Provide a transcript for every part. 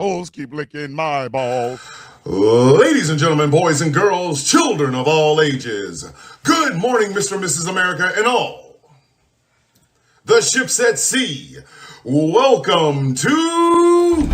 Holes keep licking my balls. Ladies and gentlemen, boys and girls, children of all ages, good morning, Mr. and Mrs. America, and all the ships at sea. Welcome to...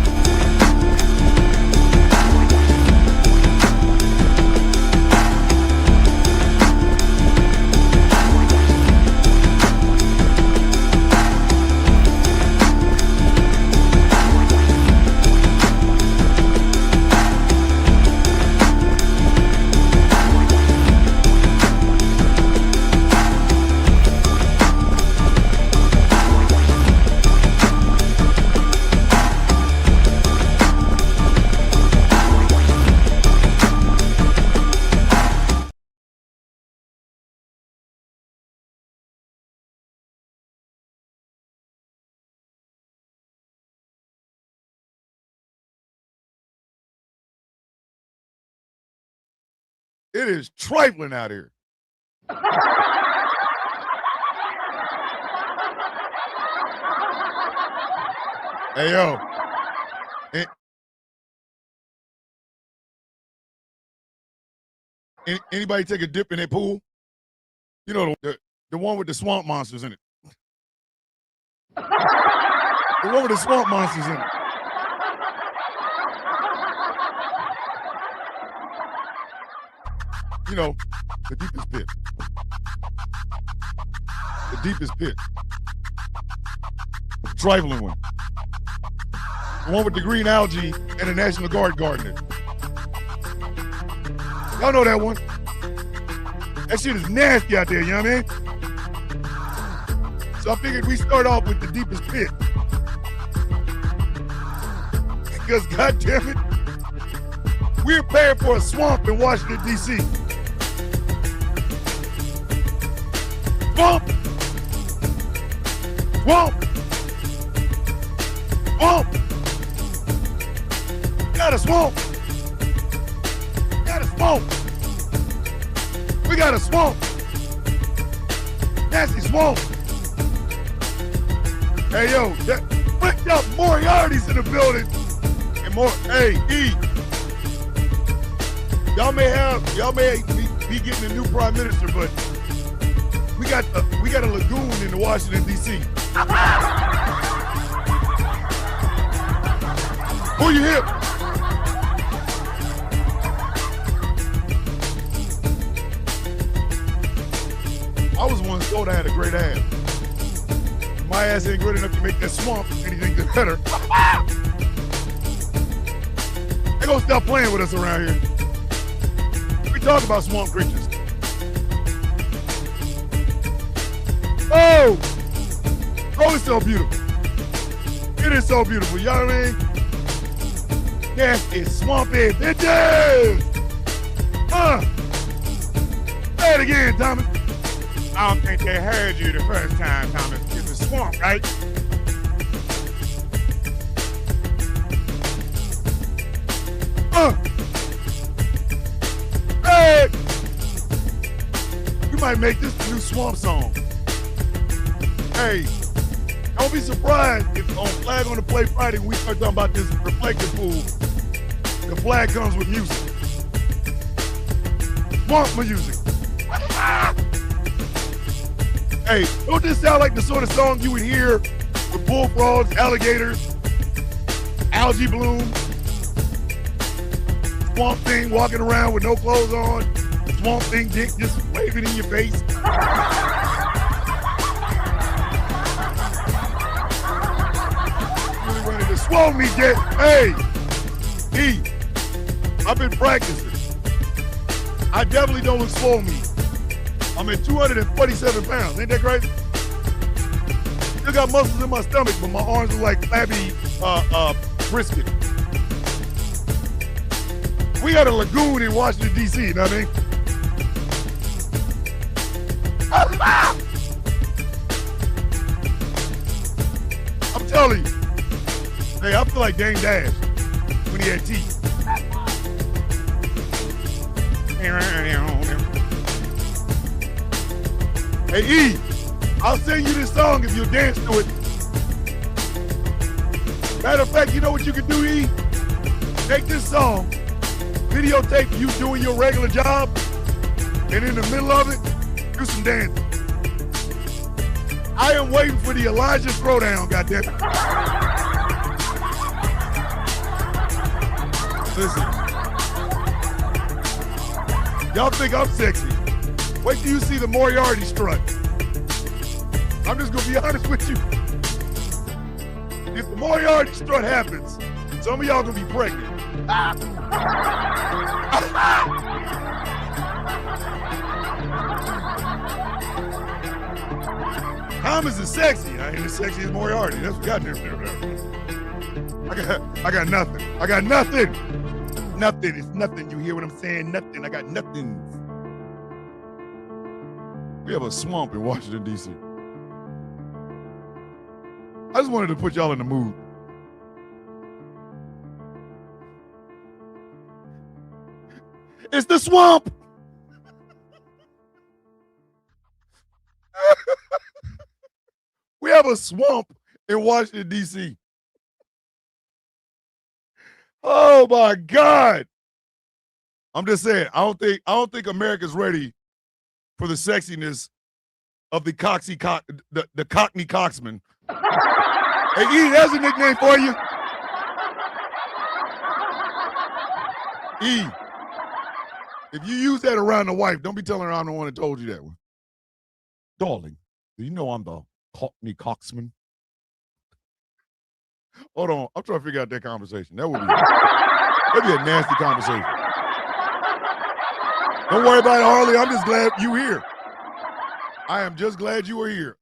It is trifling out here. Hey, yo. Anybody take a dip in that pool? You know, the one with the swamp monsters in it. The one with the swamp monsters in it. You know, the deepest pit. The deepest pit. The trifling one. The one with the green algae and the National Guard gardener. Y'all know that one. That shit is nasty out there, you know what I mean? So I figured we start off with the deepest pit. Because, goddamn it, we're paying for a swamp in Washington, D.C. Swamp! Swamp! Swamp! Got a swamp! Got a swamp! We got a swamp! Nasty swamp! Hey, yo, that freaked up Moriarty's in the building. And more, hey, E. Y'all may be getting a new prime minister, but we got a lagoon in the Washington, D.C. Pull your hip. I was once told I had a great ass. My ass ain't good enough to make that swamp anything better. They gonna stop playing with us around here. We talk about swamp creatures. Oh, it's so beautiful. It is so beautiful, you know what I mean? That is swampy bitches. Say it again, Thomas. I don't think they heard you the first time, Thomas. It's a swamp, right? Hey! We might make this the new swamp song. Hey, don't be surprised if on Flag on the Play Friday when we start talking about this reflective pool, the flag comes with music. Swamp music. Hey, don't this sound like the sort of song you would hear with bullfrogs, alligators, algae bloom, Swamp Thing walking around with no clothes on, Swamp Thing dick just waving in your face. Swole me, Dick. Hey, E, I've been practicing. I definitely don't look swole me. I'm at 247 pounds. Ain't that crazy? Still got muscles in my stomach, but my arms are like flabby brisket. We got a lagoon in Washington, D.C., you know what I mean? I'm telling you. Hey, I feel like Dame Dash when he had teeth. Hey, E, I'll send you this song if you'll dance to it. Matter of fact, you know what you can do, E? Take this song, videotape you doing your regular job, and in the middle of it, do some dancing. I am waiting for the Elijah throwdown, goddammit. Listen. Y'all think I'm sexy. Wait till you see the Moriarty strut. I'm just gonna be honest with you. If the Moriarty strut happens, some of y'all gonna be pregnant. Thomas is sexy. I ain't as sexy as Moriarty. That's what got there. I got nothing. I got nothing. Nothing. It's nothing. You hear what I'm saying? Nothing. I got nothing. We have a swamp in Washington, D.C. I just wanted to put y'all in the mood. It's the swamp. We have a swamp in Washington, D.C. Oh my God. I'm just saying, I don't think America's ready for the sexiness of the Cockney Coxman. Hey, E, that's a nickname for you. E, if you use that around the wife, don't be telling her I'm the one that told you that one. Darling, do you know I'm the Cockney Coxman? Hold on, I'm trying to figure out that conversation. That'd be a nasty conversation. Don't worry about it, Harley. I'm just glad you here. I am just glad you were here.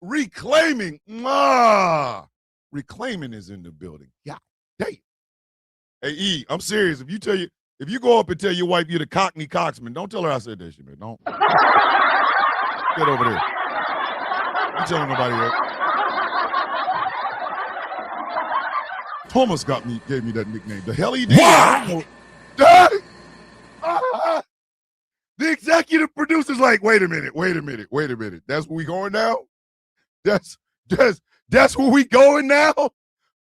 Reclaiming. Reclaiming is in the building. Yeah. Damn. Hey, E, I'm serious. If you go up and tell your wife you're the Cockney Coxman, don't tell her I said that shit, man. Don't. Get over there. You telling nobody that. Thomas gave me that nickname. The hell he did. Why? The executive producer's like, wait a minute. That's where we going now? That's where we going now?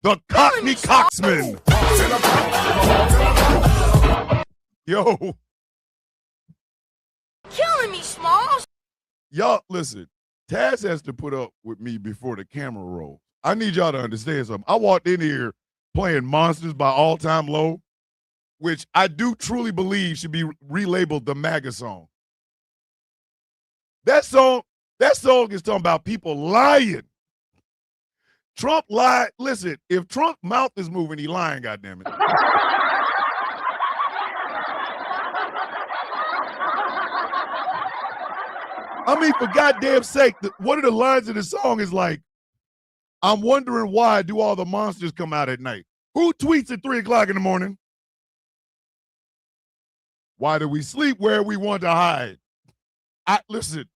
The Cockney Coxman. Yo. Killing me, Smalls. Y'all, listen. Taz has to put up with me before the camera rolls. I need y'all to understand something. I walked in here playing Monsters by All Time Low, which I do truly believe should be relabeled the MAGA song. That song is talking about people lying. Trump lied. Listen, if Trump's mouth is moving, he lying, goddammit. I mean, for goddamn sake, one of the lines of the song is like, I'm wondering why do all the monsters come out at night? Who tweets at 3 o'clock in the morning? Why do we sleep where we want to hide? Listen,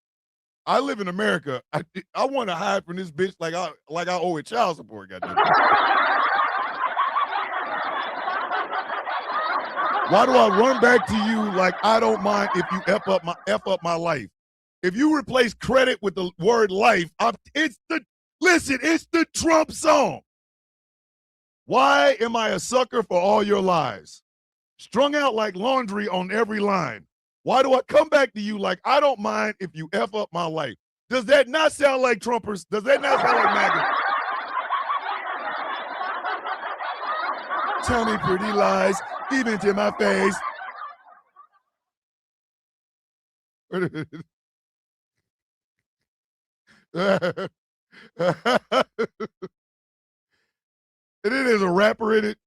I live in America. I want to hide from this bitch like I owe it child support, goddamn. Why do I run back to you like I don't mind if you F up my life? If you replace credit with the word life, it's the Trump song. Why am I a sucker for all your lies? Strung out like laundry on every line. Why do I come back to you like I don't mind if you F up my life? Does that not sound like Trumpers? Does that not sound like MAGA? Tell me pretty lies, even to my face. And then there's a rapper in it.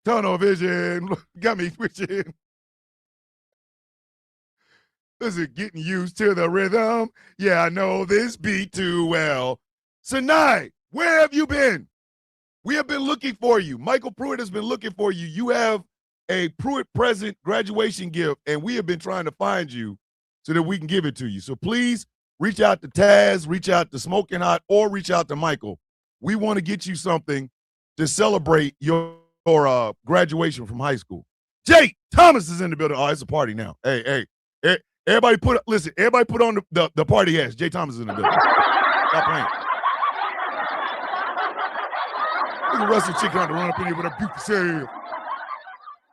Tunnel vision. Got me switching. Listen, getting used to the rhythm. Yeah, I know this beat too well. Sinai, where have you been? We have been looking for you. Michael Pruitt has been looking for you. You have a Pruitt present graduation gift, and we have been trying to find you so that we can give it to you. So please reach out to Taz, reach out to Smoking Hot, or reach out to Michael. We want to get you something to celebrate your graduation from high school. Jay Thomas is in the building. Oh, it's a party now. Hey, everybody put on the party hats. Jay Thomas is in the building. Stop playing. Look at Russell Chick trying to run up in here with a beauty self.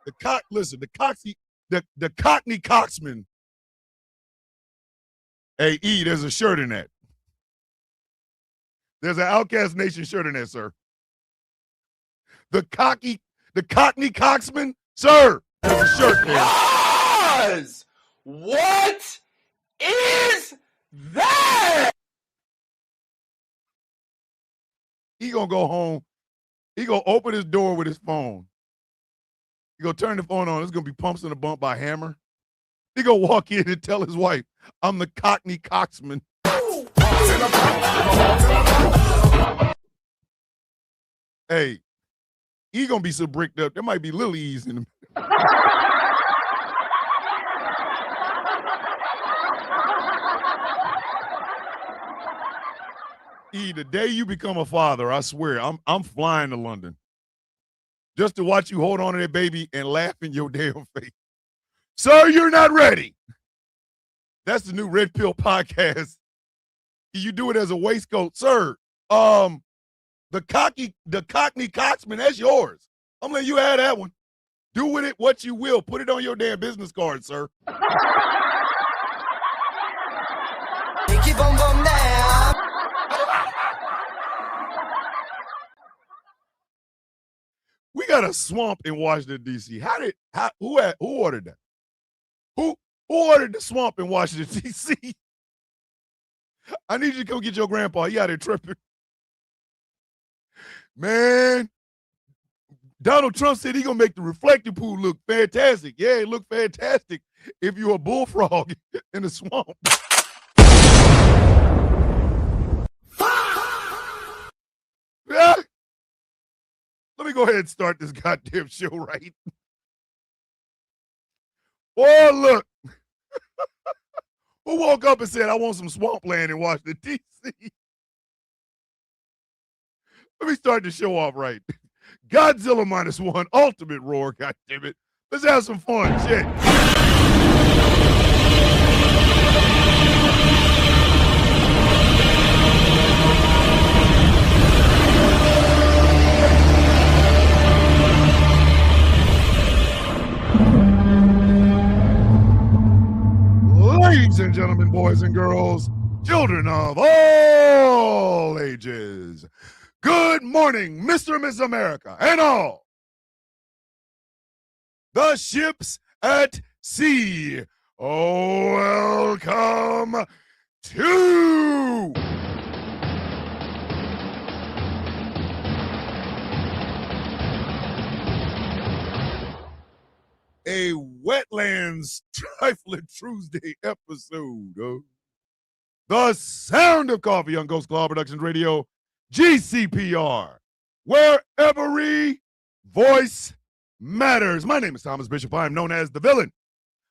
The Cockney Coxman. Hey, E, there's a shirt in that. There's an Outcast Nation shirt in there, sir. The Cockney Coxman, sir. There's a shirt there. What is that? He gonna go home. He gonna open his door with his phone. He gonna turn the phone on. It's gonna be Pumps in a Bump by Hammer. He gonna walk in and tell his wife, "I'm the Cockney Coxman." Hey, he gonna be so bricked up. There might be Lil E's in him. E, the day you become a father, I swear, I'm flying to London just to watch you hold on to that baby and laugh in your damn face. Sir, you're not ready. That's the new Red Pill podcast. You do it as a waistcoat, sir. The Cockney Coxman, that's yours. I'm letting you have that one. Do with it what you will. Put it on your damn business card, sir. Keep on going now. We got a swamp in Washington, D.C. Who ordered that? Who ordered the swamp in Washington, D.C.? I need you to come get your grandpa. He out there tripping. Man, Donald Trump said he gonna make the reflective pool look fantastic. Yeah, it look fantastic if you're a bullfrog in the swamp. Yeah. Let me go ahead and start this goddamn show right. Oh, look. Who woke up and said, I want some swampland in Washington, D.C.? Let me start the show off right. Godzilla -1, ultimate roar, goddammit. Let's have some fun, shit. Ladies and gentlemen, boys and girls, children of all ages, good morning, Mr. and Mrs. America, and all the ships at sea. Oh, welcome to a Wetlands Trifling Tuesday episode of The Sound of Coffee on Ghost Claw Productions Radio, GCPR, where every voice matters. My name is Thomas Bishop. I am known as the villain.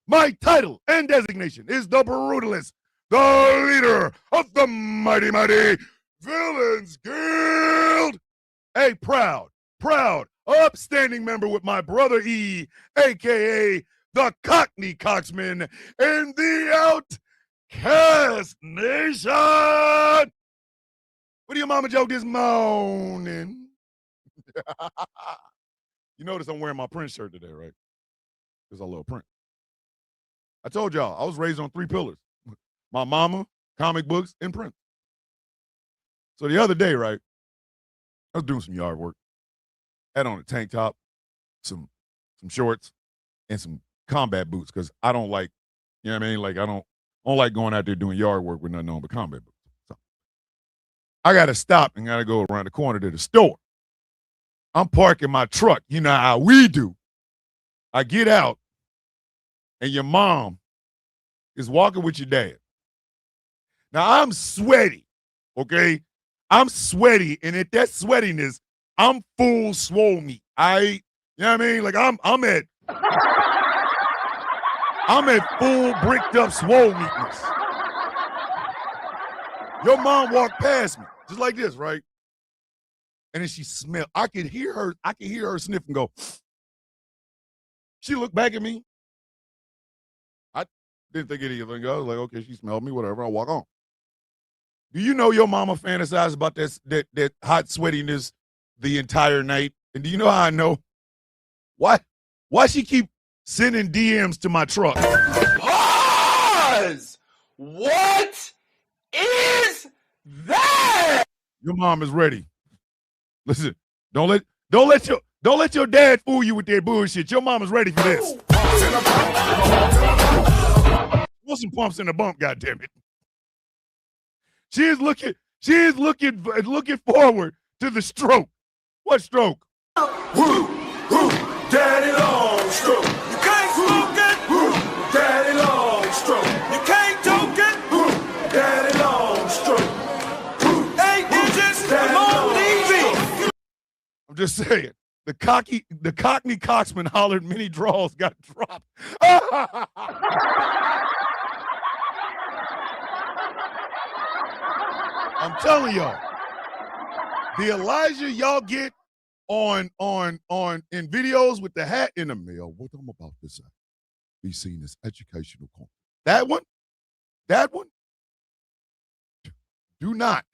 My title and designation is the Brutalist, the leader of the mighty Villains Guild. A proud, upstanding member with my brother E, a.k.a. the Cockney Coxman, and the Outcast Nation. What do your mama joke this morning? You notice I'm wearing my Prince shirt today, right? Because I love Prince. I told y'all, I was raised on 3 pillars. My mama, comic books, and Prince. So the other day, right, I was doing some yard work. Had on a tank top, some shorts, and some combat boots because I don't like, you know what I mean? Like I don't like going out there doing yard work with nothing on but combat boots. So I got to stop and got to go around the corner to the store. I'm parking my truck. You know how we do. I get out, and your mom is walking with your dad. Now, I'm sweaty, okay? I'm sweaty, and at that sweatiness, I'm full swole meat. You know what I mean? Like, I'm at full bricked up swole meatness. Your mom walked past me, just like this, right? And then she smelled. I could hear her sniff and go. She looked back at me. I didn't think anything. I was like, okay, she smelled me, whatever. I'll walk on. Do you know your mama fantasized about that hot sweatiness the entire night. And do you know how I know? Why she keep sending DMs to my truck? Pause! What is that? Your mom is ready. Listen, don't let your dad fool you with that bullshit. Your mom is ready for this. Want some pumps in the bump, goddammit. She is looking forward to the stroke. What stroke? Woo, woo, daddy long stroke. You can't smoke it. Woo, daddy long stroke. You can't joke it. Woo, daddy long stroke. Woo, 8 inches, come on, easy. I'm just saying. The Cockney Coxman hollered many draws got dropped. I'm telling y'all, the Elijah y'all get on in videos with the hat in the mail. What I'm about to say, be seen as educational content. That one. Do not,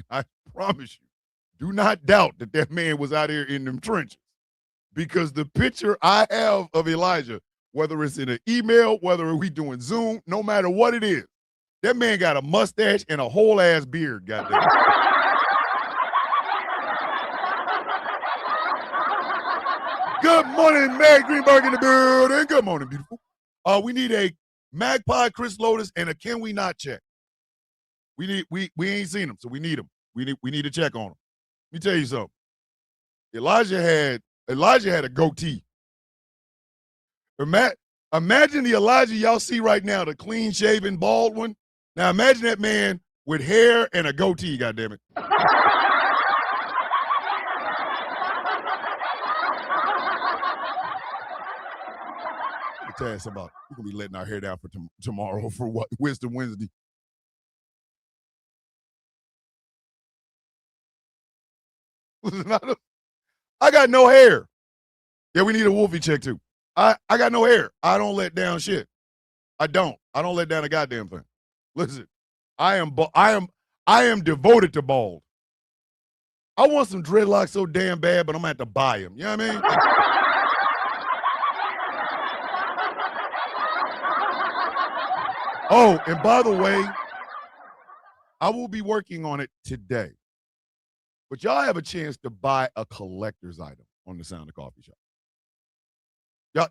I promise you, do not doubt that man was out here in them trenches. Because the picture I have of Elijah, whether it's in an email, whether we doing Zoom, no matter what it is, that man got a mustache and a whole ass beard, goddamn. Good morning, Mary Greenberg in the building. Good morning, beautiful. We need a Magpie Chris Lotus and a Can We Not check. We ain't seen them, so we need them. We need to check on them. Let me tell you something. Elijah had a goatee. Imagine the Elijah y'all see right now, the clean-shaven, bald one. Now imagine that man with hair and a goatee, goddammit. Let me tell you something. We're going to be letting our hair down for tomorrow for what? Wisdom Wednesday. Listen, I got no hair. Yeah, we need a Wolfie check too. I got no hair. I don't let down shit. I don't let down a goddamn thing. Listen, I am devoted to bald. I want some dreadlocks so damn bad, but I'm gonna have to buy them. You know what I mean? Oh, and by the way, I will be working on it today. But y'all have a chance to buy a collector's item on the Sound of Coffee Shop.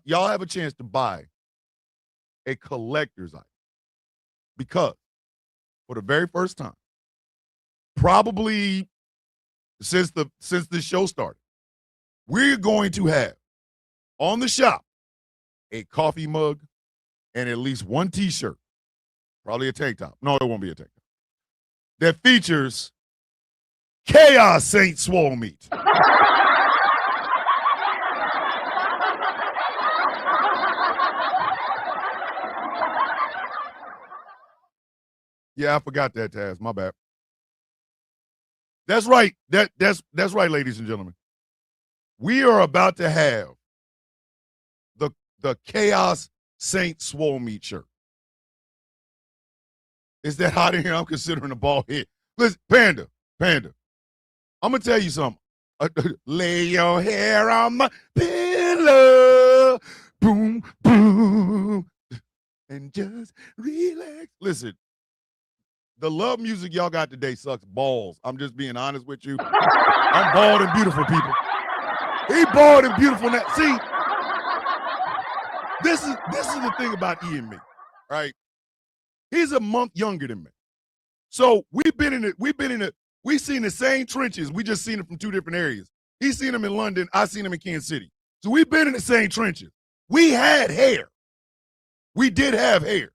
Y'all have a chance to buy a collector's item. Because for the very first time, probably since this show started, we're going to have on the shop a coffee mug and at least one t-shirt, probably a tank top. No, it won't be a tank top. That features Chaos Saint Swole Meat. Yeah, I forgot that, Taz. My bad. That's right. That's right, ladies and gentlemen. We are about to have the Chaos Saint Swole Meat shirt. Is that hot in here? I'm considering a bald head. Listen, Panda. I'm gonna tell you something. Lay your hair on my pillow, boom, boom, and just relax. Listen, the love music y'all got today sucks balls. I'm just being honest with you. I'm bald and beautiful, people. He bald and beautiful now. See, this is the thing about E and me, right? He's a month younger than me. So we've seen the same trenches. We just seen it from two different areas. He's seen them in London. I seen them in Kansas City. So we've been in the same trenches. We had hair. We did have hair.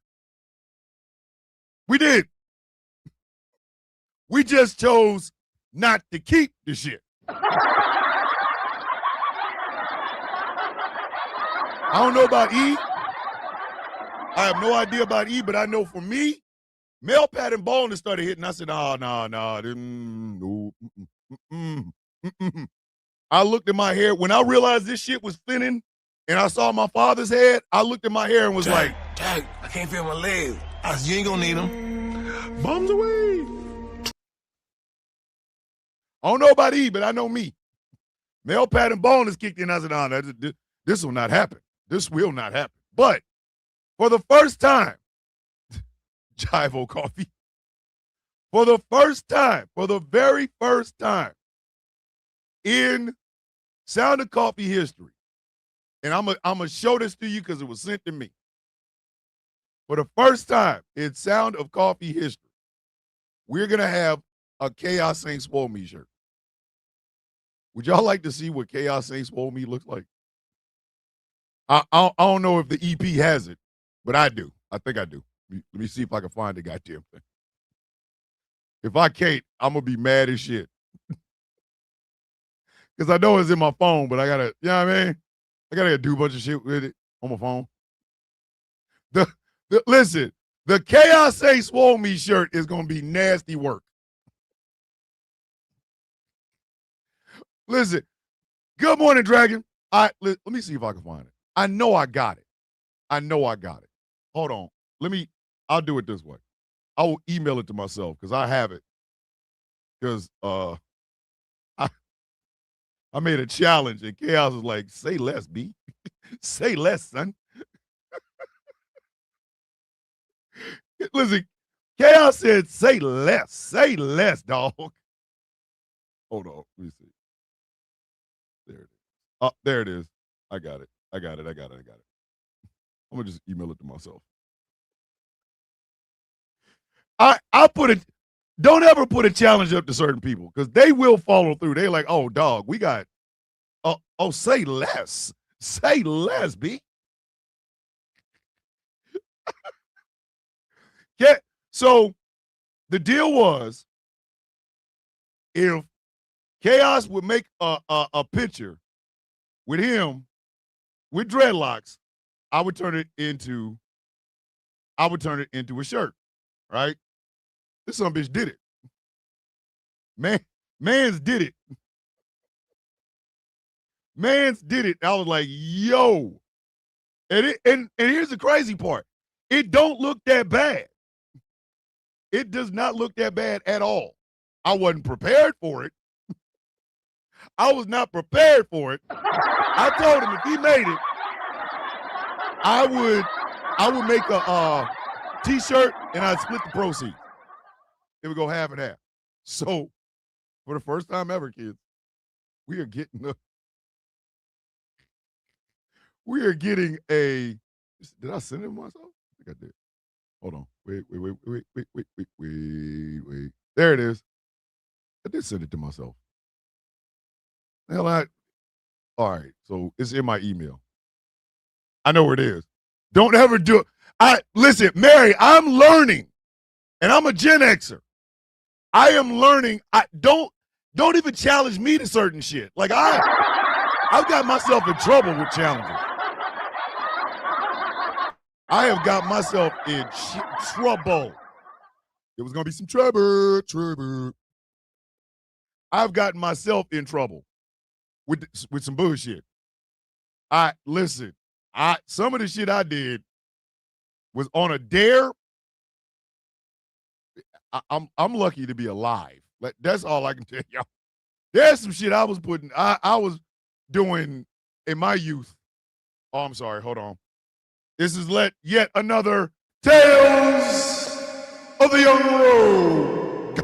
We did. We just chose not to keep the shit. I don't know about E. I have no idea about E, but I know for me, male pattern baldness started hitting. I said, no. I looked at my hair. When I realized this shit was thinning and I saw my father's head, I looked at my hair and was like, Dad, I can't feel my legs. I said, you ain't gonna need them. Bums away. I don't know about E, but I know me. Male pattern baldness kicked in. I said, no, this will not happen. This will not happen. But for the first time, Jivo Coffee, for the very first time in Sound of Coffee history, and I'm gonna show this to you because it was sent to me. For the first time in Sound of Coffee history, we're gonna have a Chaos Ain't Swole Me shirt. Would y'all like to see what Chaos Ain't Swole Me looks like? I don't know if the EP has it, but I do. I think I do. Let me see if I can find the goddamn thing. If I can't, I'm going to be mad as shit. Because I know it's in my phone, but I got to, you know what I mean? I got to do a bunch of shit with it on my phone. Listen, the Chaos Ain't Swole Me shirt is going to be nasty work. Listen, good morning, Dragon. Let me see if I can find it. I know I got it. Hold on. I'll do it this way. I will email it to myself because I have it. Because I made a challenge and Chaos was like, say less, B. Say less, son. Listen, Chaos said, say less, dog. Hold on. Let me see. There it is. Oh, there it is. I got it. I'm going to just email it to myself. I put it, don't ever put a challenge up to certain people because they will follow through. They're like, oh, dog, we got, say less. Say less, B. Yeah. So the deal was if Chaos would make a picture with him with dreadlocks, I would turn it into a shirt, right? This son bitch did it. Mans did it. Mans did it. I was like, yo. And here's the crazy part. It don't look that bad. It does not look that bad at all. I wasn't prepared for it. I was not prepared for it. I told him if he made it, I would make a T-shirt and I'd split the proceeds. It would go half and half. So, for the first time ever, kids, we are getting a. Did I send it to myself? I think I did. Hold on. Wait. There it is. I did send it to myself. All right. So it's in my email. I know where it is. Don't ever do it. Listen, Mary, I'm learning, and I'm a Gen Xer. I am learning. Don't even challenge me to certain shit. Like I've got myself in trouble with challenges. I have got myself in trouble. There was gonna be some trouble. I've gotten myself in trouble with some bullshit. Listen. Some of the shit I did was on a dare. I'm lucky to be alive. That's all I can tell y'all. There's some shit I was doing in my youth. Oh, I'm sorry. Hold on. This is yet another Tales of the Young Rogue.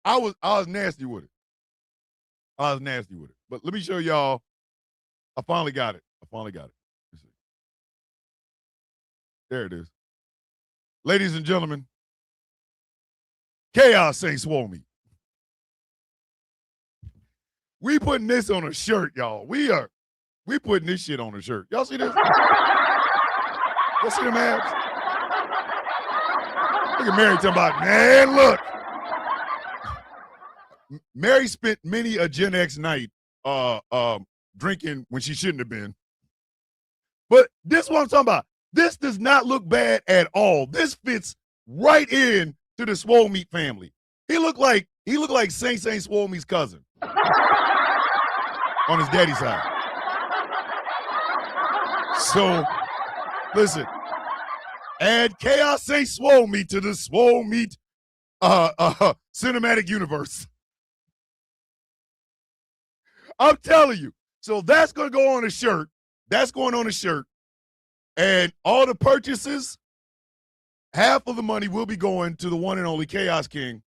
I was nasty with it. But let me show y'all. I finally got it. Let's see. There it is. Ladies and gentlemen, Chaos Ain't Swole Me. We putting this on a shirt, y'all. We putting this shit on a shirt. Y'all see this? Y'all see them abs? Look at Mary talking about, man, look. Mary spent many a Gen X night drinking when she shouldn't have been. But this is what I'm talking about. This does not look bad at all. This fits right in to the Swole Meat family. He looked like Saint Swole Meat's cousin on his daddy's side. So, listen, add Chaos Ain't Swole Me to the Swole Meat cinematic universe. I'm telling you. So that's going to go on a shirt. That's going on a shirt. And all the purchases, half of the money will be going to the one and only Chaos King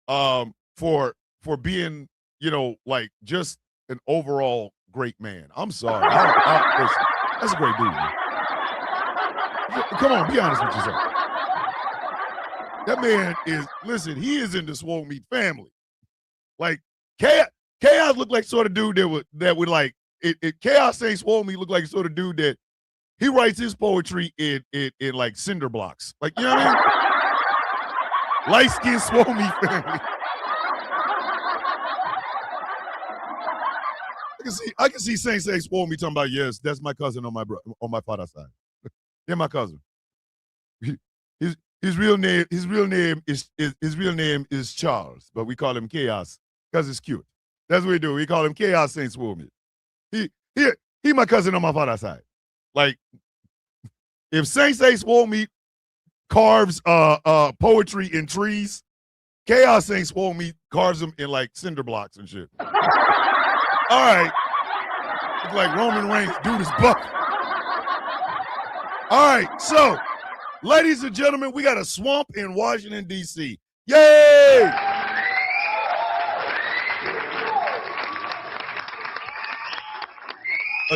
for being, like just an overall great man. I'm sorry. Listen, that's a great dude, man. Come on, be honest with yourself. That man he is in the Swole Meat family. Like, Chaos looked like sort of dude that would like, Chaos saying Swole Meat looked like the sort of dude that he writes his poetry in like cinder blocks. Like, you know what I mean? Light-skinned Swole Meat family. I can see Saint say Swole Meat talking about, yes, that's my cousin on my father's side. They're my cousin. His real name is Charles, but we call him Chaos because it's cute. That's what we do. We call him Chaos Saint Swole Meat. He my cousin on my father's side. Like, if Saint Say Swole Meat carves poetry in trees, Chaos Saint Swole Meat carves them in like cinder blocks and shit. All right. It's like Roman Reigns, dude is buff. All right, so, ladies and gentlemen, we got a swamp in Washington, D.C. Yay!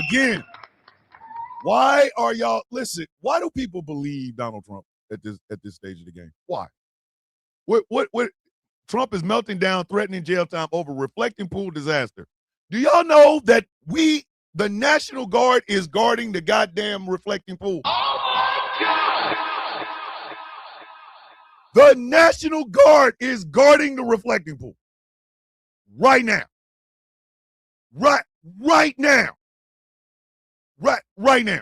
Again, why do people believe Donald Trump at this stage of the game? Why? What Trump is melting down, threatening jail time over reflecting pool disaster. Do y'all know that the National Guard is guarding the goddamn reflecting pool? Oh my God! The National Guard is guarding the reflecting pool. Right now. Right now. Right now.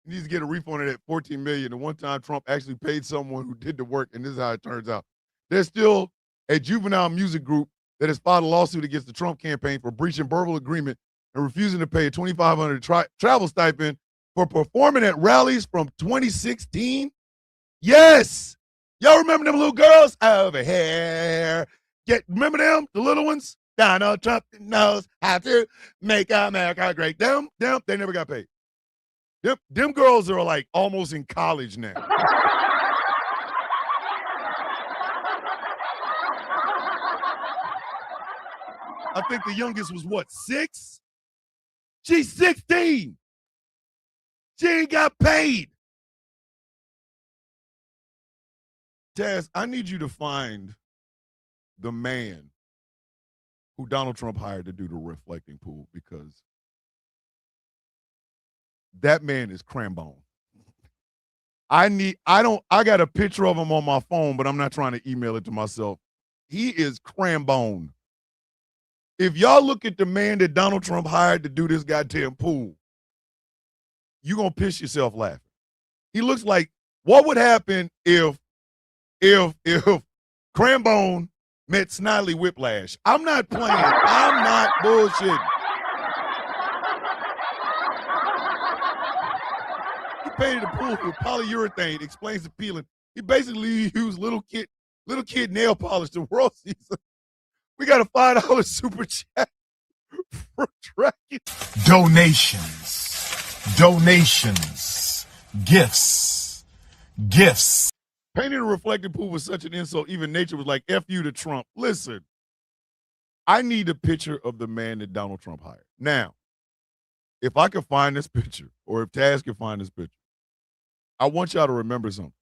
He needs to get a refund of that $14 million. The one time Trump actually paid someone who did the work, and this is how it turns out. There's still a juvenile music group that has filed a lawsuit against the Trump campaign for breaching verbal agreement and refusing to pay a $2,500 travel stipend for performing at rallies from 2016. Yes. Y'all remember them little girls over here? Remember them, the little ones? Donald Trump knows how to make America great. Them, they never got paid. Them girls are like almost in college now. I think the youngest was what, 6? She's 16. She ain't got paid. Taz, I need you to find the man who Donald Trump hired to do the reflecting pool, because that man is Crambone. I got a picture of him on my phone, but I'm not trying to email it to myself. He is Crambone. If y'all look at the man that Donald Trump hired to do this goddamn pool, you're going to piss yourself laughing. He looks like, what would happen if Crambone met Snidely Whiplash? I'm not playing. I'm not bullshitting. He painted the pool with polyurethane, explains the peeling. He basically used little kid nail polish the world season. We got a $5 super chat for tracking. Donations, gifts. Painting a reflective pool was such an insult, even nature was like, F you to Trump. Listen, I need a picture of the man that Donald Trump hired. Now, if I can find this picture, or if Taz can find this picture, I want y'all to remember something,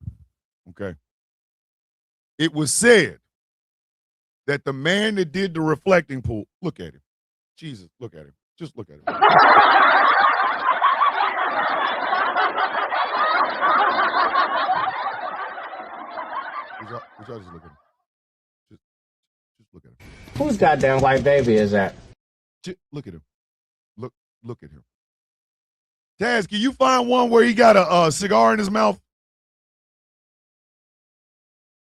okay? It was said that the man that did the reflecting pool, look at him. Jesus, look at him. Just look at him. What y'all just look at him. Just look at him. Whose goddamn white baby is that? Just look at him. Look at him. Taz, can you find one where he got a cigar in his mouth?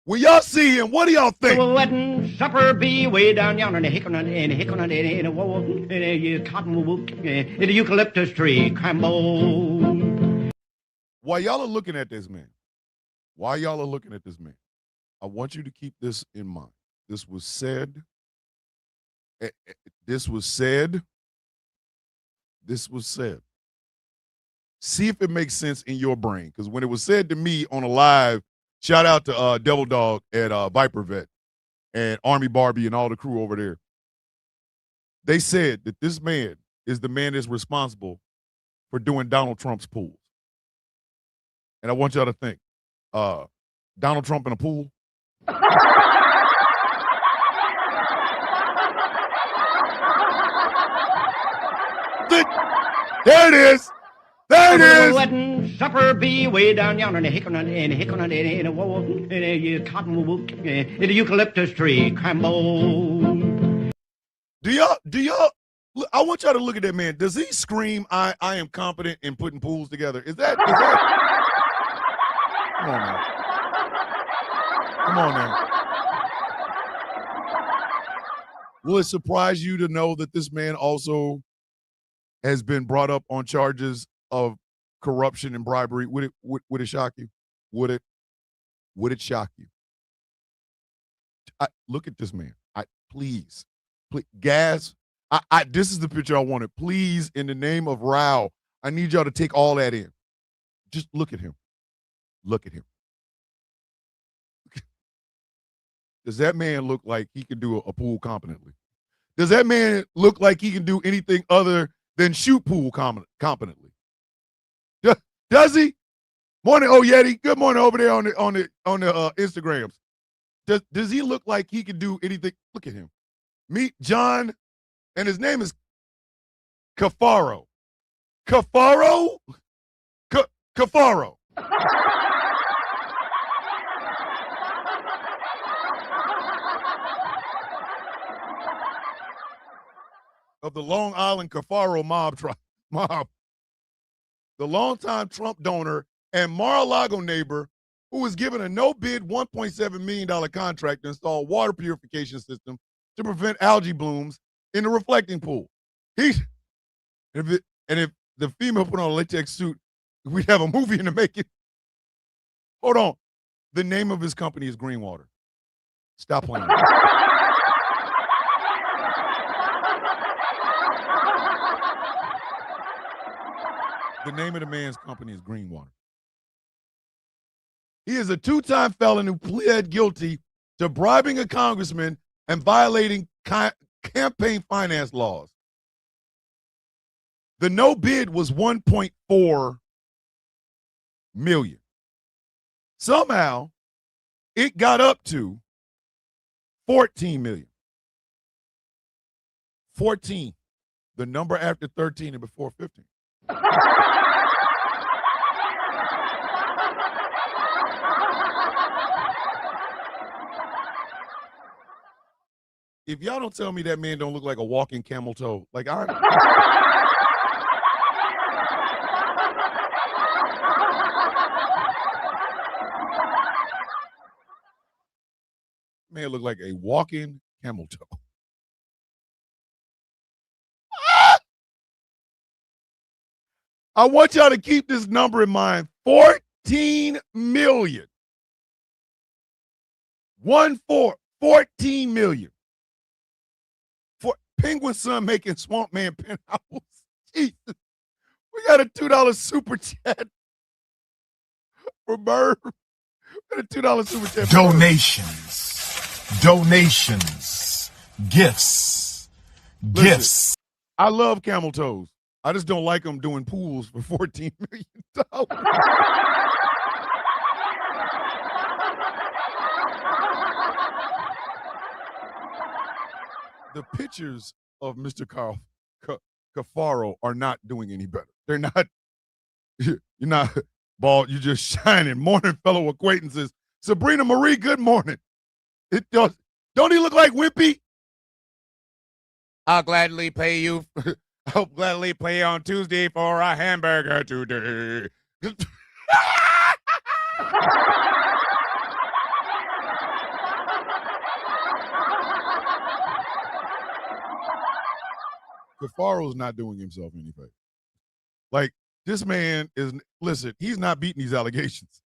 When y'all see him, what do y'all think? A wedding supper be way down yonder in a hickory in a cottonwood in a eucalyptus tree, Crambo. While y'all are looking at this man, I want you to keep this in mind. This was said This was said. This was said. See if it makes sense in your brain. Because when it was said to me on a live, shout out to Devil Dog at Viper Vet and Army Barbie and all the crew over there. They said that this man is the man that's responsible for doing Donald Trump's pools. And I want y'all to think, Donald Trump in a pool? There it is. There it is. Wedding supper be way down yonder in the hickory in a wall in a cottonwood in the eucalyptus tree. Crambo. Do y'all? I want y'all to look at that man. Does he scream, I am competent in putting pools together? Is that? Come on now. Come on now. Will it surprise you to know that this man also has been brought up on charges of corruption and bribery? Would it shock you? Would it shock you? Look at this man. Please, gas. This is the picture I wanted. Please, in the name of Rao, I need y'all to take all that in. Just look at him. Look at him. Does that man look like he can do a pool competently? Does that man look like he can do anything other than shoot pool competently? Does he? Morning, oh Yeti. Good morning over there on the Instagrams. Does he look like he can do anything? Look at him. Meet John, and his name is Cafaro. Cafaro? Cafaro. Of the Long Island Cafaro mob. The longtime Trump donor and Mar-a-Lago neighbor who was given a no-bid $1.7 million contract to install a water purification system to prevent algae blooms in the reflecting pool. If the female put on a latex suit, we'd have a movie in the making. Hold on. The name of his company is Greenwater. Stop playing. The name of the man's company is Greenwater. He is a two-time felon who pled guilty to bribing a congressman and violating campaign finance laws. The no bid was $1.4 million. Somehow, it got up to $14 million. 14, the number after 13 and before 15. If y'all don't tell me that man don't look like a walking camel toe, like I. Man look like a walking camel toe. I want y'all to keep this number in mind. 14 million. 14 million. For Penguin Sun making Swamp Man penthouse. Jesus. We got a $2 super chat for Bird. We got a $2 super chat for Donations. Gifts. Listen, I love camel toes. I just don't like them doing pools for $14 million. The pictures of Mr. Cafaro are not doing any better. They're not. You're not bald. You're just shining. Morning, fellow acquaintances. Sabrina Marie, good morning. Don't he look like Wimpy? I'll gladly pay you. I'll gladly pay on Tuesday for a hamburger today. Cafaro's not doing himself any favor. Like, this man is, listen, he's not beating these allegations.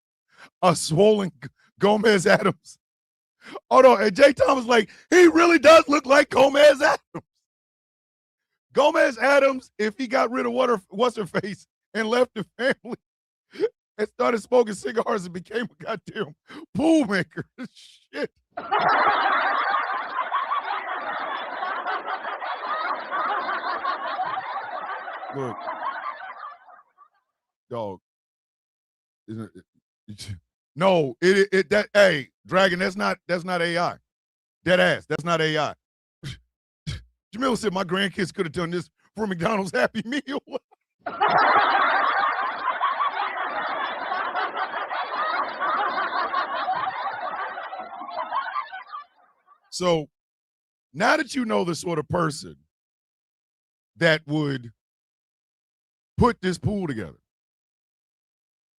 A swollen Gomez Adams Hold on. And Jay Thomas like, he really does look like Gomez Adams. Gomez Adams, if he got rid of what's her face and left the family and started smoking cigars and became a goddamn pool maker. Shit. Look, dog. No, hey, Dragon, that's not AI. Dead ass, that's not AI. Jamil said my grandkids could have done this for McDonald's Happy Meal. So now that you know the sort of person that would put this pool together,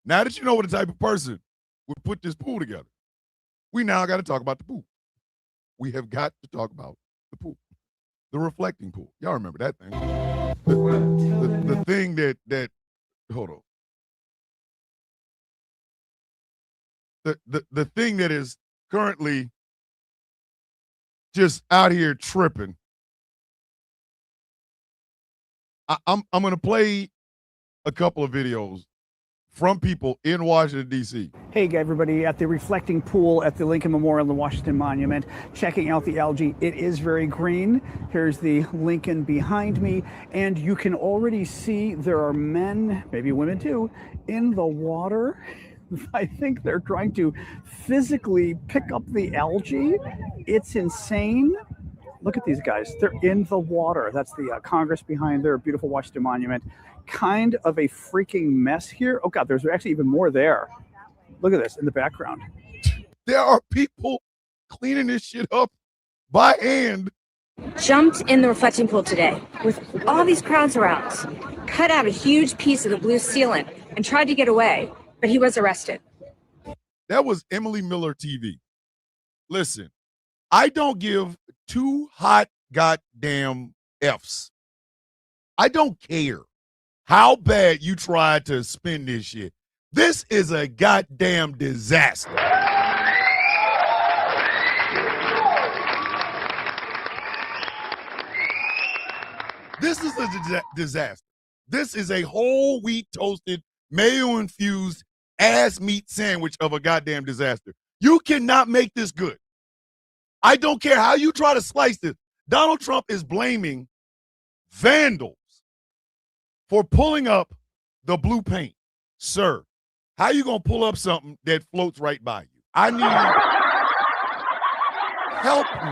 now that you know what the type of person would put this pool together, we now got to talk about the pool. We have got to talk about the pool. The reflecting pool. Y'all remember that thing. The thing that hold on. The thing that is currently just out here tripping. I'm gonna play a couple of videos from people in Washington, D.C. Hey, everybody, at the reflecting pool at the Lincoln Memorial and the Washington Monument, checking out the algae. It is very green. Here's the Lincoln behind me, and you can already see there are men, maybe women too, in the water. I think they're trying to physically pick up the algae. It's insane. Look at these guys. They're in the water. That's the Congress behind their beautiful Washington Monument. Kind of a freaking mess here. Oh, God, there's actually even more there. Look at this in the background. There are people cleaning this shit up by hand. Jumped in the reflecting pool today with all these crowds around, cut out a huge piece of the blue sealant and tried to get away, but he was arrested. That was Emily Miller TV. Listen, I don't give two hot goddamn F's. I don't care how bad you try to spin this shit. This is a goddamn disaster. This is a disaster. This is a whole wheat toasted, mayo infused ass meat sandwich of a goddamn disaster. You cannot make this good. I don't care how you try to slice this. Donald Trump is blaming vandals for pulling up the blue paint. Sir, how you going to pull up something that floats right by you? I need help me.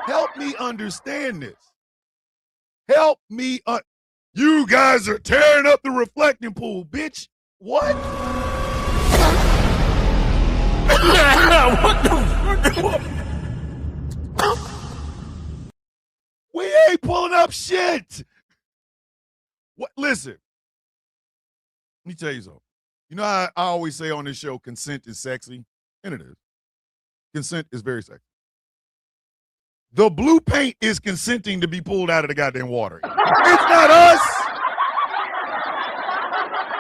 Help me understand this. Help me. You guys are tearing up the reflecting pool, bitch. What? What the? We ain't pulling up shit. What? Listen, let me tell you something. You know how I always say on this show, consent is sexy, and it is. Consent is very sexy. The blue paint is consenting to be pulled out of the goddamn water. It's not us.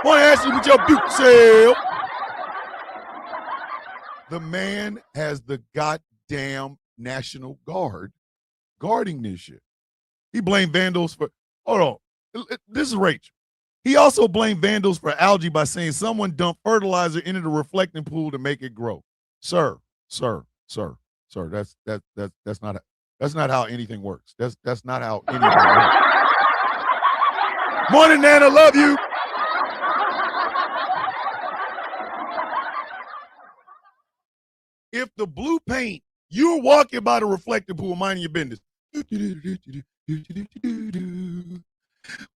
Want to ask you with your beauty self. The man has the goddamn National Guard guarding this shit. He blamed vandals for, hold on, this is Rachel. He also blamed vandals for algae by saying someone dumped fertilizer into the reflecting pool to make it grow. Sir, that's not how anything works. That's not how anything works. Morning, Nana, love you. If the blue paint, you're walking by the reflecting pool, minding your business.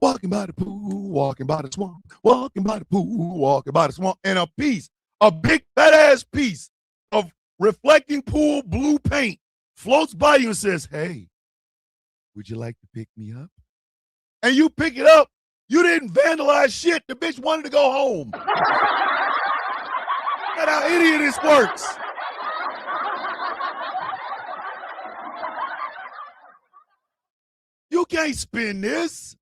Walking by the pool, walking by the swamp, walking by the pool, walking by the swamp, and a big fat ass piece of reflecting pool blue paint floats by you and says, "Hey, would you like to pick me up?" And you pick it up. You didn't vandalize shit. The bitch wanted to go home. That's how any of this works. You can't spin this.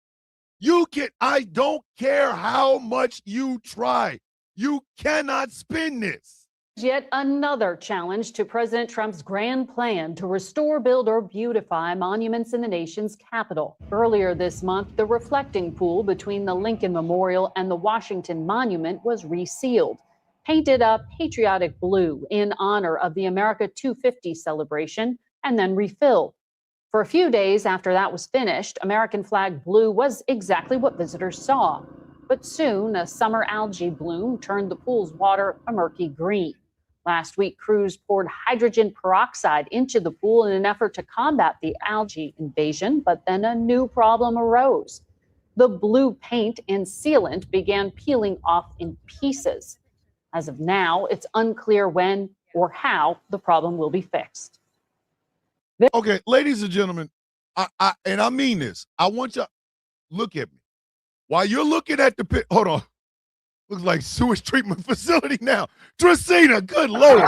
I don't care how much you try. You cannot spin this. Yet another challenge to President Trump's grand plan to restore, build, or beautify monuments in the nation's capital. Earlier this month, the reflecting pool between the Lincoln Memorial and the Washington Monument was resealed, painted a patriotic blue in honor of the America 250 celebration, and then refilled. For a few days after that was finished, American flag blue was exactly what visitors saw. But soon, a summer algae bloom turned the pool's water a murky green. Last week, crews poured hydrogen peroxide into the pool in an effort to combat the algae invasion, but then a new problem arose. The blue paint and sealant began peeling off in pieces. As of now, it's unclear when or how the problem will be fixed. Okay, ladies and gentlemen, and I mean this. I want you to look at me. While you're looking at the pit, hold on. Looks like sewage treatment facility now. Tracina, good Lord.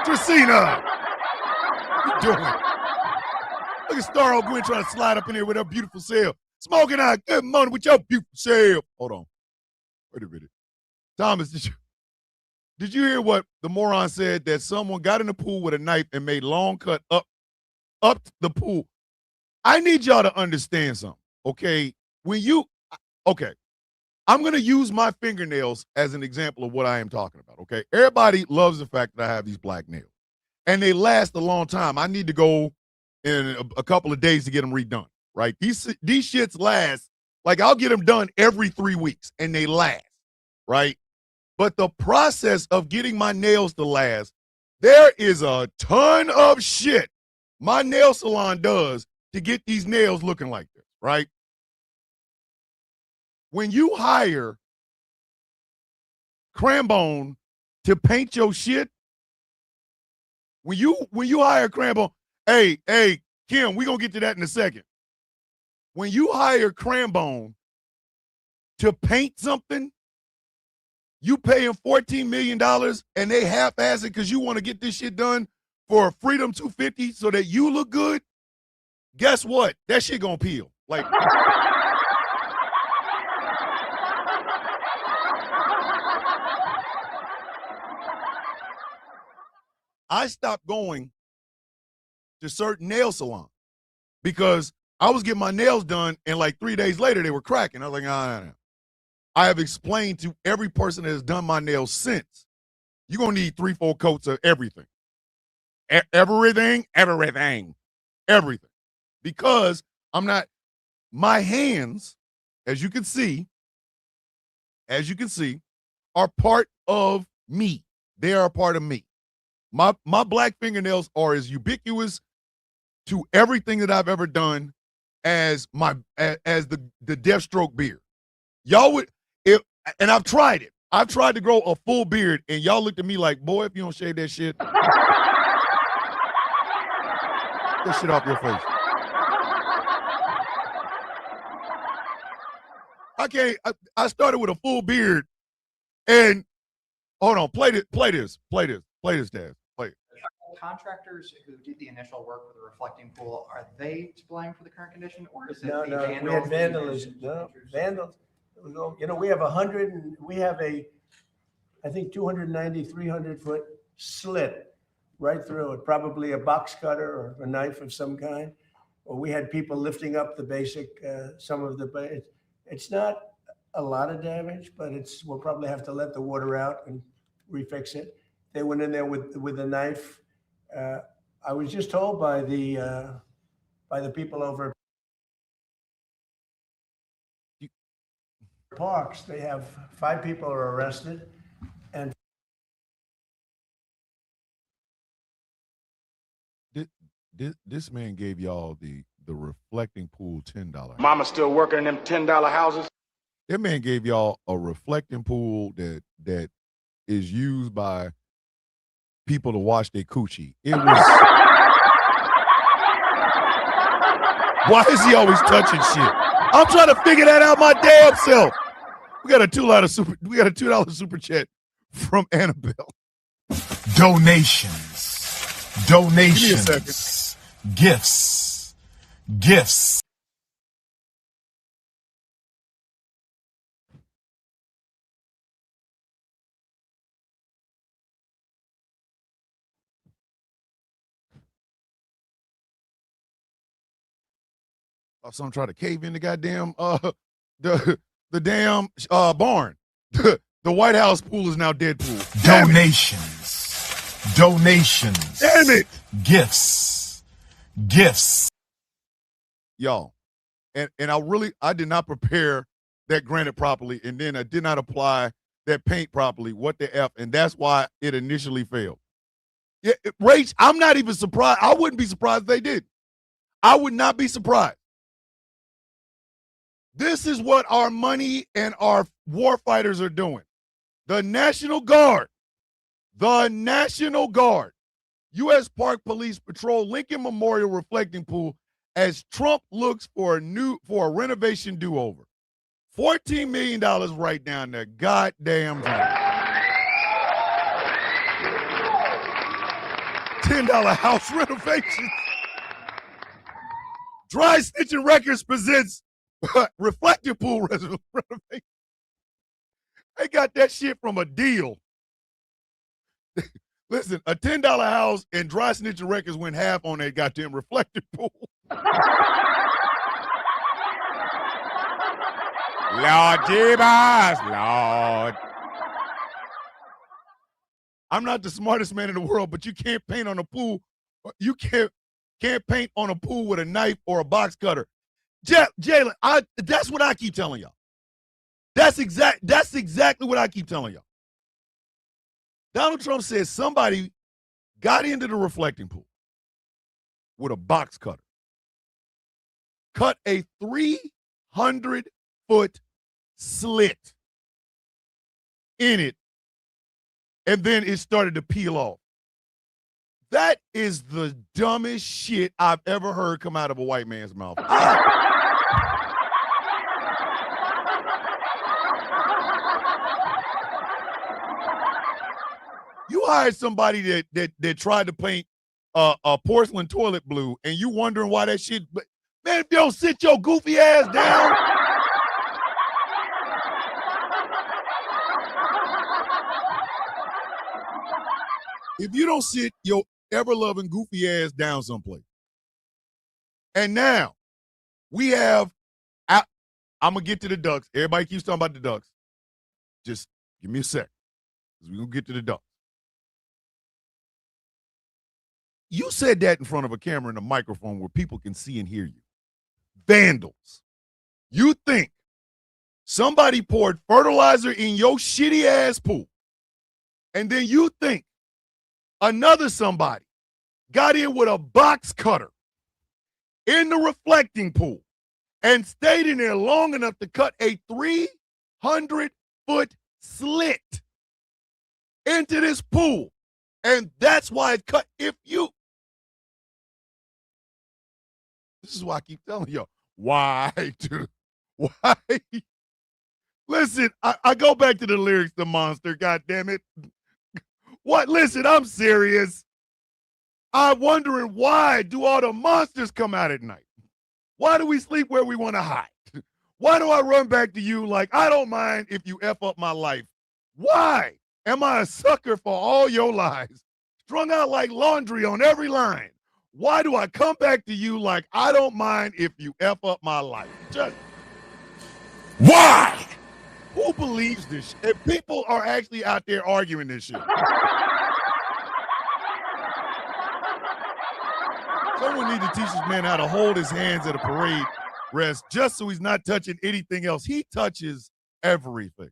Tracina. What you doing? Look at Star Old Gwen trying to slide up in here with her beautiful self. Smoking out, good morning with your beautiful self. Hold on. Wait a minute. Thomas, did you hear what the moron said? That someone got in the pool with a knife and made long cut up the pool. I need y'all to understand something, okay? Okay. I'm going to use my fingernails as an example of what I am talking about, okay? Everybody loves the fact that I have these black nails, and they last a long time. I need to go in a couple of days to get them redone, right? These shits last, like I'll get them done every 3 weeks, and they last, right? But the process of getting my nails to last, there is a ton of shit my nail salon does to get these nails looking like this, right? When you hire Crambone to paint your shit, when you hire Crambone, hey, Kim, we're going to get to that in a second. When you hire Crambone to paint something, you pay them $14 million and they half-ass it because you want to get this shit done for Freedom 250 so that you look good, guess what? That shit going to peel. Like... I stopped going to certain nail salons because I was getting my nails done and like 3 days later they were cracking. I was like, nah. I have explained to every person that has done my nails since, you're going to need 3-4 coats of everything. Everything. Because my hands, as you can see, are part of me. They are a part of me. My black fingernails are as ubiquitous to everything that I've ever done as the Deathstroke beard. Y'all would, and I've tried it. I've tried to grow a full beard, and y'all looked at me like, boy, if you don't shave that shit, get that shit off your face. I started with a full beard, and hold on, play this, Dad. Play it. Contractors who did the initial work with the reflecting pool, are they to blame for the current condition, or is it No, the we vandals? had vandalism. No, vandals. You know, we have 100, and we have I think 290, 300-foot slit right through it, probably a box cutter or a knife of some kind. Or we had people lifting up the basic, some of the, it's not a lot of damage, but we'll probably have to let the water out and refix it. They went in there with a knife. I was just told by the people over at Parks, they have 5 people are arrested, and this man gave y'all the reflecting pool $10. Mama still working in them $10 houses. That man gave y'all a reflecting pool that is used by people to wash their coochie. It was. Why is he always touching shit? I'm trying to figure that out my damn self. We got a $2 super chat from Annabelle. Donations. Give me a second. Gifts. Someone tried to cave in the goddamn the damn barn. The White House pool is now dead pool. Donations. Donations. Damn it. Gifts. Gifts. Y'all. And I did not prepare that granite properly, and then I did not apply that paint properly. What the F? And that's why it initially failed. Yeah, Rach, I'm not even surprised. I wouldn't be surprised if they did. I would not be surprised. This is what our money and our war fighters are doing. The National Guard, U.S. Park Police patrol Lincoln Memorial reflecting pool as Trump looks for a renovation do-over. $14 million right down there. Goddamn drain. $10 house renovations. Dry Snitching Records presents reflective pool renovation. They got that shit from a deal. Listen, a $10 house and Dry Snitching Records went half on that goddamn reflective pool. Lord Jesus, Lord. I'm not the smartest man in the world, but you can't paint on a pool. You can't paint on a pool with a knife or a box cutter. Jalen, that's what I keep telling y'all. That's exactly what I keep telling y'all. Donald Trump says somebody got into the reflecting pool with a box cutter, cut a 300-foot slit in it, and then it started to peel off. That is the dumbest shit I've ever heard come out of a white man's mouth. You hired somebody that tried to paint a porcelain toilet blue, and you wondering why that shit. Man, if you don't sit your goofy ass down. If you don't sit your ever-loving goofy ass down someplace. And now we have, I'm going to get to the Ducks. Everybody keeps talking about the Ducks. Just give me a sec. We're going to get to the Ducks. You said that in front of a camera and a microphone where people can see and hear you. Vandals. You think somebody poured fertilizer in your shitty ass pool, and then you think another somebody got in with a box cutter in the reflecting pool and stayed in there long enough to cut a 300-foot slit into this pool. And that's why it cut. This is why I keep telling y'all. Why? Listen, I go back to the lyrics, the monster, God damn it. What? Listen, I'm serious. I'm wondering, why do all the monsters come out at night? Why do we sleep where we want to hide? Why do I run back to you like, I don't mind if you F up my life? Why am I a sucker for all your lies? Strung out like laundry on every line. Why do I come back to you like, I don't mind if you F up my life? Just why? Who believes this shit? If people are actually out there arguing this shit. Someone need to teach this man how to hold his hands at a parade rest just so he's not touching anything else. He touches everything.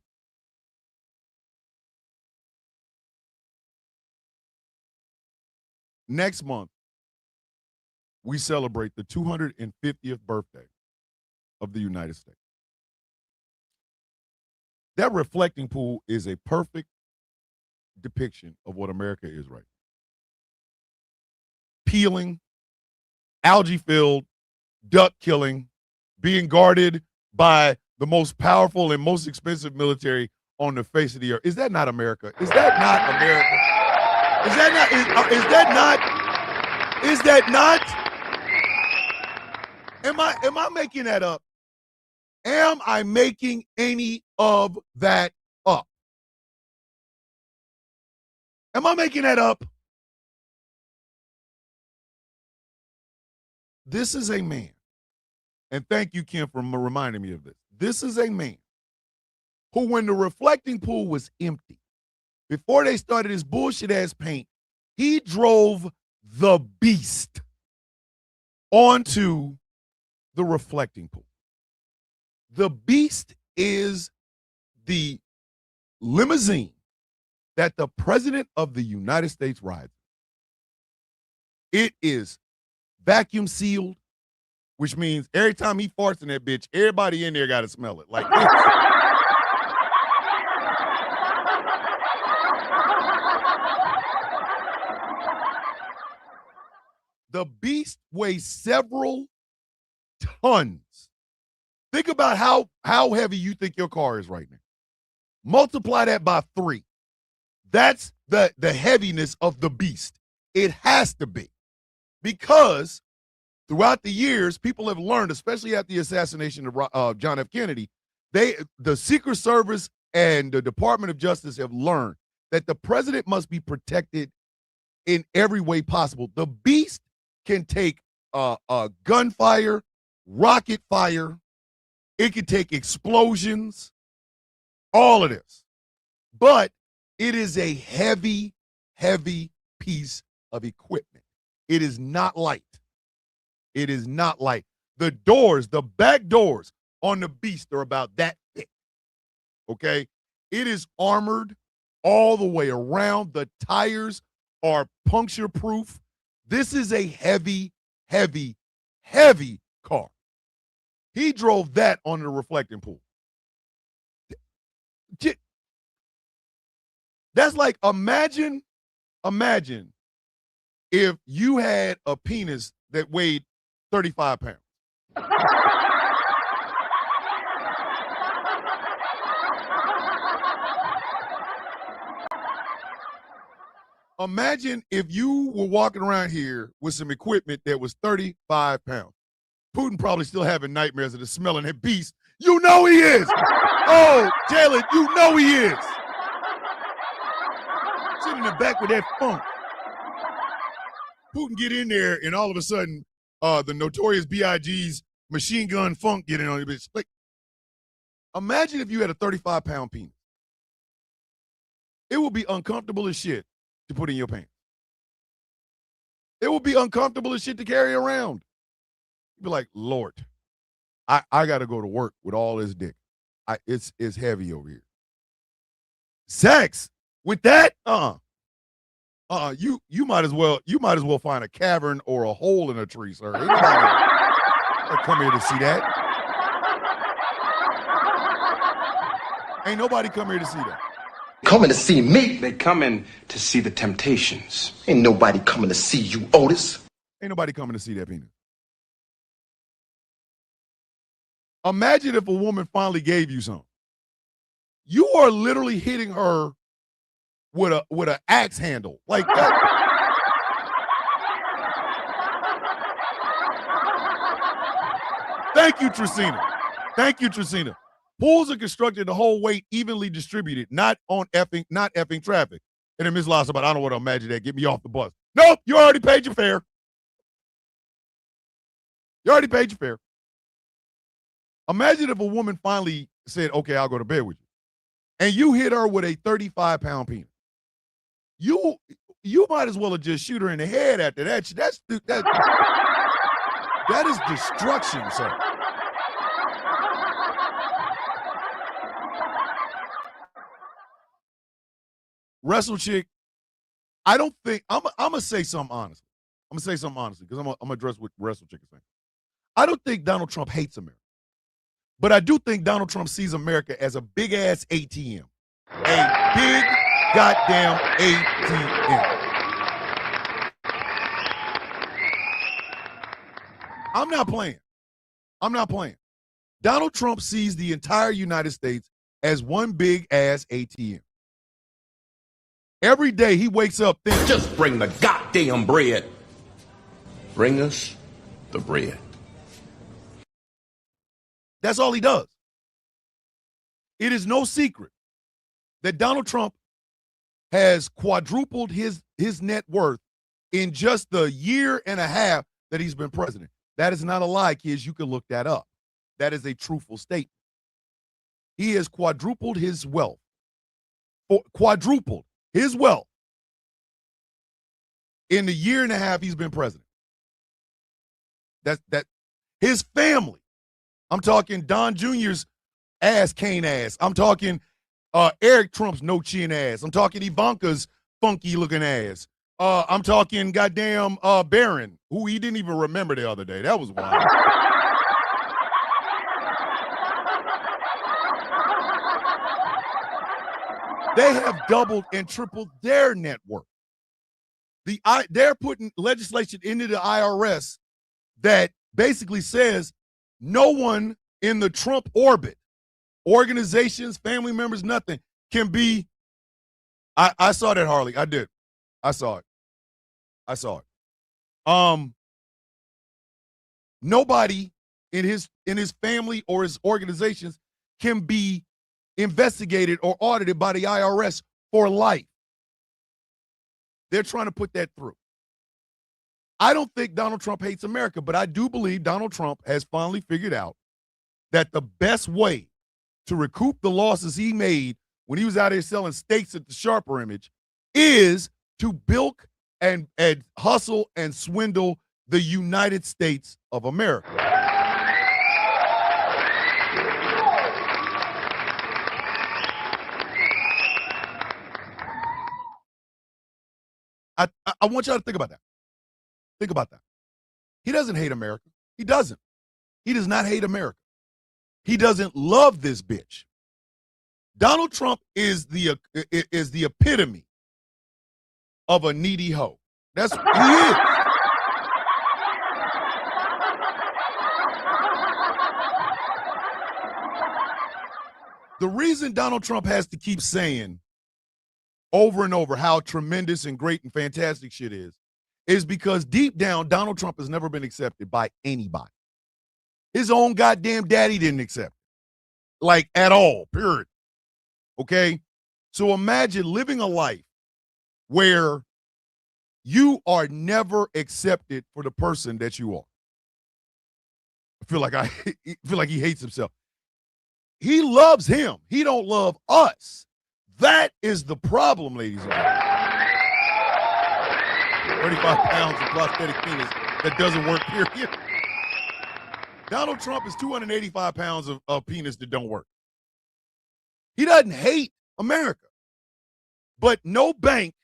Next month, we celebrate the 250th birthday of the United States. That reflecting pool is a perfect depiction of what America is right now. Peeling, algae-filled, duck killing, being guarded by the most powerful and most expensive military on the face of the earth. Is that not America? Is that not America? Is that not? Am I making that up? Am I making any of that up? Am I making that up? This is a man, and thank you, Kim, for reminding me of this. This is a man who, when the reflecting pool was empty, before they started his bullshit ass paint, he drove the beast onto the reflecting pool. The beast is the limousine that the president of the United States rides. It is vacuum sealed, which means every time he farts in that bitch, everybody in there got to smell it. Like this. The beast weighs several tons. Think about how heavy you think your car is right now. Multiply that by 3. That's the heaviness of the beast. It has to be. Because throughout the years, people have learned, especially after the assassination of John F. Kennedy, the Secret Service and the Department of Justice have learned that the president must be protected in every way possible. The beast can take gunfire, rocket fire. It can take explosions, all of this. But it is a heavy, heavy piece of equipment. It is not light. It is not light. The doors, the back doors on the beast are about that thick, okay? It is armored all the way around. The tires are puncture-proof. This is a heavy, heavy, heavy car. He drove that on the reflecting pool. That's like, imagine if you had a penis that weighed 35 pounds. Imagine if you were walking around here with some equipment that was 35 pounds. Putin probably still having nightmares of the smell of that beast. You know he is. Oh, Jalen, you know he is. Sitting in the back with that funk. Putin get in there, and all of a sudden, the Notorious B.I.G.'s machine gun funk get in on you, bitch. Like, imagine if you had a 35-pound penis. It would be uncomfortable as shit to put in your pants. It would be uncomfortable as shit to carry around. You'd be like, Lord, I got to go to work with all this dick. It's heavy over here. Sex with that? You might as well find a cavern or a hole in a tree, sir. Anybody come here to see that? Ain't nobody come here to see that. Coming to see me. They coming to see the Temptations. Ain't nobody coming to see you, Otis. Ain't nobody coming to see that penis. Imagine if a woman finally gave you something. You are literally hitting her with an axe handle. Like that. Thank you, Tracina. Thank you, Tracina. Pools are constructed to hold weight evenly distributed, not effing traffic. And then Ms. Loss about, I don't want to imagine that. Get me off the bus. Nope, you already paid your fare. You already paid your fare. Imagine if a woman finally said, okay, I'll go to bed with you. And you hit her with a 35-pound penis. You might as well have just shoot her in the head after that. That is destruction, sir. Wrestle chick, I don't think, I'm going to say something honestly. I'm going to say something honestly because I'm going to address what Wrestle chick is saying. I don't think Donald Trump hates America. But I do think Donald Trump sees America as a big-ass ATM. A big goddamn ATM. I'm not playing. Donald Trump sees the entire United States as one big-ass ATM. Every day he wakes up thinking, Just bring the goddamn bread. Bring us the bread. That's all he does. It is no secret that Donald Trump has quadrupled his net worth in just the year and a half that he's been president. That is not a lie, kids. You can look that up. That is a truthful statement. He has quadrupled his wealth. Quadrupled his wealth in the year and a half he's been president. That his family. I'm talking Don Jr.'s ass cane ass. I'm talking Eric Trump's no chin ass. I'm talking Ivanka's funky looking ass. I'm talking goddamn Barron, who he didn't even remember the other day. That was wild. They have doubled and tripled their net worth. They're putting legislation into the IRS that basically says no one in the Trump orbit, organizations, family members, nothing, can be. I saw that, Harley. I did. I saw it. Nobody in his family or his organizations can be investigated or audited by the IRS for life. They're trying to put that through. I don't think Donald Trump hates America, but I do believe Donald Trump has finally figured out that the best way to recoup the losses he made when he was out here selling steaks at the Sharper Image is to bilk and hustle and swindle the United States of America. I want y'all to think about that. Think about that. He doesn't hate America. He doesn't. He does not hate America. He doesn't love this bitch. Donald Trump is the epitome of a needy hoe. That's what he is. The reason Donald Trump has to keep saying over and over how tremendous and great and fantastic shit is because deep down, Donald Trump has never been accepted by anybody. His own goddamn daddy didn't accept it. Like, at all, period. Okay? So imagine living a life where you are never accepted for the person that you are. I feel like he hates himself. He loves him. He don't love us. That is the problem, ladies and gentlemen. 35 pounds of prosthetic penis that doesn't work, period. Donald Trump is 285 pounds of penis that don't work. He doesn't hate America. But no bank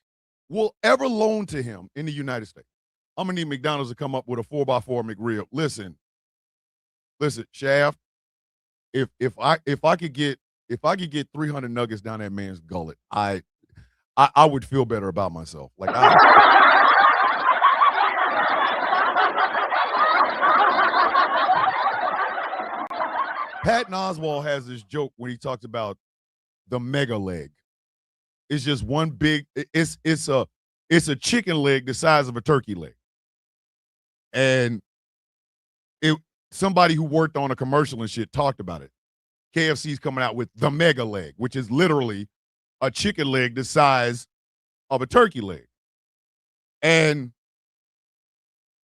will ever loan to him in the United States. I'm going to need McDonald's to come up with a 4x4 McRib. Listen, Shaft, if I could get 300 nuggets down that man's gullet, I would feel better about myself. Like Patton Oswalt has this joke when he talks about the mega leg. It's just one big. It's a chicken leg the size of a turkey leg, and somebody who worked on a commercial and shit talked about it. KFC's coming out with the mega leg, which is literally a chicken leg the size of a turkey leg. And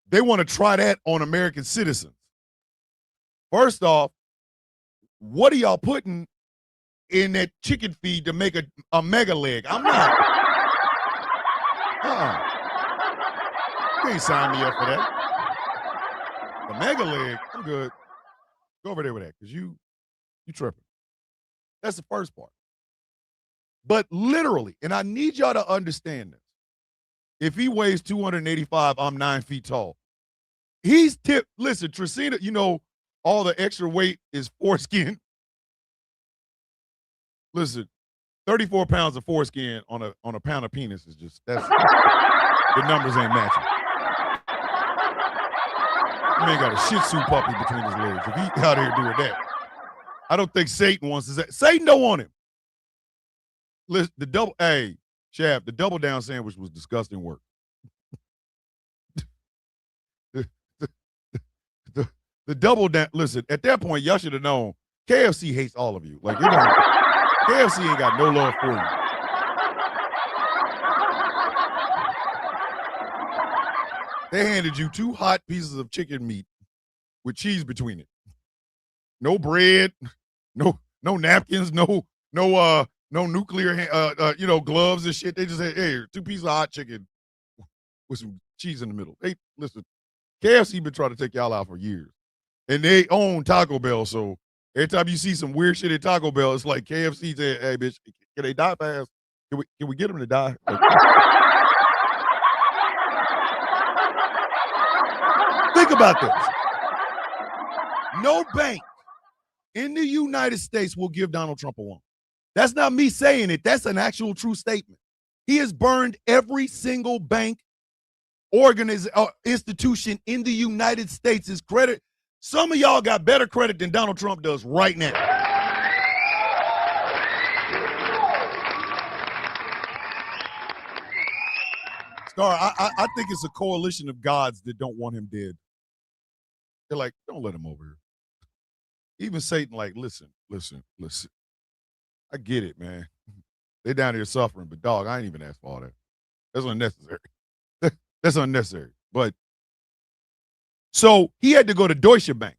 they want to try that on American citizens. First off, what are y'all putting in that chicken feed to make a mega leg? I'm not. You ain't sign me up for that. The mega leg, I'm good. Go over there with that, because you tripping. That's the first part. But literally, and I need y'all to understand this. If he weighs 285, I'm 9 feet tall. He's tipped. Listen, Tracina, all the extra weight is foreskin. Listen, 34 pounds of foreskin on a pound of penis is just, the numbers ain't matching. The man got a Shih Tzu puppy between his legs. If he out here doing that, I don't think Satan wants to say. Satan don't want him. Listen, Shaft, the double down sandwich was disgusting work. The double down. Listen, at that point, y'all should have known. KFC hates all of you. Like, KFC ain't got no love for you. They handed you 2 hot pieces of chicken meat with cheese between it. No bread, no napkins, no nuclear gloves and shit. They just said, hey, 2 pieces of hot chicken with some cheese in the middle. Hey, listen, KFC been trying to take y'all out for years. And they own Taco Bell, so every time you see some weird shit at Taco Bell, it's like KFC saying, hey, bitch, can they die fast? Can we get them to die? Like, think about this. No bank in the United States will give Donald Trump a loan. That's not me saying it. That's an actual true statement. He has burned every single bank, institution in the United States. His credit. Some of y'all got better credit than Donald Trump does right now. Star, I think it's a coalition of gods that don't want him dead. They're like, don't let him over here. Even Satan, like, listen. I get it, man. They're down here suffering, but dog, I ain't even asked for all that. That's unnecessary. That's unnecessary. But so he had to go to Deutsche Bank.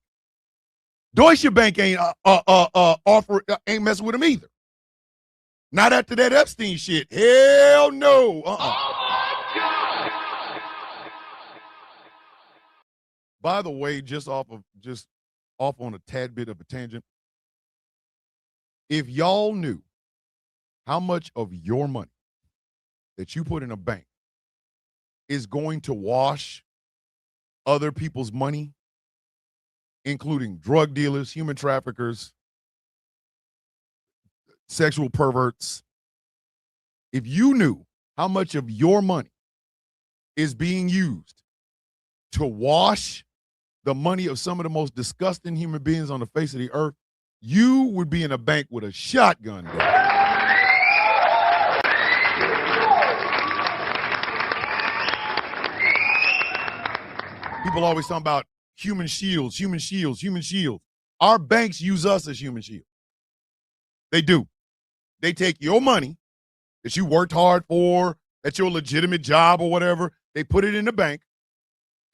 Deutsche Bank ain't ain't messing with him either. Not after that Epstein shit. Hell no. By the way, just off on a tad bit of a tangent. If y'all knew how much of your money that you put in a bank is going to wash other people's money, including drug dealers, human traffickers, sexual perverts, if you knew how much of your money is being used to wash the money of some of the most disgusting human beings on the face of the earth, you would be in a bank with a shotgun. People always talk about human shields. Our banks use us as human shields. They do. They take your money that you worked hard for, at your legitimate job or whatever, they put it in the bank,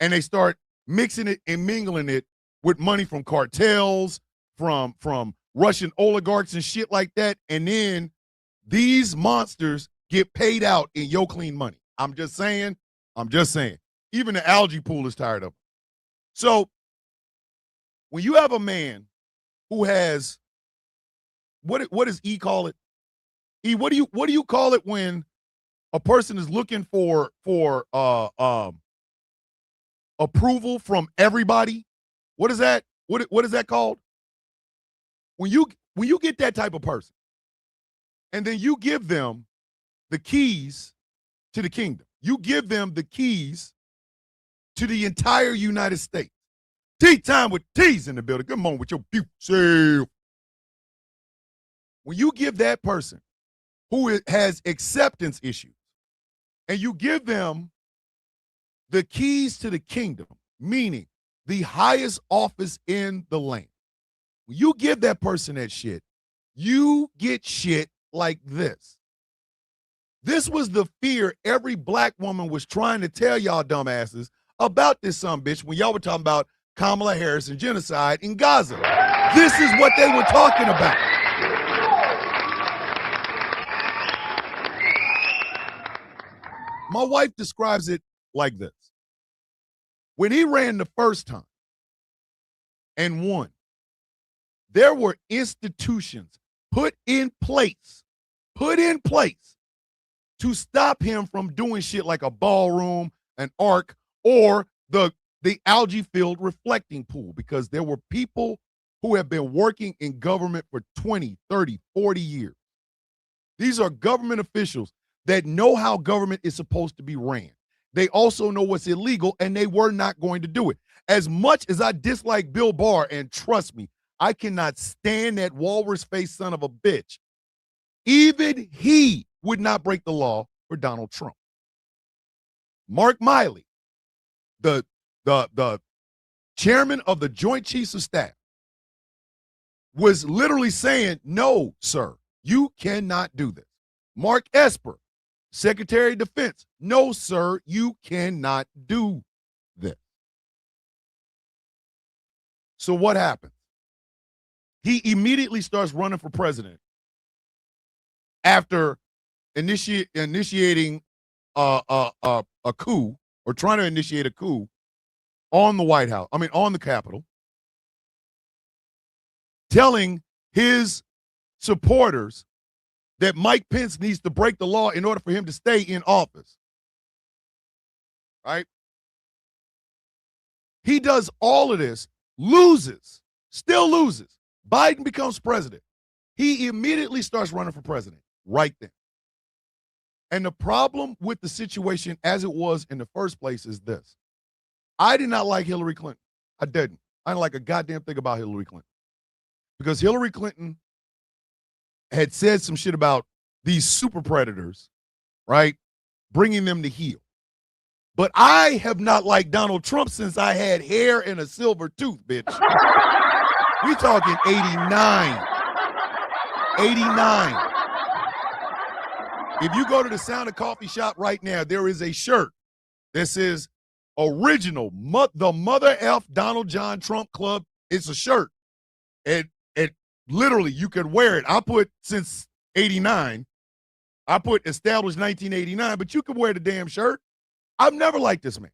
and they start mixing it and mingling it with money from cartels, from Russian oligarchs and shit like that, and then these monsters get paid out in your clean money. I'm just saying. Even the algae pool is tired of it. So when you have a man who has what does E call it? E, what do you call it when a person is looking for approval from everybody? What is that? What is that called? When you get that type of person, and then you give them the keys to the kingdom, you give them the keys to the entire United States. Tea time with T's in the building. Come on with your beauty self. When you give that person who has acceptance issues, and you give them the keys to the kingdom, meaning the highest office in the land, when you give that person that shit, you get shit like this. This was the fear every black woman was trying to tell y'all dumbasses about this sumbitch when y'all were talking about Kamala Harris and genocide in Gaza. This is what they were talking about. My wife describes it like this. When he ran the first time and won, there were institutions put in place to stop him from doing shit like a ballroom, an ark, or the algae-filled reflecting pool, because there were people who have been working in government for 20, 30, 40 years. These are government officials that know how government is supposed to be ran. They also know what's illegal, and they were not going to do it. As much as I dislike Bill Barr, and trust me, I cannot stand that walrus-faced son of a bitch, even he would not break the law for Donald Trump. Mark Miley, the chairman of the Joint Chiefs of Staff, was literally saying, no, sir, you cannot do this. Mark Esper, Secretary of Defense, no, sir, you cannot do this. So what happened? He immediately starts running for president after initiating a coup, or trying to initiate a coup on the White House. I mean, on the Capitol, telling his supporters that Mike Pence needs to break the law in order for him to stay in office. Right? He does all of this, loses, still loses. Biden becomes president. He immediately starts running for president right then. And the problem with the situation as it was in the first place is this. I did not like Hillary Clinton. I didn't. I didn't like a goddamn thing about Hillary Clinton. Because Hillary Clinton had said some shit about these super predators, right? Bringing them to heel. But I have not liked Donald Trump since I had hair and a silver tooth, bitch. We talking 89. 89. If you go to the Sound of Coffee shop right now, there is a shirt that says original, the Mother F Donald John Trump Club. It's a shirt. And literally, you could wear it. I put since 89. I put established 1989, but you could wear the damn shirt. I've never liked this man.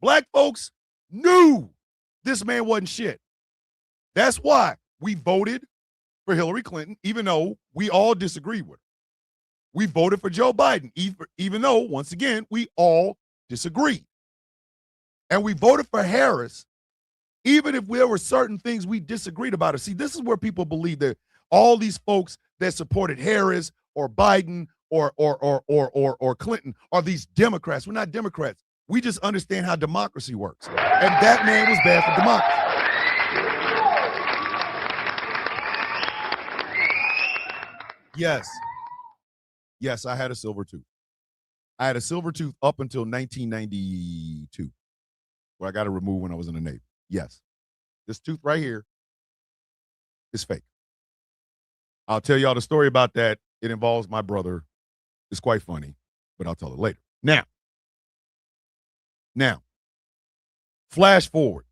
Black folks knew this man wasn't shit. That's why we voted for Hillary Clinton, even though we all disagreed with her. We voted for Joe Biden, even though, once again, we all disagreed. And we voted for Harris, even if there were certain things we disagreed about it. See, this is where people believe that all these folks that supported Harris or Biden or Clinton are these Democrats. We're not Democrats. We just understand how democracy works. And that man was bad for democracy. Yes. Yes, I had a silver tooth. I had a silver tooth up until 1992, where I got it removed when I was in the Navy. Yes. This tooth right here is fake. I'll tell y'all the story about that. It involves my brother. It's quite funny, but I'll tell it later. Now, flash forward.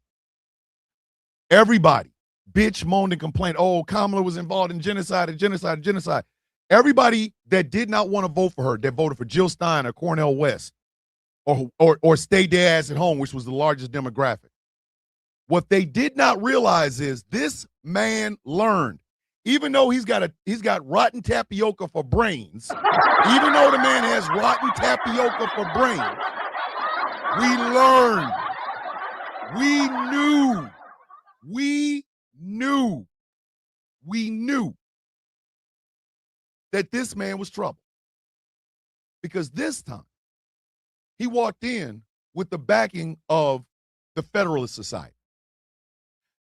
Everybody bitch, moaned, and complained, oh, Kamala was involved in genocide. Everybody that did not want to vote for her, that voted for Jill Stein or Cornel West, or stay their ass at home, which was the largest demographic. What they did not realize is this man learned, even though he's got rotten tapioca for brains, even though the man has rotten tapioca for brains, we learned, we knew that this man was trouble. Because this time, he walked in with the backing of the Federalist Society.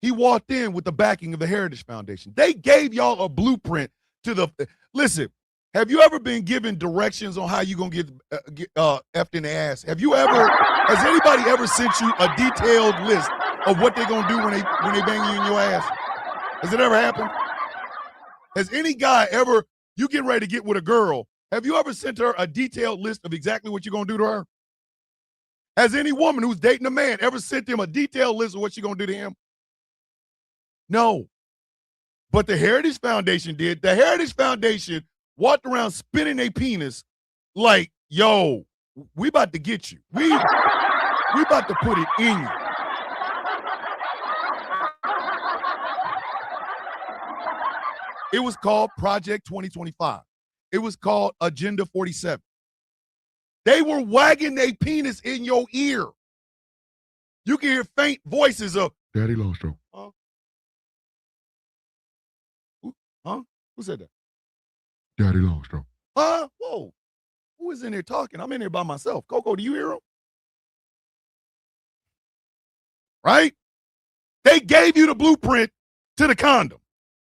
He walked in with the backing of the Heritage Foundation. They gave y'all a blueprint to the, listen, have you ever been given directions on how you're going to get effed in the ass? Has anybody ever sent you a detailed list of what they're going to do when they bang you in your ass? Has it ever happened? Has any guy ever, you get ready to get with a girl, have you ever sent her a detailed list of exactly what you're going to do to her? Has any woman who's dating a man ever sent him a detailed list of what you're going to do to him? No. But the Heritage Foundation did. The Heritage Foundation walked around spinning their penis like, yo, we about to get you. We about to put it in you. It was called Project 2025. It was called Agenda 47. They were wagging their penis in your ear. You can hear faint voices of, Daddy lost her. Huh? Who said that? Daddy lost her. Huh? Whoa. Who is in there talking? I'm in here by myself. Coco, do you hear him? Right? They gave you the blueprint to the condom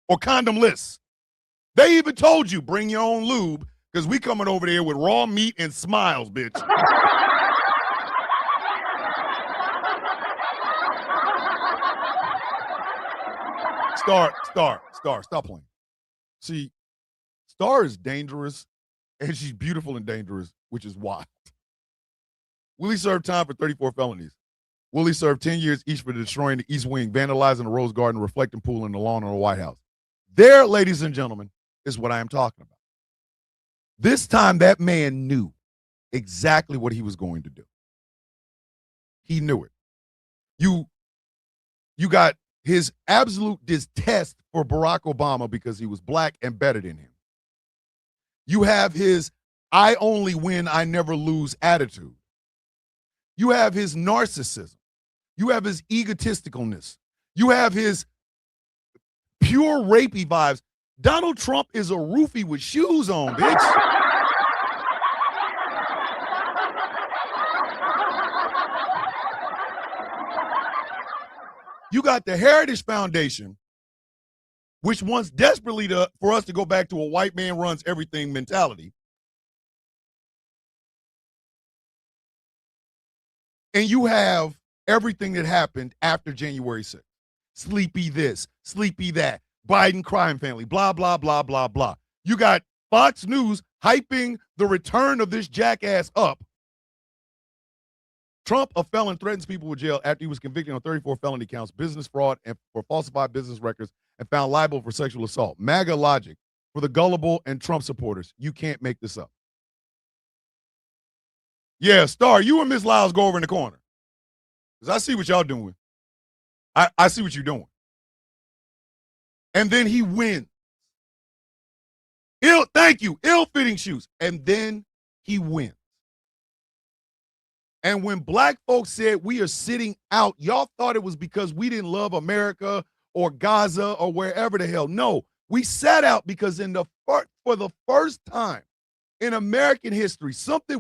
or condom lists. They even told you, bring your own lube, because we coming over there with raw meat and smiles, bitch. Star, stop playing. See, Star is dangerous, and she's beautiful and dangerous, which is wild. Willie served time for 34 felonies. Willie served 10 years each for destroying the East Wing, vandalizing the Rose Garden, reflecting pool, and the lawn of the White House. There, ladies and gentlemen, is what I am talking about. This time, that man knew exactly what he was going to do. He knew it. You got his absolute distaste for Barack Obama because he was black and better than him. You have his I only win, I never lose attitude. You have his narcissism. You have his egotisticalness. You have his pure rapey vibes. Donald Trump is a roofie with shoes on, bitch. You got the Heritage Foundation, which wants desperately for us to go back to a white man runs everything mentality. And you have everything that happened after January 6th. Sleepy this, sleepy that, Biden crime family, blah, blah, blah, blah, blah. You got Fox News hyping the return of this jackass up. Trump, a felon, threatens people with jail after he was convicted on 34 felony counts, business fraud, and for falsified business records, and found liable for sexual assault. MAGA logic for the gullible and Trump supporters. You can't make this up. Yeah, Star, you and Miss Lyles go over in the corner. Because I see what y'all doing. I see what you're doing. And then he wins. Thank you. Ill-fitting shoes. And then he wins. And when black folks said we are sitting out, y'all thought it was because we didn't love America or Gaza or wherever the hell. No, we sat out because for the first time in American history, something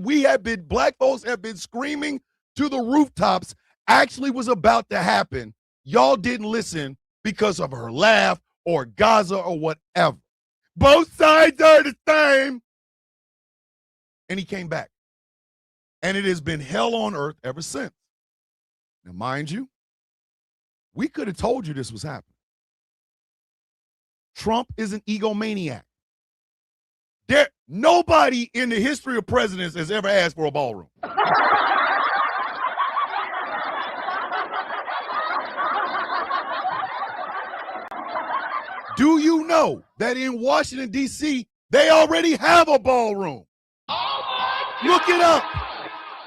black folks have been screaming to the rooftops actually was about to happen. Y'all didn't listen because of her laugh or Gaza or whatever. Both sides are the same. And he came back. And it has been hell on earth ever since. Now, mind you, we could have told you this was happening. Trump is an egomaniac. Nobody in the history of presidents has ever asked for a ballroom. Do you know that in Washington, D.C., they already have a ballroom? Look it up.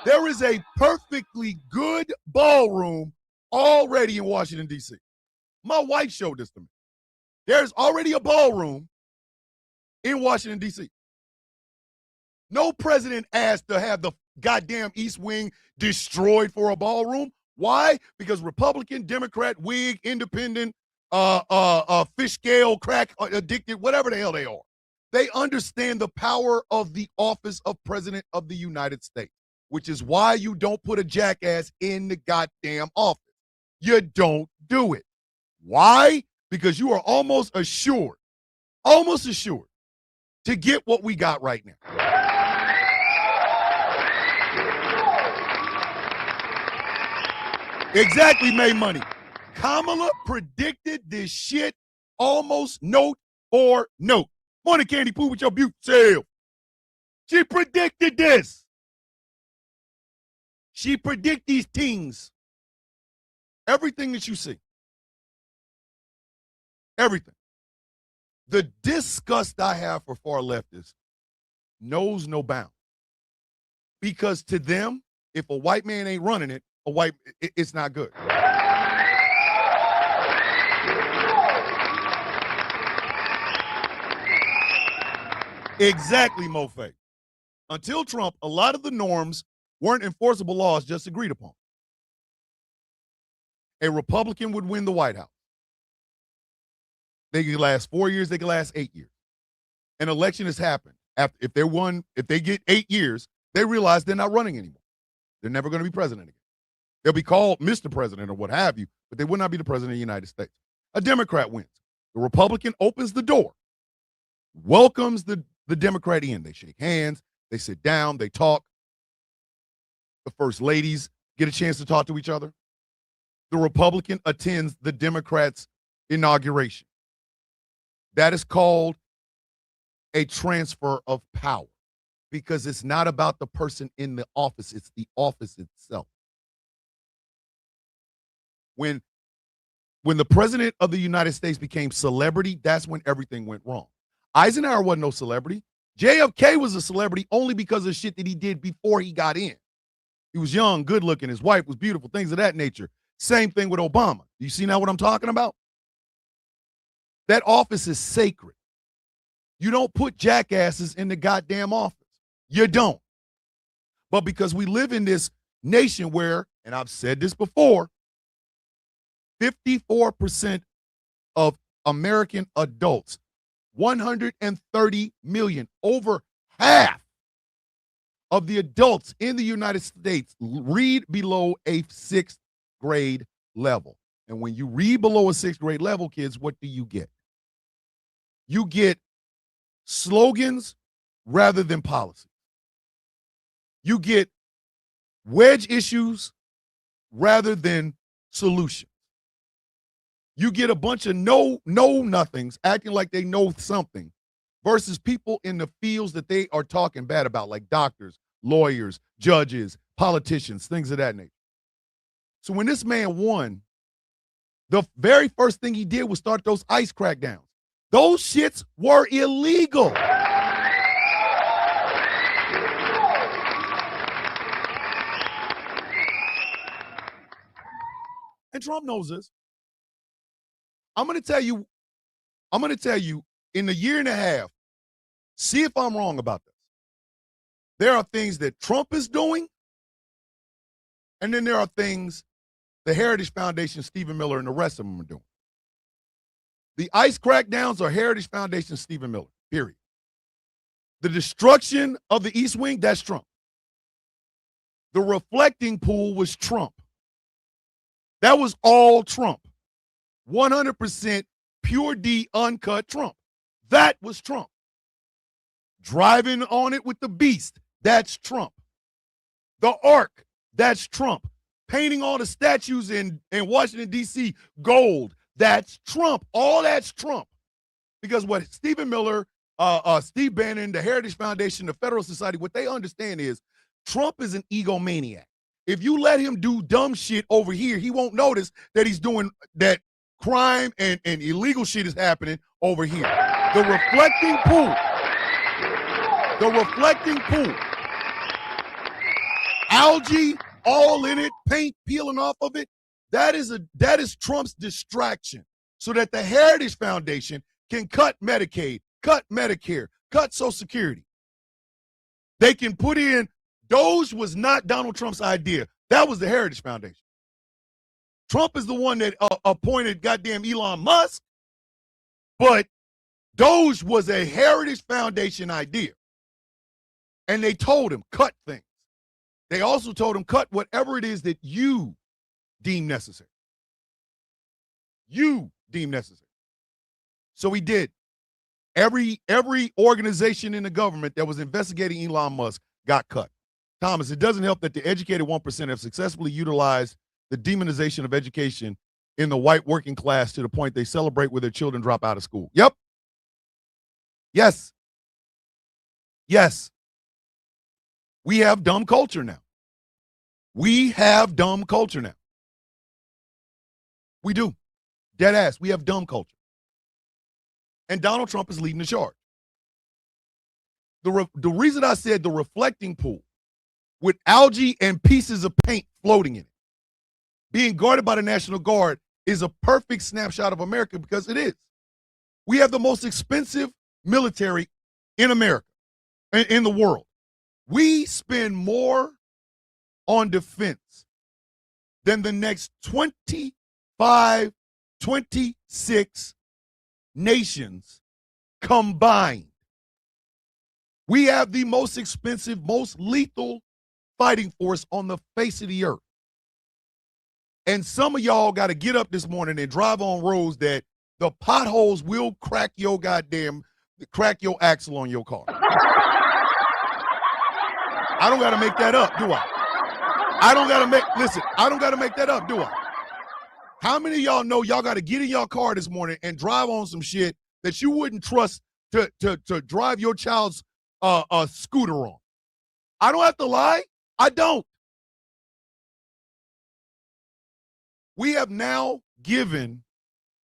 There is a perfectly good ballroom already in Washington, D.C. My wife showed this to me. There's already a ballroom in Washington, D.C. No president asked to have the goddamn East Wing destroyed for a ballroom. Why? Because Republican, Democrat, Whig, Independent, fish scale, crack addicted, whatever the hell they are. They understand the power of the office of President of the United States, which is why you don't put a jackass in the goddamn office. You don't do it. Why? Because you are almost assured to get what we got right now. Exactly, made money. Kamala predicted this shit almost note for note. Morning, Candy Poo, with your beauty self. She predicted this. She predict these things. Everything that you see. Everything. The disgust I have for far leftists knows no bounds. Because to them, if a white man ain't running it, it's not good. Exactly, Mofe. Until Trump, a lot of the norms weren't enforceable laws just agreed upon. A Republican would win the White House. They could last 4 years, they could last 8 years. An election has happened. If they get 8 years, they realize they're not running anymore. They're never going to be president again. They'll be called Mr. President or what have you, but they will not be the president of the United States. A Democrat wins. The Republican opens the door, welcomes the Democrat in. They shake hands, they sit down, they talk. The first ladies get a chance to talk to each other. The Republican attends the Democrat's inauguration. That is called a transfer of power because it's not about the person in the office, it's the office itself. When the president of the United States became celebrity, that's when everything went wrong. Eisenhower wasn't no celebrity. JFK was a celebrity only because of shit that he did before he got in. He was young, good looking, his wife was beautiful, things of that nature. Same thing with Obama. You see now what I'm talking about? That office is sacred. You don't put jackasses in the goddamn office. You don't. But because we live in this nation where, and I've said this before, 54% of American adults, 130 million, over half of the adults in the United States read below a 6th grade level. And when you read below a 6th grade level, kids, what do you get? You get slogans rather than policy. You get wedge issues rather than solutions. You get a bunch of know nothings acting like they know something versus people in the fields that they are talking bad about, like doctors, lawyers, judges, politicians, things of that nature. So when this man won, the very first thing he did was start those ICE crackdowns. Those shits were illegal. And Trump knows this. I'm going to tell you in a year and a half, see if I'm wrong about this. There are things that Trump is doing, and then there are things the Heritage Foundation, Stephen Miller, and the rest of them are doing. The ICE crackdowns are Heritage Foundation, Stephen Miller, period. The destruction of the East Wing, that's Trump. The reflecting pool was Trump. That was all Trump. 100% pure D, uncut Trump. That was Trump. Driving on it with the beast, that's Trump. The Ark, that's Trump. Painting all the statues in Washington, D.C. gold, that's Trump. All that's Trump. Because what Stephen Miller, Steve Bannon, the Heritage Foundation, the Federal Society, what they understand is Trump is an egomaniac. If you let him do dumb shit over here, he won't notice that he's doing that crime and illegal shit is happening over here. The reflecting pool. Algae all in it, paint peeling off of it. That is Trump's distraction so that the Heritage Foundation can cut Medicaid, cut Medicare, cut Social Security. They can put in, Doge was not Donald Trump's idea. That was the Heritage Foundation. Trump is the one that appointed goddamn Elon Musk, but Doge was a Heritage Foundation idea. And they told him, cut things. They also told him, cut whatever it is that you deem necessary. You deem necessary. So he did. Every organization in the government that was investigating Elon Musk got cut. Thomas, it doesn't help that the educated 1% have successfully utilized the demonization of education in the white working class to the point they celebrate when their children drop out of school. Yep. Yes. Yes. We have dumb culture now. We have dumb culture now. We do. Dead ass. We have dumb culture. And Donald Trump is leading the charge. The reason I said the reflecting pool with algae and pieces of paint floating in it, being guarded by the National Guard, is a perfect snapshot of America because it is. We have the most expensive military in America, in the world. We spend more on defense than the next 25, 26 nations combined. We have the most expensive, most lethal fighting force on the face of the earth. And some of y'all got to get up this morning and drive on roads that the potholes will crack your axle on your car. I don't got to make that up, do I? I don't got to make that up, do I? How many of y'all know y'all got to get in your car this morning and drive on some shit that you wouldn't trust to drive your child's scooter on? I don't have to lie. I don't. We have now given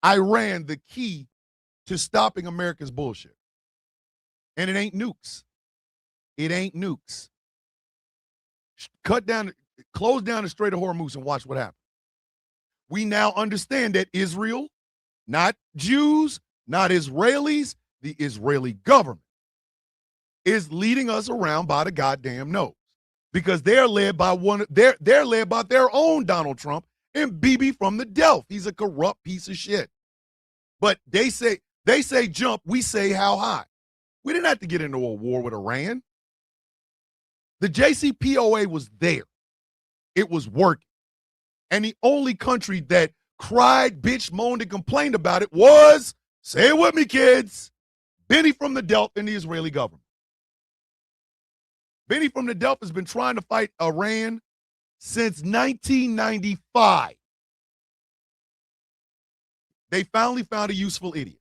Iran the key to stopping America's bullshit. And it ain't nukes. It ain't nukes. Close down the Strait of Hormuz and watch what happens. We now understand that Israel, not Jews, not Israelis, the Israeli government is leading us around by the goddamn nose because they're led by they're led by their own Donald Trump and Bibi from the Delph. He's a corrupt piece of shit. But they say jump, we say how high. We didn't have to get into a war with Iran. The JCPOA was there. It was working. And the only country that cried, bitch, moaned, and complained about it was, say it with me, kids, Benny from the Delph and the Israeli government. Benny from the Delph has been trying to fight Iran since 1995. They finally found a useful idiot.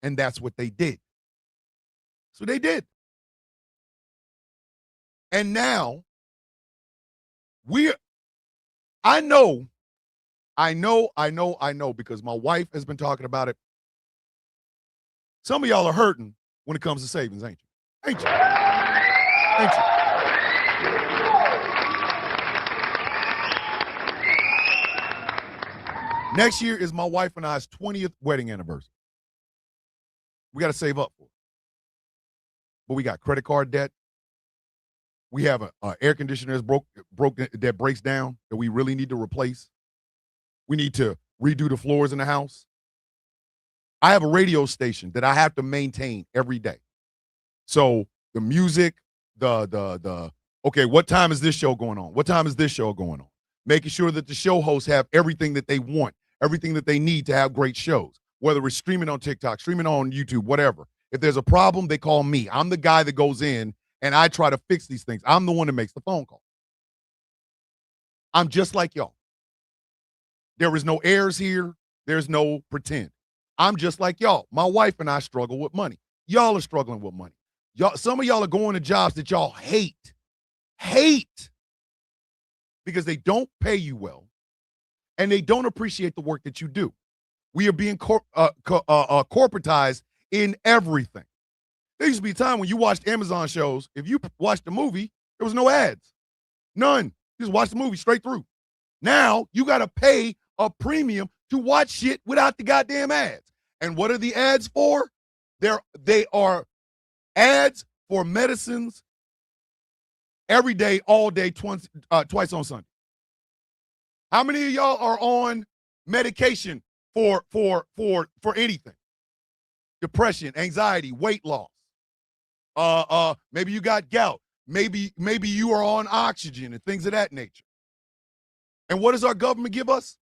And that's what they did. So they did. And now, I know, because my wife has been talking about it. Some of y'all are hurting when it comes to savings, ain't you? Ain't you? Ain't you? Next year is my wife and I's 20th wedding anniversary. We got to save up for it. But we got credit card debt. We have an air conditioner that's broke that breaks down that we really need to replace. We need to redo the floors in the house. I have a radio station that I have to maintain every day. So the music, okay, what time is this show going on? What time is this show going on? Making sure that the show hosts have everything that they want, everything that they need to have great shows, whether it's streaming on TikTok, streaming on YouTube, whatever. If there's a problem, they call me. I'm the guy that goes in and I try to fix these things. I'm the one that makes the phone call. I'm just like y'all. There is no airs here. There's no pretend. I'm just like y'all. My wife and I struggle with money. Y'all are struggling with money. Some of y'all are going to jobs that y'all hate. Because they don't pay you well and they don't appreciate the work that you do. We are being corporatized in everything. There used to be a time when you watched Amazon shows. If you watched the movie, there was no ads. None. You just watch the movie straight through. Now you got to pay a premium to watch shit without the goddamn ads. And what are the ads for? They are ads for medicines every day, all day, twice on Sunday. How many of y'all are on medication for anything? Depression, anxiety, weight loss. Maybe you got gout. Maybe you are on oxygen and things of that nature. And what does our government give us?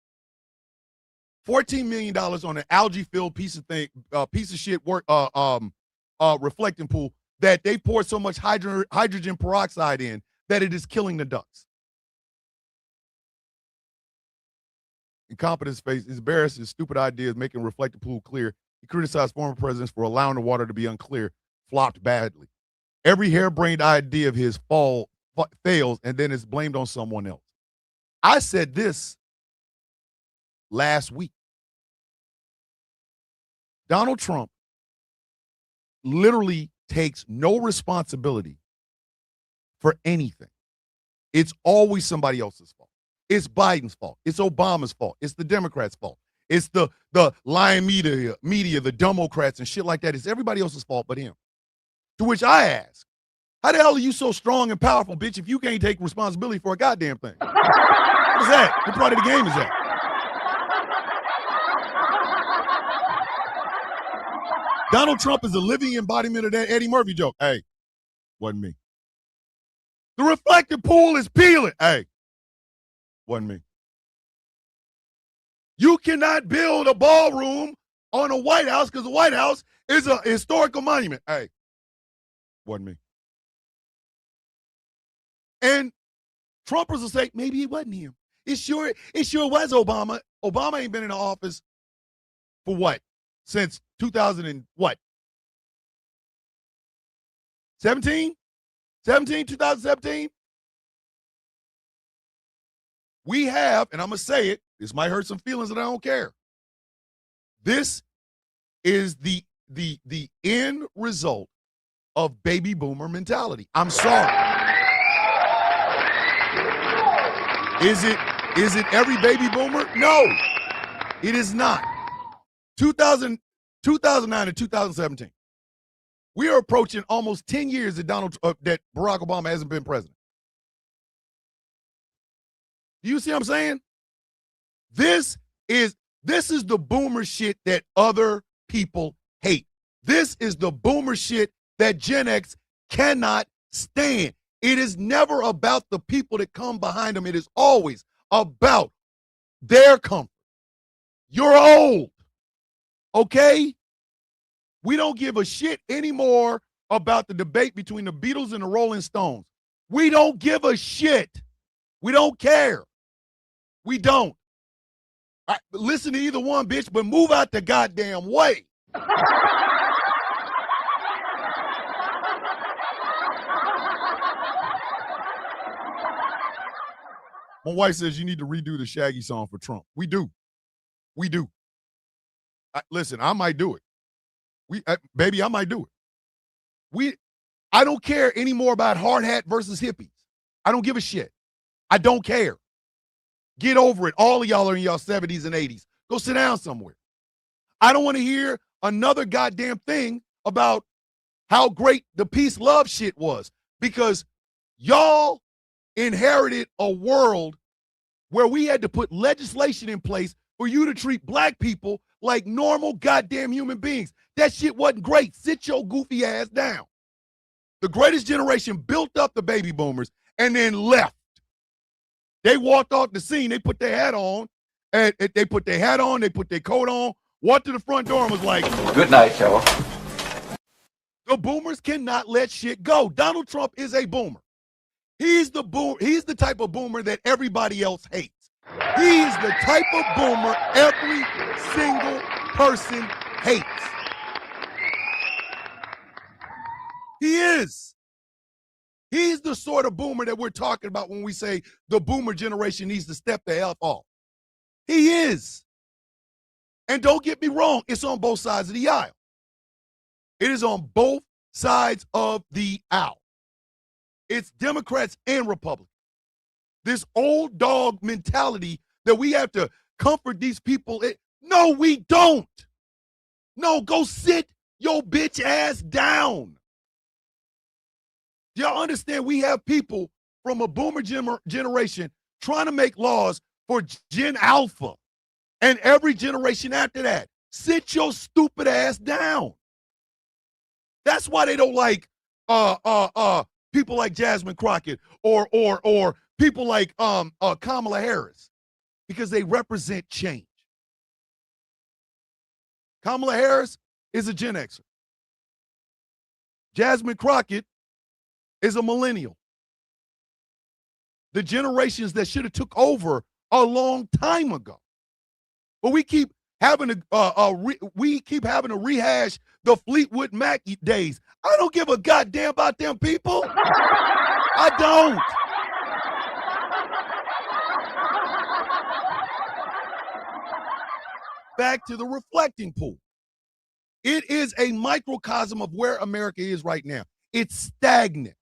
$14 million on an algae-filled piece of shit reflecting pool that they poured so much hydrogen peroxide in that it is killing the ducks. Incompetence face is embarrassed his stupid ideas making reflective pool clear. He criticized former presidents for allowing the water to be unclear, flopped badly. Every harebrained idea of his fails, and then it's blamed on someone else. I said this last week. Donald Trump literally takes no responsibility for anything. It's always somebody else's fault. It's Biden's fault. It's Obama's fault. It's the Democrats' fault. It's the lying media, the Democrats and shit like that. It's everybody else's fault but him. To which I ask, how the hell are you so strong and powerful, bitch, if you can't take responsibility for a goddamn thing? What is that? What part of the game is that? Donald Trump is a living embodiment of that Eddie Murphy joke. Hey, wasn't me. The reflective pool is peeling. Hey, wasn't me. You cannot build a ballroom on a White House because the White House is a historical monument. Hey, wasn't me. And Trumpers will say, maybe it wasn't him. It sure was Obama. Obama ain't been in the office for what? Since 2000 and what? 2017? We have, and I'm going to say it, this might hurt some feelings and I don't care. This is the end result of baby boomer mentality. I'm sorry. Is it every baby boomer? No, it is not. 2009 to 2017. We are approaching almost 10 years that that Barack Obama hasn't been president. Do you see what I'm saying? This is the boomer shit that other people hate. This is the boomer shit that Gen X cannot stand. It is never about the people that come behind them. It is always about their comfort. You're old, okay? We don't give a shit anymore about the debate between the Beatles and the Rolling Stones. We don't give a shit. We don't care. We don't. Listen to either one, bitch, but move out the goddamn way. My wife says you need to redo the Shaggy song for Trump. We do. We do. Listen, I might do it. Baby, I might do it. I don't care anymore about hard hat versus hippies. I don't give a shit. I don't care. Get over it. All of y'all are in y'all 70s and 80s. Go sit down somewhere. I don't want to hear another goddamn thing about how great the peace love shit was, because y'all inherited a world where we had to put legislation in place for you to treat black people like normal goddamn human beings. That shit wasn't great. Sit your goofy ass down. The greatest generation built up the baby boomers and then left. They walked off the scene. They put their hat on, and they put their hat on, they put their coat on, walked to the front door and was like, good night, y'all. The boomers cannot let shit go. Donald Trump is a boomer. He's the type of boomer that everybody else hates. He's the type of boomer every single person hates. He is. He's the sort of boomer that we're talking about when we say the boomer generation needs to step the F off. He is. And don't get me wrong, it's on both sides of the aisle. It is on both sides of the aisle. It's Democrats and Republicans. This old dog mentality that we have to comfort these people. No, we don't. No, go sit your bitch ass down. Y'all understand we have people from a boomer generation trying to make laws for Gen Alpha and every generation after that. Sit your stupid ass down. That's why they don't like people like Jasmine Crockett or people like Kamala Harris, because they represent change. Kamala Harris is a Gen Xer. Jasmine Crockett is a millennial. The generations that should have took over a long time ago. But we keep having to rehash the Fleetwood Mac days. I don't give a goddamn about them people. I don't. Back to the reflecting pool. It is a microcosm of where America is right now. It's stagnant.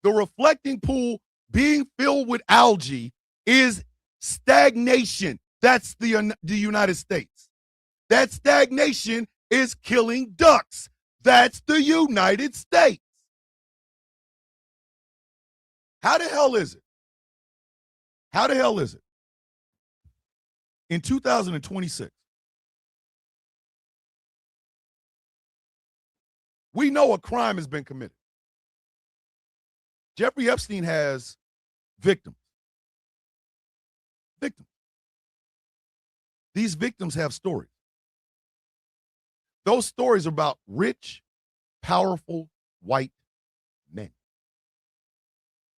The reflecting pool being filled with algae is stagnation. That's the United States. That stagnation is killing ducks. That's the United States. How the hell is it? How the hell is it? In 2026, we know a crime has been committed. Jeffrey Epstein has victims. Victims. These victims have stories. Those stories are about rich, powerful, white men.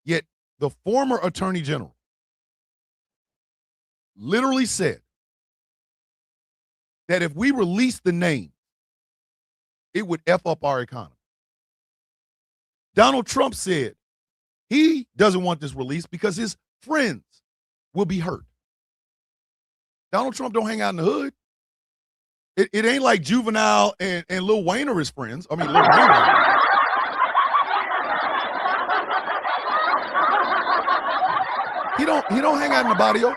Yet the former attorney general literally said that if we release the name, it would F up our economy. Donald Trump said he doesn't want this released because his friends will be hurt. Donald Trump don't hang out in the hood. It ain't like Juvenile and Lil Wayne are his friends. I mean, Lil Wayne. He don't hang out in the barrio.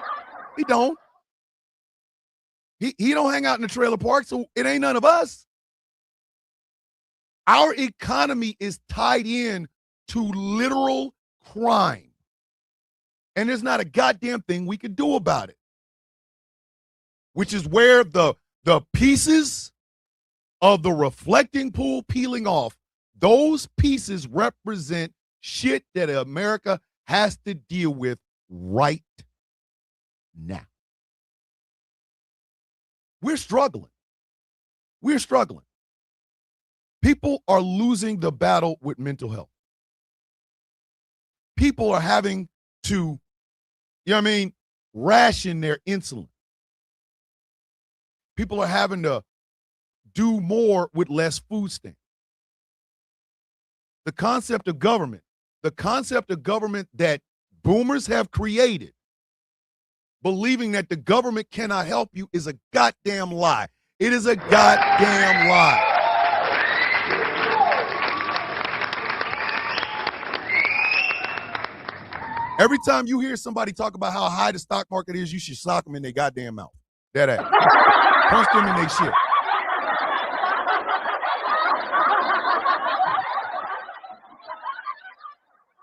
He don't. He don't hang out in the trailer park, so it ain't none of us. Our economy is tied in to literal crime. And there's not a goddamn thing we can do about it. Which is where the pieces of the reflecting pool peeling off, those pieces represent shit that America has to deal with right now. We're struggling. We're struggling. People are losing the battle with mental health. People are having to, you know what I mean, ration their insulin. People are having to do more with less food stamps. The concept of government that boomers have created, believing that the government cannot help you, is a goddamn lie. It is a goddamn lie. Every time you hear somebody talk about how high the stock market is, you should sock them in their goddamn mouth. That ass. Punch them in their shit.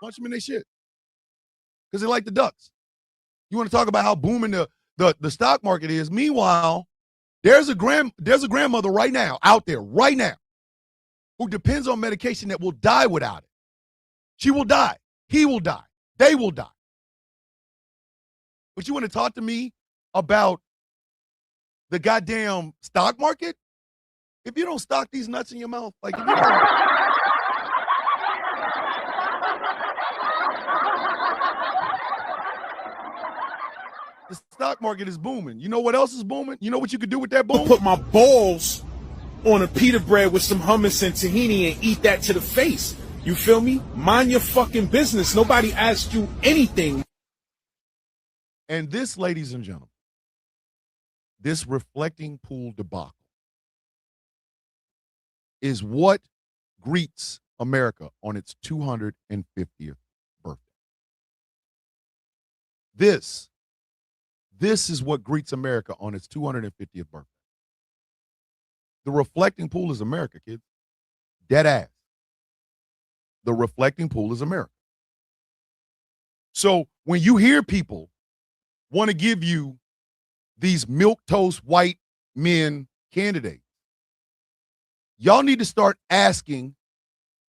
Punch them in their shit. Because they like the ducks. You want to talk about how booming the stock market is. Meanwhile, there's a grandmother right now, out there, right now, who depends on medication that will die without it. She will die. He will die. They will die. But you want to talk to me about the goddamn stock market? If you don't stock these nuts in your mouth, like if you don't, the stock market is booming. You know what else is booming? You know what you could do with that boom? I'll put my balls on a pita bread with some hummus and tahini and eat that to the face. You feel me? Mind your fucking business. Nobody asked you anything. And this, ladies and gentlemen, this reflecting pool debacle is what greets America on its 250th birthday. This is what greets America on its 250th birthday. The reflecting pool is America, kids. Dead ass. The reflecting pool is America. So when you hear people want to give you these milquetoast white men candidates, y'all need to start asking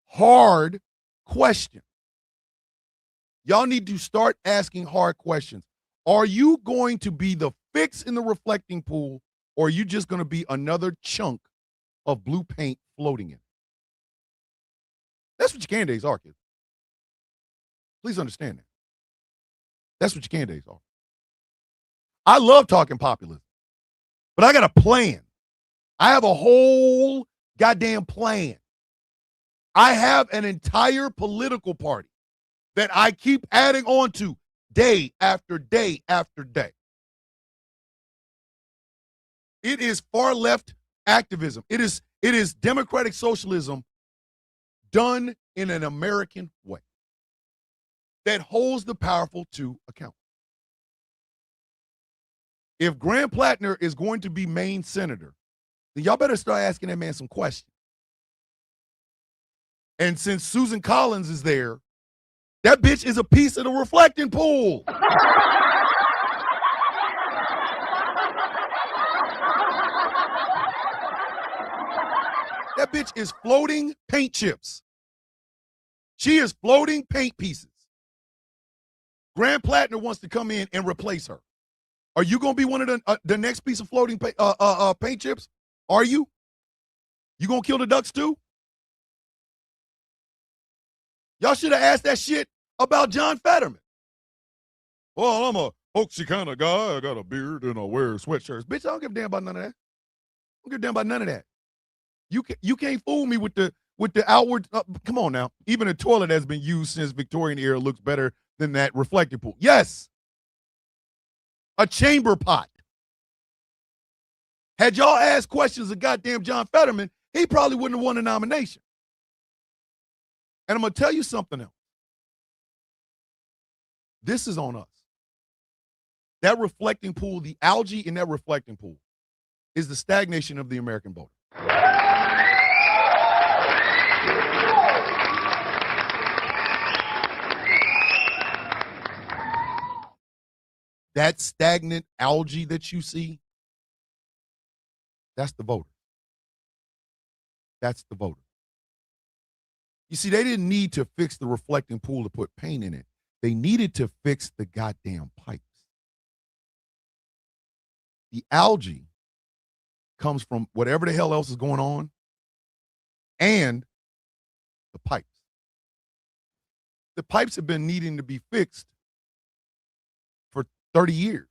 hard questions. Y'all need to start asking hard questions. Are you going to be the fix in the reflecting pool, or are you just going to be another chunk of blue paint floating in it? That's what your candidates are, kids. Please understand that. That's what your candidates are. I love talking populism, but I got a plan. I have a whole goddamn plan. I have an entire political party that I keep adding on to day after day after day. It is far left activism. It is democratic socialism done in an American way that holds the powerful to account. If Graham Plattner is going to be Maine senator, then y'all better start asking that man some questions. And since Susan Collins is there, that bitch is a piece of the reflecting pool. That bitch is floating paint chips. She is floating paint pieces. Graham Plattner wants to come in and replace her. Are you going to be one of the next piece of floating paint chips? Are you? You going to kill the ducks too? Y'all should have asked that shit about John Fetterman. Well, I'm a folksy kind of guy. I got a beard and I wear sweatshirts. Bitch, I don't give a damn about none of that. I don't give a damn about none of that. You can't fool me with the outward. Come on now. Even a toilet has been used since Victorian era looks better than that reflecting pool. Yes. a chamber pot. Had y'all asked questions of goddamn John Fetterman, he probably wouldn't have won the nomination. And I'm going to tell you something else. This is on us. That reflecting pool, the algae in that reflecting pool, is the stagnation of the American voter. That stagnant algae that you see, that's the voter. That's the voter. You see, they didn't need to fix the reflecting pool to put paint in it. They needed to fix the goddamn pipes. The algae comes from whatever the hell else is going on and the pipes. The pipes have been needing to be fixed for 30 years.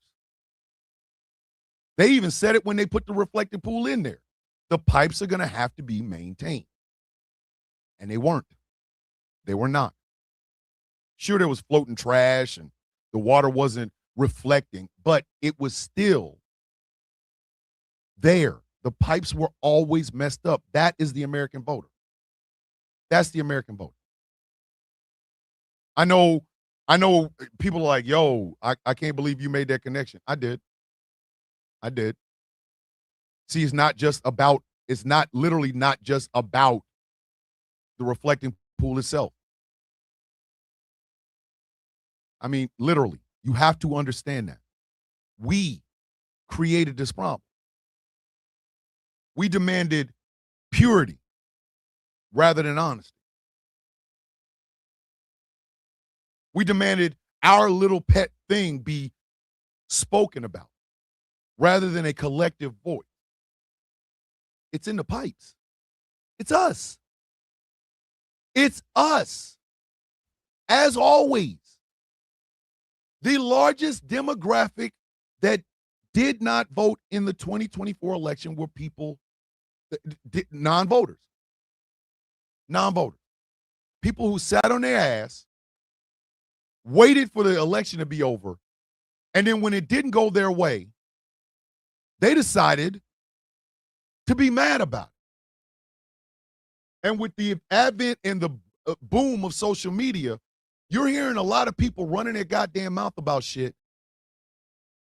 They even said it when they put the reflecting pool in there. The pipes are going to have to be maintained. And they weren't. They were not. Sure, there was floating trash and the water wasn't reflecting, but it was still there. The pipes were always messed up. That is the American voter. That's the American voter. I know people are like, yo, I can't believe you made that connection. I did. See, it's literally not just about the reflecting pool itself. I mean, literally, you have to understand that. We created this problem. We demanded purity rather than honesty. We demanded our little pet thing be spoken about rather than a collective voice. It's in the pipes. It's us. It's us. As always, the largest demographic that did not vote in the 2024 election were people, non-voters. Non-voters. People who sat on their ass, waited for the election to be over, and then when it didn't go their way, they decided to be mad about it. And with the advent and the boom of social media, you're hearing a lot of people running their goddamn mouth about shit,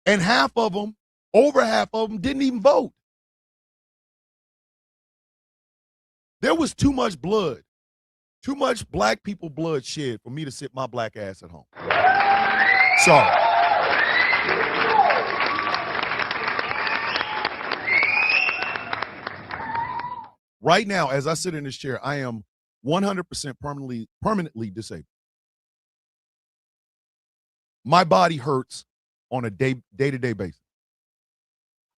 and over half of them, didn't even vote. There was too much blood, too much black people blood shed for me to sit my black ass at home. Sorry. Right now, as I sit in this chair, I am 100% permanently disabled. My body hurts on a day-to-day basis.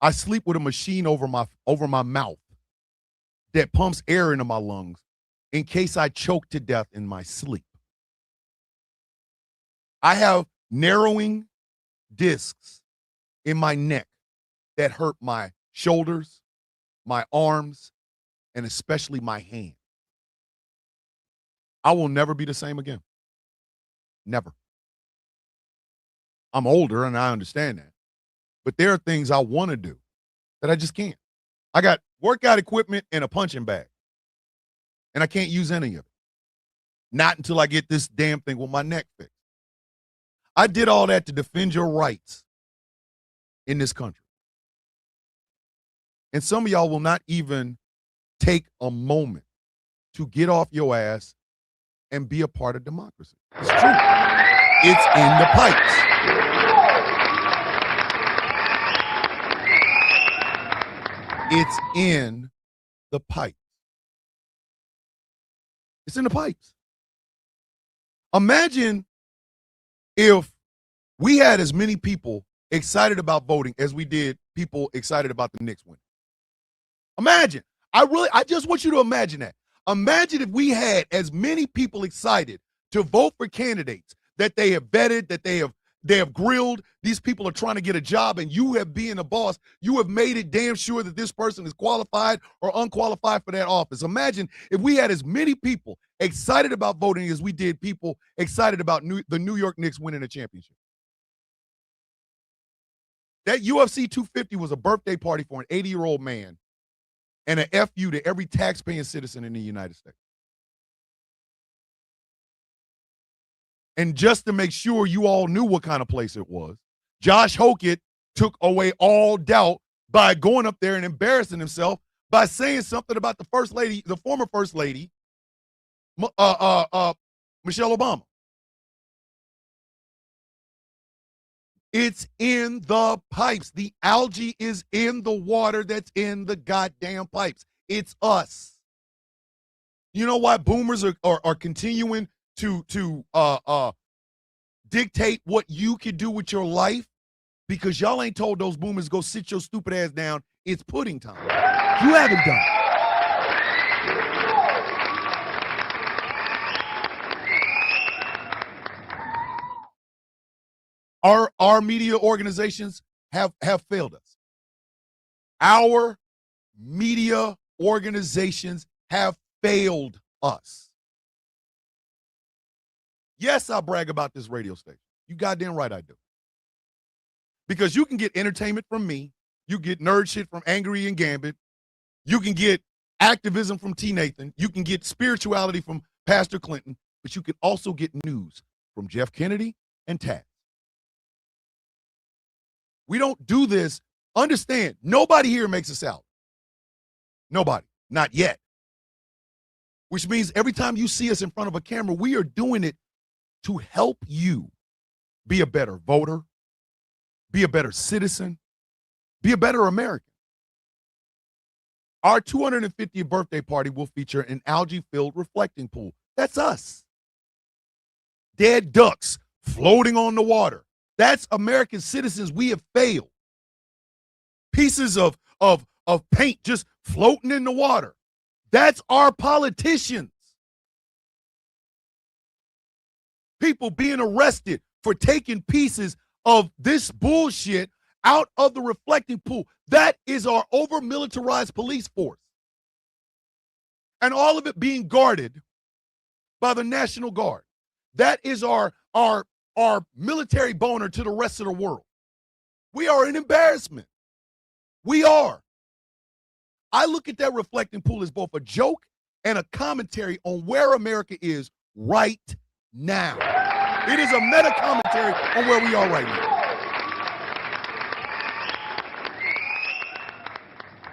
I sleep with a machine over my mouth that pumps air into my lungs in case I choke to death in my sleep. I have narrowing discs in my neck that hurt my shoulders, my arms, and especially my hand. I will never be the same again. Never. I'm older and I understand that. But there are things I want to do that I just can't. I got workout equipment and a punching bag. And I can't use any of it. Not until I get this damn thing with my neck fixed. I did all that to defend your rights in this country. And some of y'all will not even take a moment to get off your ass and be a part of democracy. It's true. It's in the pipes. It's in the pipes. It's in the pipes. Imagine if we had as many people excited about voting as we did people excited about the Knicks winning. Imagine. I just want you to imagine that. Imagine if we had as many people excited to vote for candidates that they have vetted, that they have grilled. These people are trying to get a job, and you have being a boss, you have made it damn sure that this person is qualified or unqualified for that office. Imagine if we had as many people excited about voting as we did people excited about the New York Knicks winning a championship. That UFC 250 was a birthday party for an 80-year-old man and an FU to every tax-paying citizen in the United States. And just to make sure you all knew what kind of place it was, Josh Hokett took away all doubt by going up there and embarrassing himself by saying something about the first lady, the former first lady, Michelle Obama. It's in the pipes. The algae is in the water that's in the goddamn pipes. It's us. You know why boomers are continuing to dictate what you can do with your life? Because y'all ain't told those boomers go sit your stupid ass down. It's pudding time. You haven't done it. Our media organizations have failed us. Our media organizations have failed us. Yes, I brag about this radio station. You goddamn right I do. Because you can get entertainment from me. You get nerd shit from Angry and Gambit. You can get activism from T. Nathan. You can get spirituality from Pastor Clinton. But you can also get news from Jeff Kennedy and Taz. We don't do this. Understand, nobody here makes a salary. Nobody. Not yet. Which means every time you see us in front of a camera, we are doing it to help you be a better voter, be a better citizen, be a better American. Our 250th birthday party will feature an algae-filled reflecting pool. That's us. Dead ducks floating on the water. That's American citizens. We have failed. Pieces of paint just floating in the water. That's our politicians. People being arrested for taking pieces of this bullshit out of the reflecting pool. That is our over-militarized police force. And all of it being guarded by the National Guard. That is our military boner to the rest of the world. We are an embarrassment. We are. I look at that reflecting pool as both a joke and a commentary on where America is right now. It is a meta commentary on where we are right now.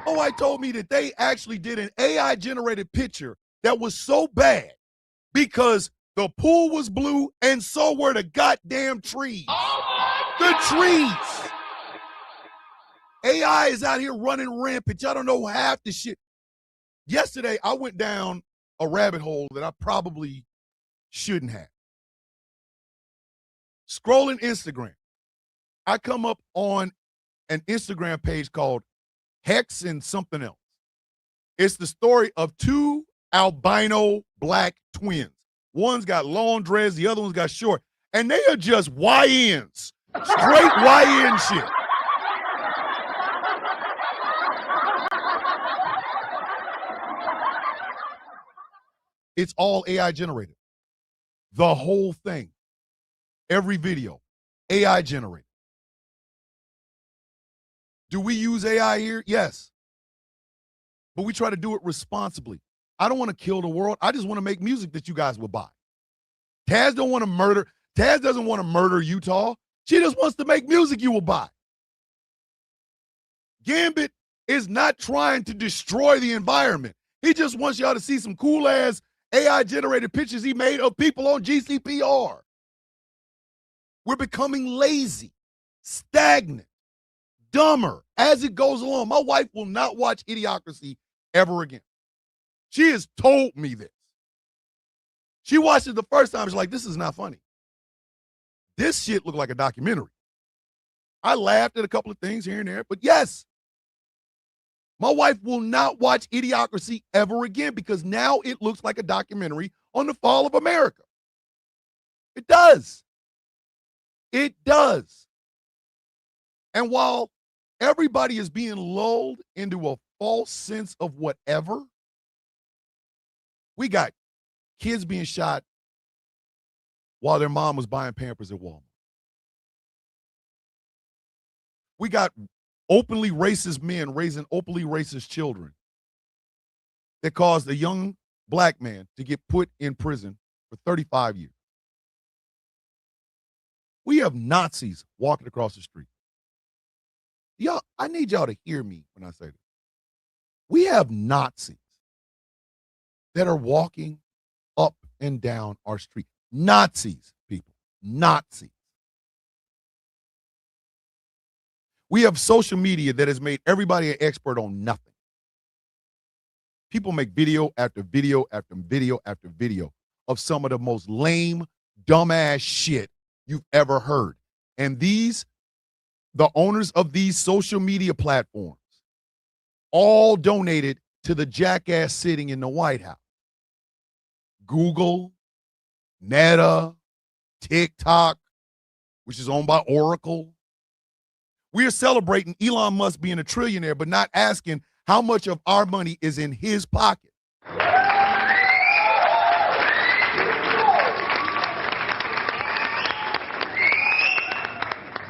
Oh, I told me that they actually did an AI-generated picture that was so bad because the pool was blue and so were the goddamn trees. The trees. AI is out here running rampant. Y'all don't know half the shit. Yesterday, I went down a rabbit hole that I probably shouldn't have. Scrolling Instagram, I come up on an Instagram page called Hex and something else. It's the story of two albino black twins. One's got long dreads, the other one's got short. And they are just YNs. Straight YN shit. It's all AI generated. The whole thing. Every video. AI generated. Do we use AI here? Yes. But we try to do it responsibly. I don't want to kill the world. I just want to make music that you guys will buy. Taz doesn't want to murder Utah. She just wants to make music you will buy. Gambit is not trying to destroy the environment. He just wants y'all to see some cool ass AI-generated pictures he made of people on GCPR. We're becoming lazy, stagnant, dumber as it goes along. My wife will not watch Idiocracy ever again. She has told me this. She watched it the first time. She's like, this is not funny. This shit looked like a documentary. I laughed at a couple of things here and there, but yes, my wife will not watch Idiocracy ever again because now it looks like a documentary on the fall of America. It does. It does. And while everybody is being lulled into a false sense of whatever, we got kids being shot while their mom was buying Pampers at Walmart. We got openly racist men raising openly racist children that caused a young black man to get put in prison for 35 years. We have Nazis walking across the street. Y'all, I need y'all to hear me when I say this. We have Nazis that are walking up and down our street. Nazis, people. Nazis. We have social media that has made everybody an expert on nothing. People make video after video after video after video of some of the most lame, dumbass shit you've ever heard. And the owners of these social media platforms, all donated to the jackass sitting in the White House. Google, Meta, TikTok, which is owned by Oracle. We are celebrating Elon Musk being a trillionaire, but not asking how much of our money is in his pocket.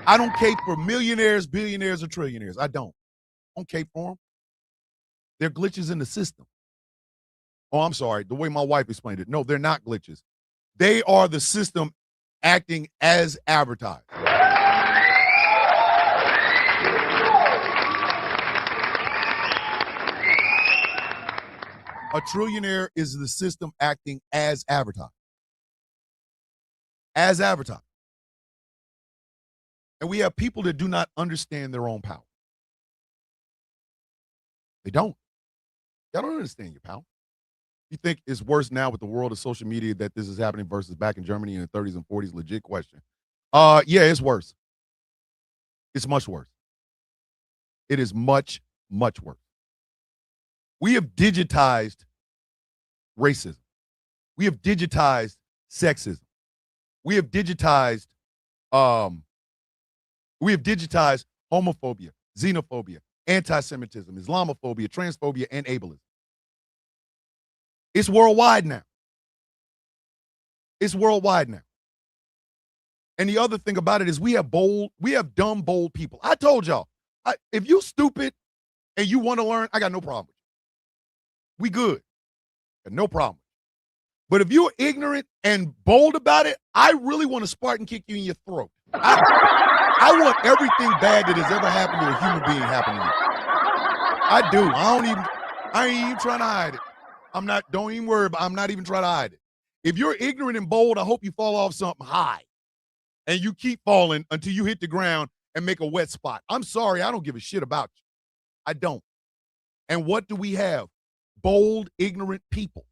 I don't cape for millionaires, billionaires, or trillionaires. I don't cape for them. They're glitches in the system. Oh, I'm sorry. The way my wife explained it. No, they're not glitches. They are the system acting as advertised. A trillionaire is the system acting as advertised. As advertised. And we have people that do not understand their own power. They don't. Y'all don't understand your power. You think it's worse now with the world of social media that this is happening versus back in Germany in the 30s and 40s? Legit question. Yeah, it's worse. It's much worse. It is much, much worse. We have digitized racism. We have digitized sexism. We have digitized homophobia, xenophobia, anti-Semitism, Islamophobia, transphobia, and ableism. It's worldwide now. It's worldwide now. And the other thing about it is we have dumb, bold people. I told y'all, if you stupid and you want to learn, I got no problem with you. We good. Got no problem. But if you're ignorant and bold about it, I really want to Spartan kick you in your throat. I want everything bad that has ever happened to a human being happen to you. I do. I ain't even trying to hide it. Don't even worry about it. I'm not even trying to hide it. If you're ignorant and bold, I hope you fall off something high. And you keep falling until you hit the ground and make a wet spot. I'm sorry, I don't give a shit about you. I don't. And what do we have? Bold, ignorant people.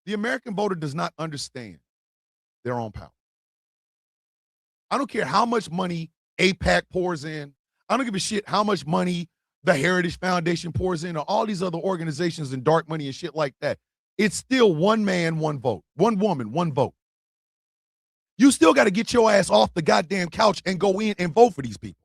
The American voter does not understand their own power. I don't care how much money AIPAC pours in. I don't give a shit how much money the Heritage Foundation pours in or all these other organizations and dark money and shit like that. It's still one man, one vote. One woman, one vote. You still got to get your ass off the goddamn couch and go in and vote for these people.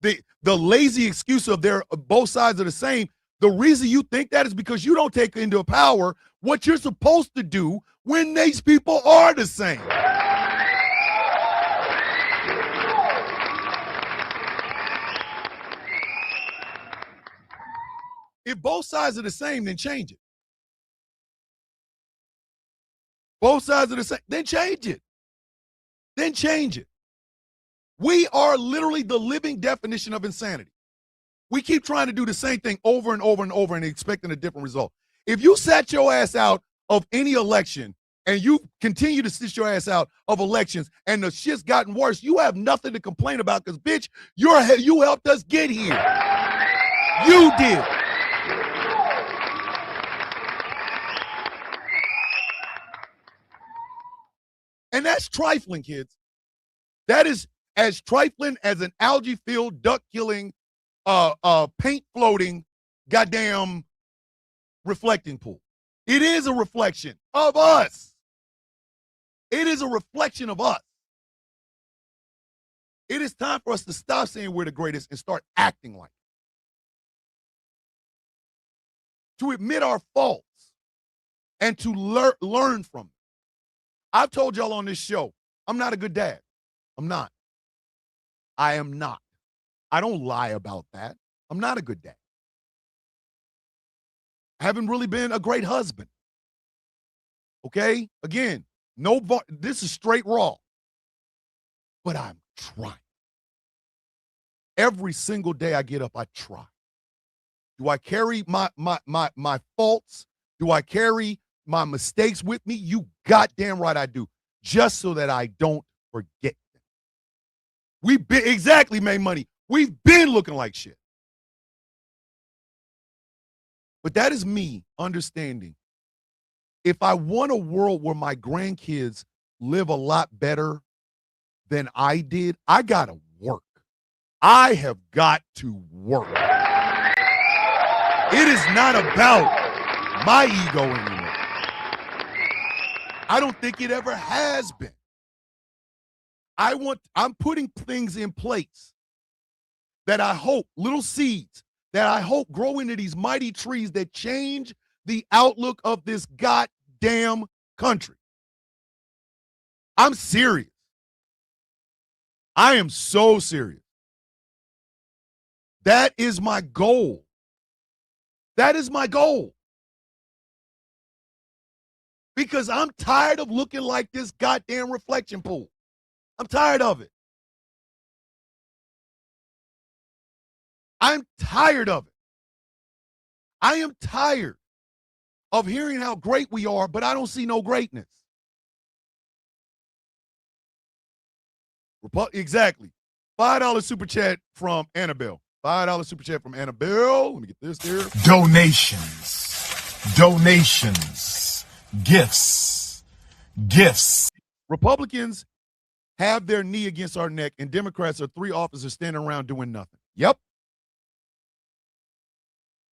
The lazy excuse of both sides are the same. The reason you think that is because you don't take into power what you're supposed to do when these people are the same. If both sides are the same, then change it. Both sides are the same, then change it. Then change it. We are literally the living definition of insanity. We keep trying to do the same thing over and over and over and expecting a different result. If you sat your ass out of any election and you continue to sit your ass out of elections and the shit's gotten worse, you have nothing to complain about because, bitch, you helped us get here. You did. And that's trifling, kids. That is as trifling as an algae-filled, duck-killing, paint-floating, goddamn reflecting pool. It is a reflection of us. It is a reflection of us. It is time for us to stop saying we're the greatest and start acting like it. To admit our faults and to learn from them. I've told y'all on this show, I'm not a good dad. I'm not. I am not. I don't lie about that. I'm not a good dad. I haven't really been a great husband. Okay? Again, this is straight raw. But I'm trying. Every single day I get up, I try. Do I carry my faults? Do I carry my mistakes with me? You goddamn right I do. Just so that I don't forget them. We've been exactly made money. We've been looking like shit. But that is me understanding. If I want a world where my grandkids live a lot better than I did, I gotta work. I have got to work. It is not about my ego anymore. I don't think it ever has been. I'm putting things in place that I hope, little seeds, that I hope grow into these mighty trees that change the outlook of this goddamn country. I'm serious. I am so serious. That is my goal. That is my goal. Because I'm tired of looking like this goddamn reflection pool. I'm tired of it. I'm tired of it. I am tired of hearing how great we are, but I don't see no greatness. Exactly. $5 super chat from Annabelle. $5 super chat from Annabelle. Let me get this here. Donations. Gifts. Republicans have their knee against our neck, and Democrats are 3 officers standing around doing nothing. Yep.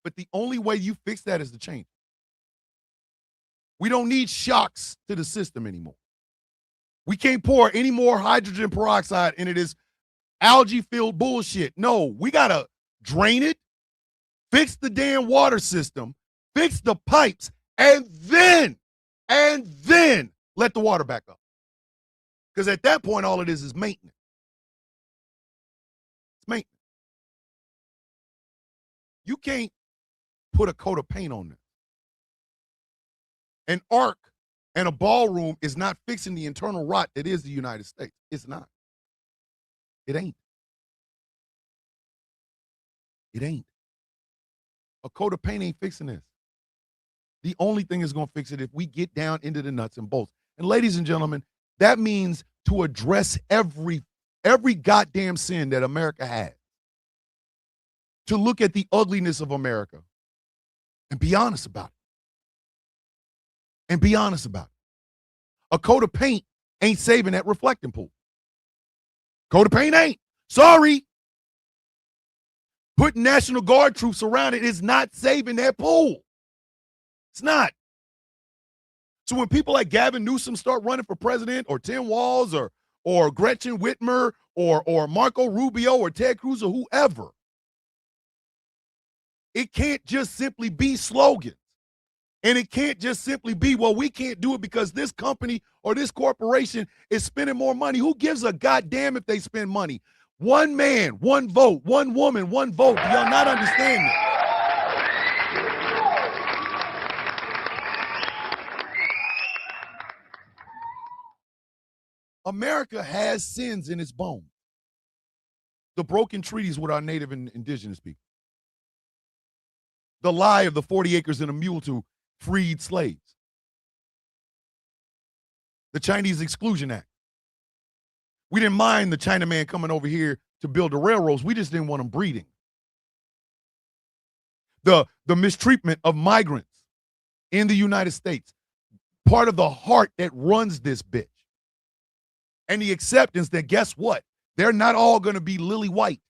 But the only way you fix that is to change. We don't need shocks to the system anymore. We can't pour any more hydrogen peroxide into this algae-filled bullshit. No, we got to drain it, fix the damn water system, fix the pipes, and then let the water back up. Because at that point, all it is maintenance. It's maintenance. You can't put a coat of paint on this. An arc and a ballroom is not fixing the internal rot that is the United States. It's not. It ain't. It ain't. A coat of paint ain't fixing this. The only thing that's going to fix it if we get down into the nuts and bolts. And ladies and gentlemen, that means to address every goddamn sin that America has. To look at the ugliness of America and be honest about it. And be honest about it. A coat of paint ain't saving that reflecting pool. Coat of paint ain't. Sorry. Putting National Guard troops around it is not saving that pool. It's not. So when people like Gavin Newsom start running for president, or Tim Walz, or Gretchen Whitmer, or Marco Rubio, or Ted Cruz, or whoever, it can't just simply be slogans. And it can't just simply be, well, we can't do it because this company or this corporation is spending more money. Who gives a goddamn if they spend money? One man, one vote, one woman, one vote. Do y'all not understand that? America has sins in its bones. The broken treaties with our native and indigenous people. The lie of the 40 acres and a mule to freed slaves. The Chinese Exclusion Act. We didn't mind the Chinaman coming over here to build the railroads. We just didn't want them breeding. The mistreatment of migrants in the United States. Part of the heart that runs this bitch. And the acceptance that, guess what? They're not all going to be lily white.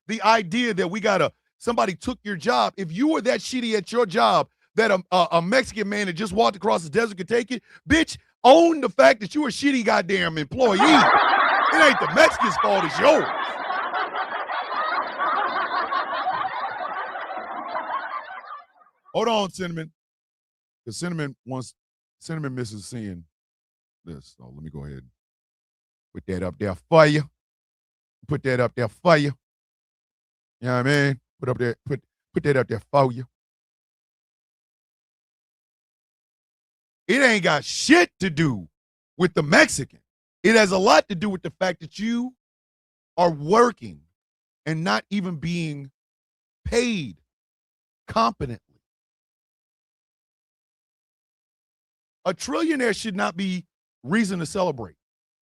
The idea that somebody took your job. If you were that shitty at your job that a Mexican man that just walked across the desert could take it, bitch, own the fact that you're a shitty goddamn employee. It ain't the Mexicans' fault, it's yours. Hold on, Cinnamon. Because Cinnamon misses seeing this. So let me go ahead and put that up there for you. put that up there for you. You know what I mean? Put that up there for you. It ain't got shit to do with the Mexican. It has a lot to do with the fact that you are working and not even being paid competently. A trillionaire should not be reason to celebrate.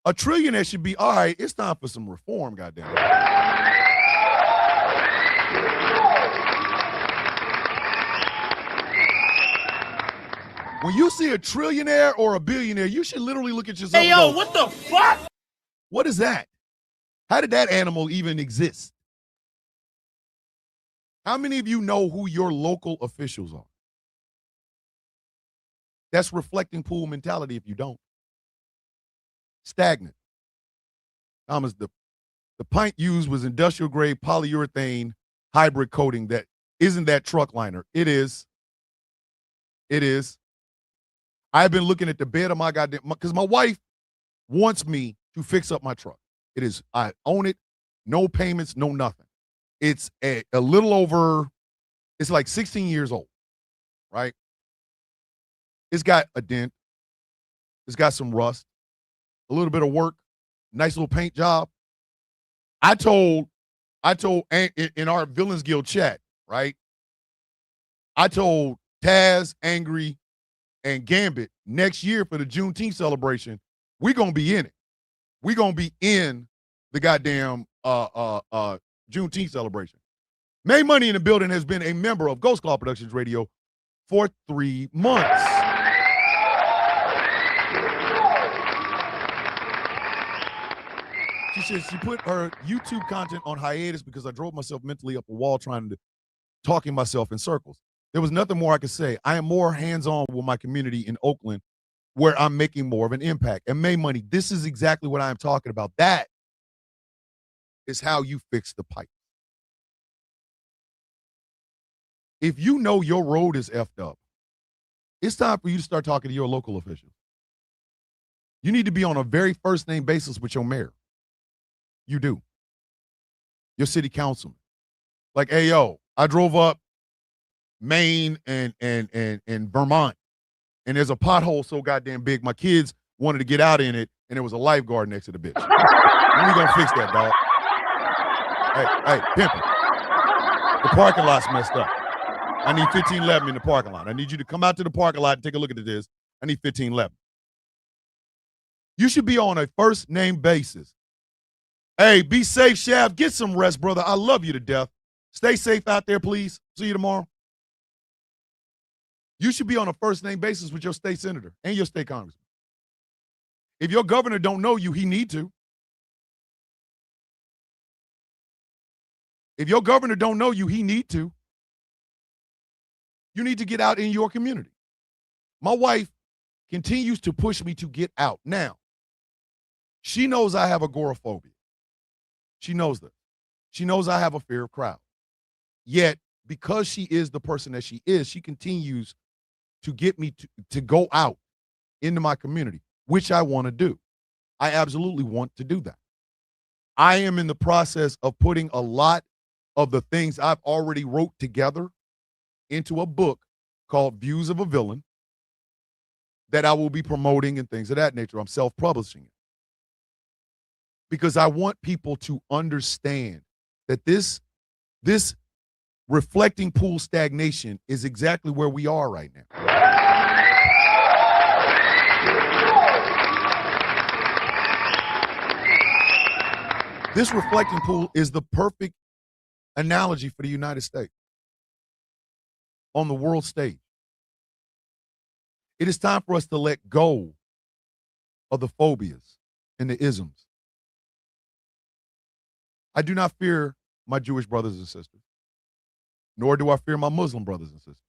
A trillionaire should be, all right, it's time for some reform, goddamn. When you see a trillionaire or a billionaire, you should literally look at yourself. Hey, yo, what the fuck? What is that? How did that animal even exist? How many of you know who your local officials are? That's reflecting pool mentality if you don't. Stagnant. Thomas, the pint used was industrial grade polyurethane hybrid coating that isn't that truck liner. It is. It is. I've been looking at the bed of my goddamn, because my wife wants me to fix up my truck. It is, I own it, no payments, no nothing. It's a little over, it's like 16 years old, right? It's got a dent. It's got some rust, a little bit of work, nice little paint job. I told in our Villains Guild chat, right? I told Taz, Angry, and Gambit next year for the Juneteenth celebration, we're going to be in it. We're going to be in the goddamn Juneteenth celebration. May Money in the Building has been a member of Ghost Claw Productions Radio for 3 months. She says she put her YouTube content on hiatus because I drove myself mentally up a wall talking myself in circles. There was nothing more I could say. I am more hands-on with my community in Oakland where I'm making more of an impact. And May Money, this is exactly what I'm talking about. That is how you fix the pipe. If you know your road is effed up, it's time for you to start talking to your local officials. You need to be on a very first name basis with your mayor. You do. Your city councilman. Like, hey, yo, I drove up Maine and Vermont, and there's a pothole so goddamn big, my kids wanted to get out in it, and there was a lifeguard next to the bitch. When we gonna fix that, dog? Hey, pimpin'. The parking lot's messed up. I need 1511 in the parking lot. I need you to come out to the parking lot and take a look at this. I need 1511. You should be on a first name basis. Hey, be safe, Shaft. Get some rest, brother. I love you to death. Stay safe out there, please. See you tomorrow. You should be on a first name basis with your state senator and your state congressman. If your governor don't know you, he need to. If your governor don't know you, he need to. You need to get out in your community. My wife continues to push me to get out. Now, she knows I have agoraphobia. She knows that. She knows I have a fear of crowds. Yet, because she is the person that she is, she continues to get me to go out into my community, which I want to do. I absolutely want to do that. I am in the process of putting a lot of the things I've already wrote together into a book called Views of a Villain that I will be promoting and things of that nature. I'm self-publishing it. Because I want people to understand that this reflecting pool stagnation is exactly where we are right now. This reflecting pool is the perfect analogy for the United States on the world stage. It is time for us to let go of the phobias and the isms. I do not fear my Jewish brothers and sisters, nor do I fear my Muslim brothers and sisters.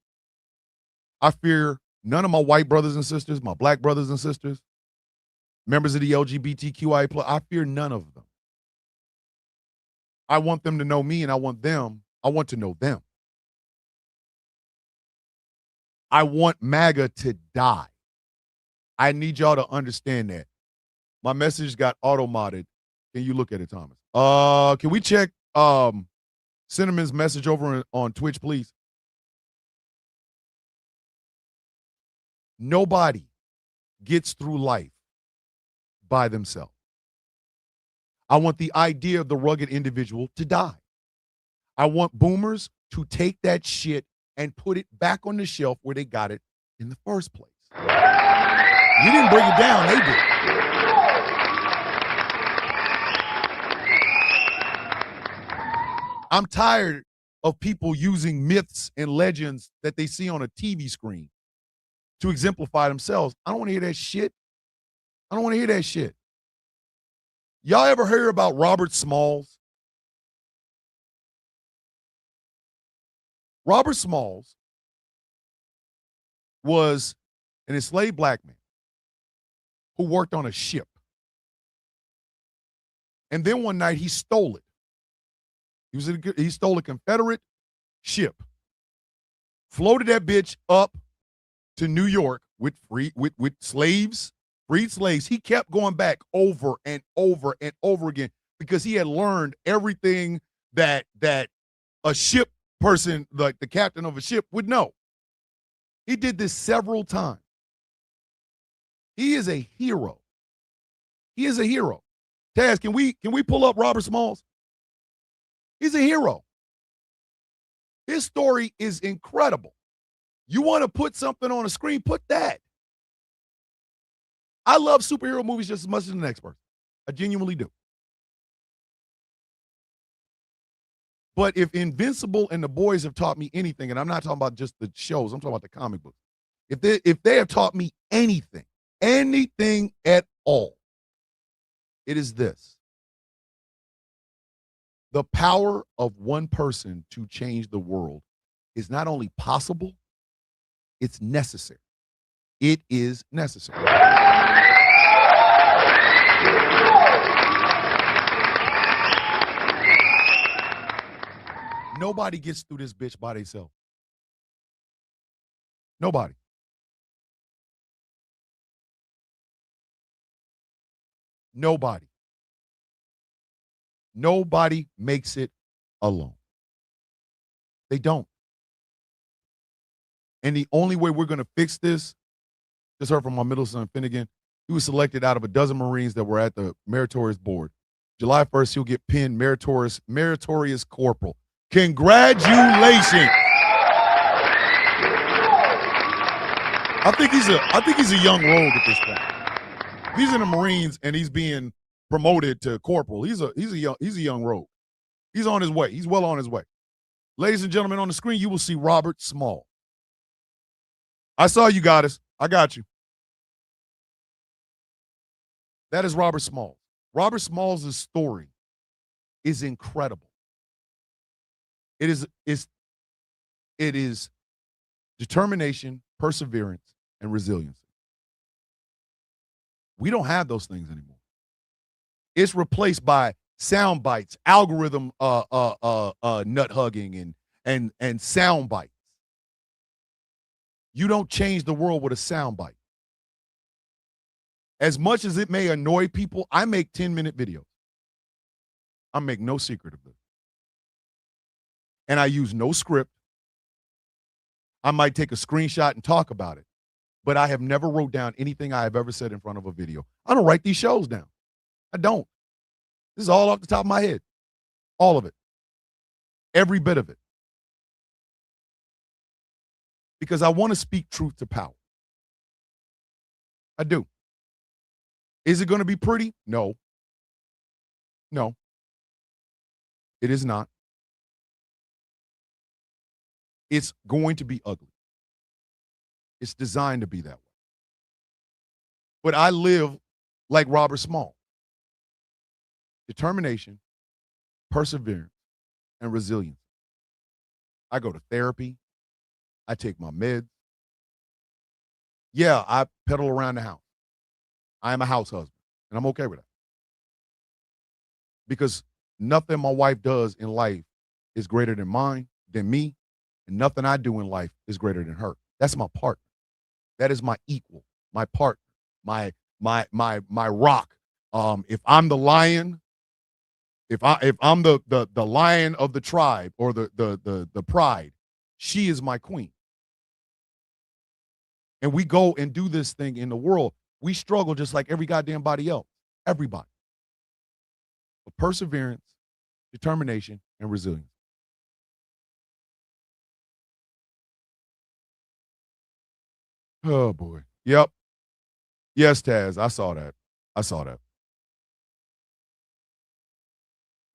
I fear none of my white brothers and sisters, my black brothers and sisters, members of the LGBTQIA+. I fear none of them. I want them to know me, and I want to know them. I want MAGA to die. I need y'all to understand that. My message got auto-modded Can you look at it, Thomas? Can we check Cinnamon's message over on Twitch, please? Nobody gets through life by themselves. I want the idea of the rugged individual to die. I want boomers to take that shit and put it back on the shelf where they got it in the first place. You didn't bring it down, they did. I'm tired of people using myths and legends that they see on a TV screen to exemplify themselves. I don't want to hear that shit. I don't want to hear that shit. Y'all ever hear about Robert Smalls? Robert Smalls was an enslaved black man who worked on a ship. And then one night he stole it. He stole a Confederate ship, floated that bitch up to New York with slaves, freed slaves. He kept going back over and over and over again because he had learned everything that a ship person, like the captain of a ship, would know. He did this several times. He is a hero. He is a hero. Taz, can we pull up Robert Smalls? He's a hero. His story is incredible. You want to put something on a screen, put that. I love superhero movies just as much as the next person. I genuinely do. But if Invincible and The Boys have taught me anything, and I'm not talking about just the shows, I'm talking about the comic books. If they have taught me anything at all, it is this. The power of one person to change the world is not only possible, it's necessary. It is necessary. Nobody gets through this bitch by themselves. Nobody. Nobody. Nobody makes it alone. They don't. And the only way we're going to fix this, just heard from my middle son, Finnegan, he was selected out of a dozen Marines that were at the meritorious board. July 1st, he'll get pinned meritorious corporal. Congratulations. I think he's a young rogue at this point. If he's in the Marines and he's being promoted to corporal, he's a young rogue. He's on his way. He's well on his way. Ladies and gentlemen, on the screen, you will see Robert Small. I saw you, Goddess. I got you. That is Robert Small. Robert Small's story is incredible. It is determination, perseverance, and resilience. We don't have those things anymore. It's replaced by sound bites, algorithm nut hugging and sound bites. You don't change the world with a sound bite. As much as it may annoy people, I make 10-minute videos. I make no secret of this. And I use no script. I might take a screenshot and talk about it, but I have never wrote down anything I have ever said in front of a video. I don't write these shows down. I don't. This is all off the top of my head. All of it. Every bit of it. Because I want to speak truth to power. I do. Is it going to be pretty? No. No. It is not. It's going to be ugly. It's designed to be that way. But I live like Robert Small. Determination, perseverance, and resilience. I go to therapy. I take my meds. Yeah, I pedal around the house. I am a house husband, and I'm okay with that. Because nothing my wife does in life is greater than me, and nothing I do in life is greater than her. That's my partner. That is my equal, my partner, my rock. If I'm the lion, If I'm the lion of the tribe or the pride, she is my queen. And we go and do this thing in the world. We struggle just like every goddamn body else. Everybody. But perseverance, determination, and resilience. Oh boy. Yep. Yes, Taz. I saw that.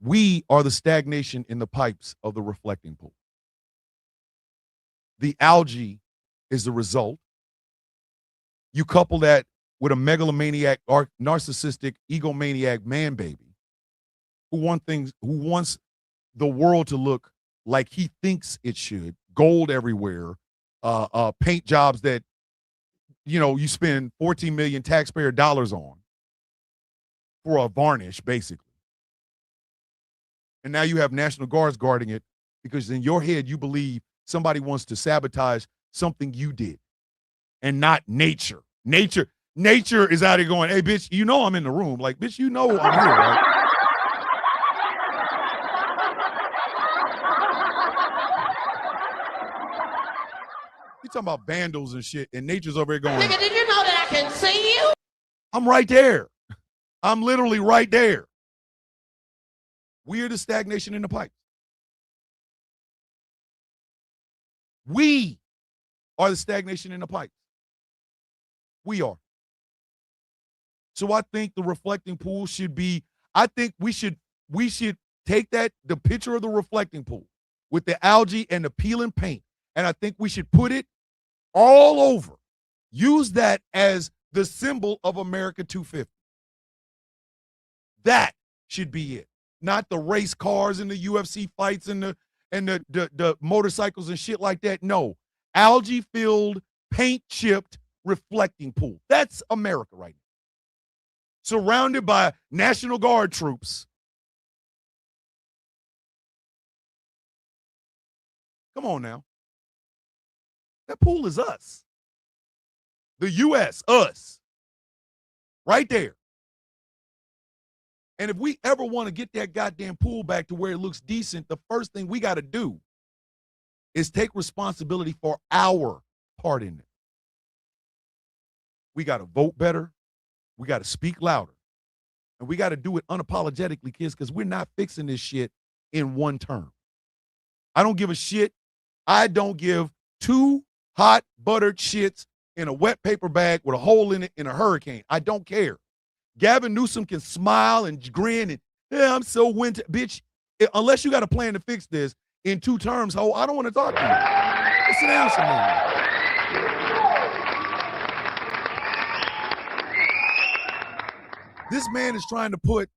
We are the stagnation in the pipes of the reflecting pool. The algae is the result. You couple that with a megalomaniac, or narcissistic, egomaniac man baby who wants the world to look like he thinks it should, gold everywhere, paint jobs that, you spend 14 million taxpayer dollars on for a varnish, basically. And now you have National Guards guarding it because in your head you believe somebody wants to sabotage something you did and not nature. Nature is out here going, hey, bitch, I'm in the room. Like, bitch, I'm here, right? You talking about vandals and shit, and nature's over here going, Nigga, did you know that I can see you? I'm right there. I'm literally right there. We are the stagnation in the pipes. We are the stagnation in the pipes. We are. So I think the reflecting pool should be, I think we should take the picture of the reflecting pool with the algae and the peeling paint, and I think we should put it all over. Use that as the symbol of America 250. That should be it. Not the race cars and the UFC fights and the motorcycles and shit like that. No. Algae-filled, paint-chipped, reflecting pool. That's America right now. Surrounded by National Guard troops. Come on now. That pool is us. The U.S., us. Right there. And if we ever want to get that goddamn pool back to where it looks decent, the first thing we got to do is take responsibility for our part in it. We got to vote better. We got to speak louder. And we got to do it unapologetically, kids, because we're not fixing this shit in one term. I don't give a shit. I don't give two hot buttered shits in a wet paper bag with a hole in it in a hurricane. I don't care. Gavin Newsom can smile and grin and, yeah, I'm so winter. Bitch, unless you got a plan to fix this in 2 terms, ho, I don't want to talk to you. Sit down somewhere. This man is trying to put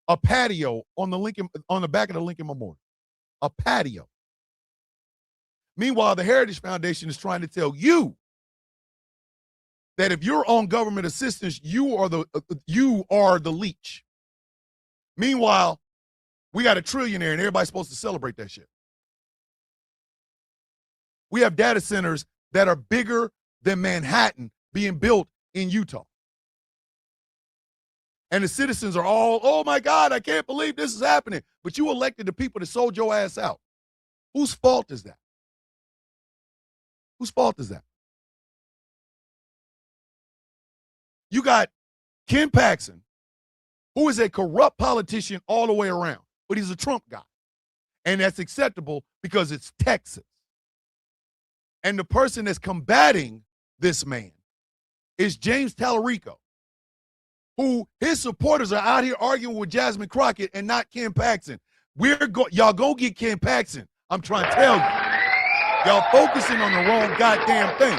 a patio on the back of the Lincoln Memorial. A patio. Meanwhile, the Heritage Foundation is trying to tell you that if you're on government assistance, you are the leech. Meanwhile, we got a trillionaire and everybody's supposed to celebrate that shit. We have data centers that are bigger than Manhattan being built in Utah. And the citizens are all, oh my God, I can't believe this is happening. But you elected the people that sold your ass out. Whose fault is that? Whose fault is that? You got Ken Paxton, who is a corrupt politician all the way around, but he's a Trump guy. And that's acceptable because it's Texas. And the person that's combating this man is James Tallarico, who his supporters are out here arguing with Jasmine Crockett and not Ken Paxton. Y'all go get Ken Paxton. I'm trying to tell you. Y'all focusing on the wrong goddamn thing.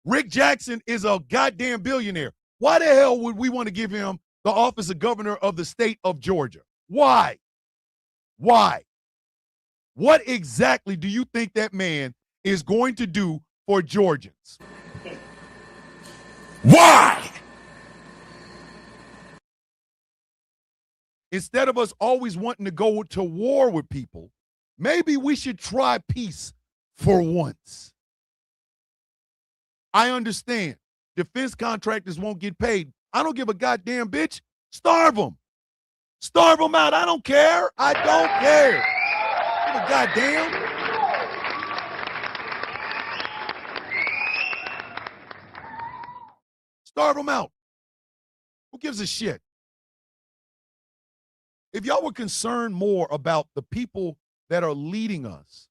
Rick Jackson is a goddamn billionaire. Why the hell would we want to give him the office of governor of the state of Georgia? Why? Why? What exactly do you think that man is going to do for Georgians? Why? Instead of us always wanting to go to war with people, maybe we should try peace for once. I understand defense contractors won't get paid. I don't give a goddamn, bitch. Starve them. Starve them out. I don't care. I don't care. Give a goddamn. Starve them out. Who gives a shit? If y'all were concerned more about the people that are leading us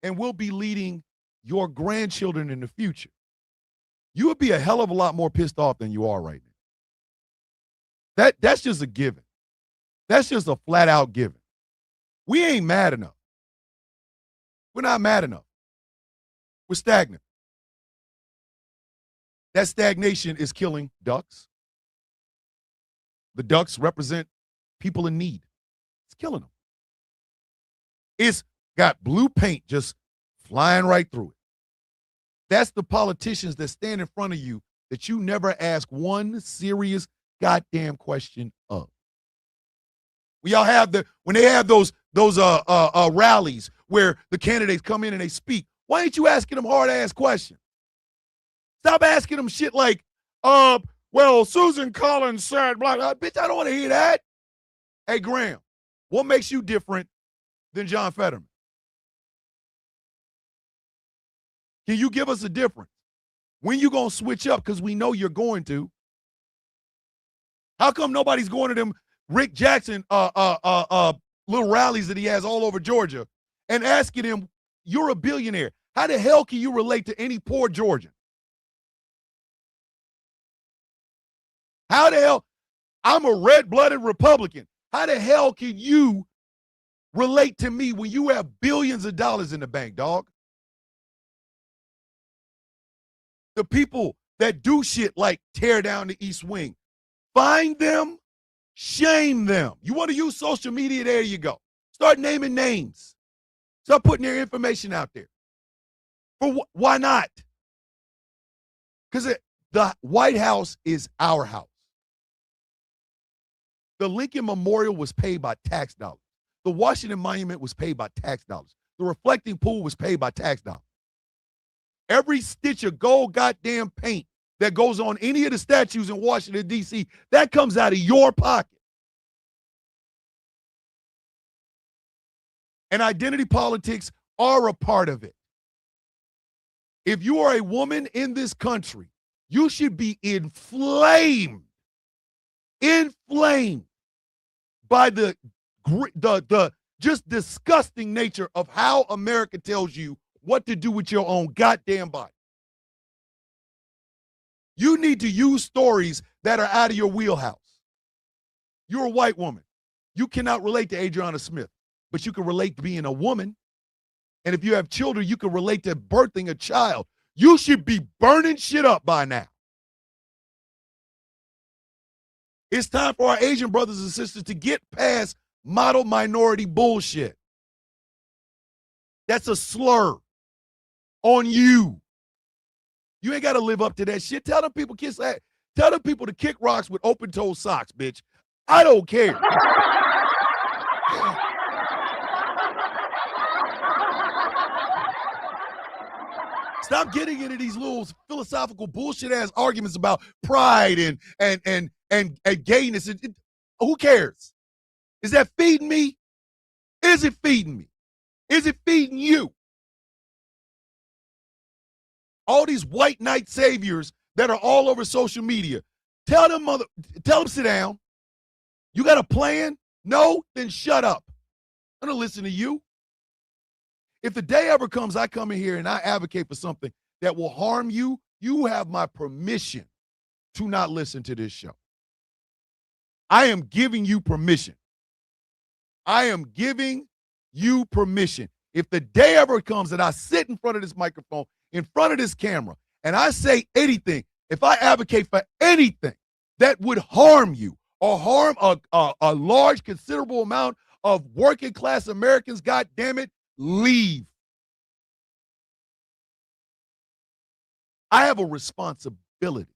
and will be leading your grandchildren in the future, you would be a hell of a lot more pissed off than you are right now. That's just a given. That's just a flat out given. We ain't mad enough. We're not mad enough. We're stagnant. That stagnation is killing ducks. The ducks represent people in need. It's killing them. It's got blue paint just flying right through it. That's the politicians that stand in front of you that you never ask one serious goddamn question of. When they have those rallies where the candidates come in and they speak, why ain't you asking them hard ass questions? Stop asking them shit like, well, Susan Collins said, blah, blah. Bitch, I don't want to hear that. Hey, Graham, what makes you different than John Fetterman? Can you give us a difference? When you going to switch up? Because we know you're going to. How come nobody's going to them Rick Jackson little rallies that he has all over Georgia and asking him, you're a billionaire. How the hell can you relate to any poor Georgian? How the hell? I'm a red-blooded Republican. How the hell can you relate to me when you have billions of dollars in the bank, dog? The people that do shit like tear down the East Wing, find them, shame them. You want to use social media? There you go. Start naming names. Start putting their information out there. Why not? Because the White House is our house. The Lincoln Memorial was paid by tax dollars. The Washington Monument was paid by tax dollars. The reflecting pool was paid by tax dollars. Every stitch of gold goddamn paint that goes on any of the statues in Washington, D.C., that comes out of your pocket. And identity politics are a part of it. If you are a woman in this country, you should be inflamed by the just disgusting nature of how America tells you what to do with your own goddamn body. You need to use stories that are out of your wheelhouse. You're a white woman. You cannot relate to Adriana Smith, but you can relate to being a woman. And if you have children, you can relate to birthing a child. You should be burning shit up by now. It's time for our Asian brothers and sisters to get past model minority bullshit. That's a slur on you. You ain't got to live up to that shit. Tell them people tell them people to kick rocks with open-toe socks, bitch. I don't care. Stop getting into these little philosophical bullshit ass arguments about pride and gayness. Who cares? Is that feeding me? Is it feeding me? Is it feeding you? All these white knight saviors that are all over social media. Tell them sit down. You got a plan? No? Then shut up. I'm gonna listen to you. If the day ever comes, I come in here and I advocate for something that will harm you, you have my permission to not listen to this show. I am giving you permission. I am giving you permission. If the day ever comes that I sit in front of this microphone, in front of this camera, and I say anything, if I advocate for anything that would harm you or harm a large, considerable amount of working class Americans, God damn it, leave. I have a responsibility.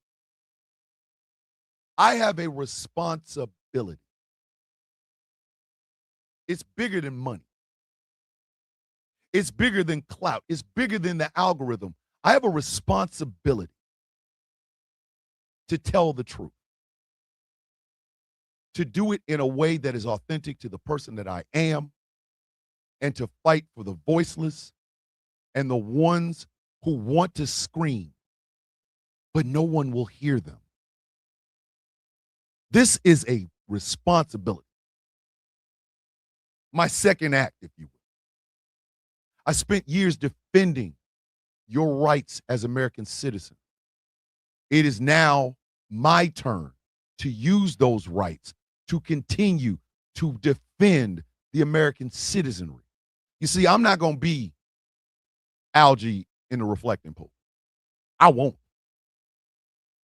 I have a responsibility. It's bigger than money. It's bigger than clout. It's bigger than the algorithm. I have a responsibility. to tell the truth, to do it in a way that is authentic to the person that I am, and to fight for the voiceless and the ones who want to scream, but no one will hear them. This is a responsibility. My second act, if you will. I spent years defending your rights as American citizens. It is now my turn to use those rights to continue to defend the American citizenry. You see, I'm not going to be algae in the reflecting pool. I won't.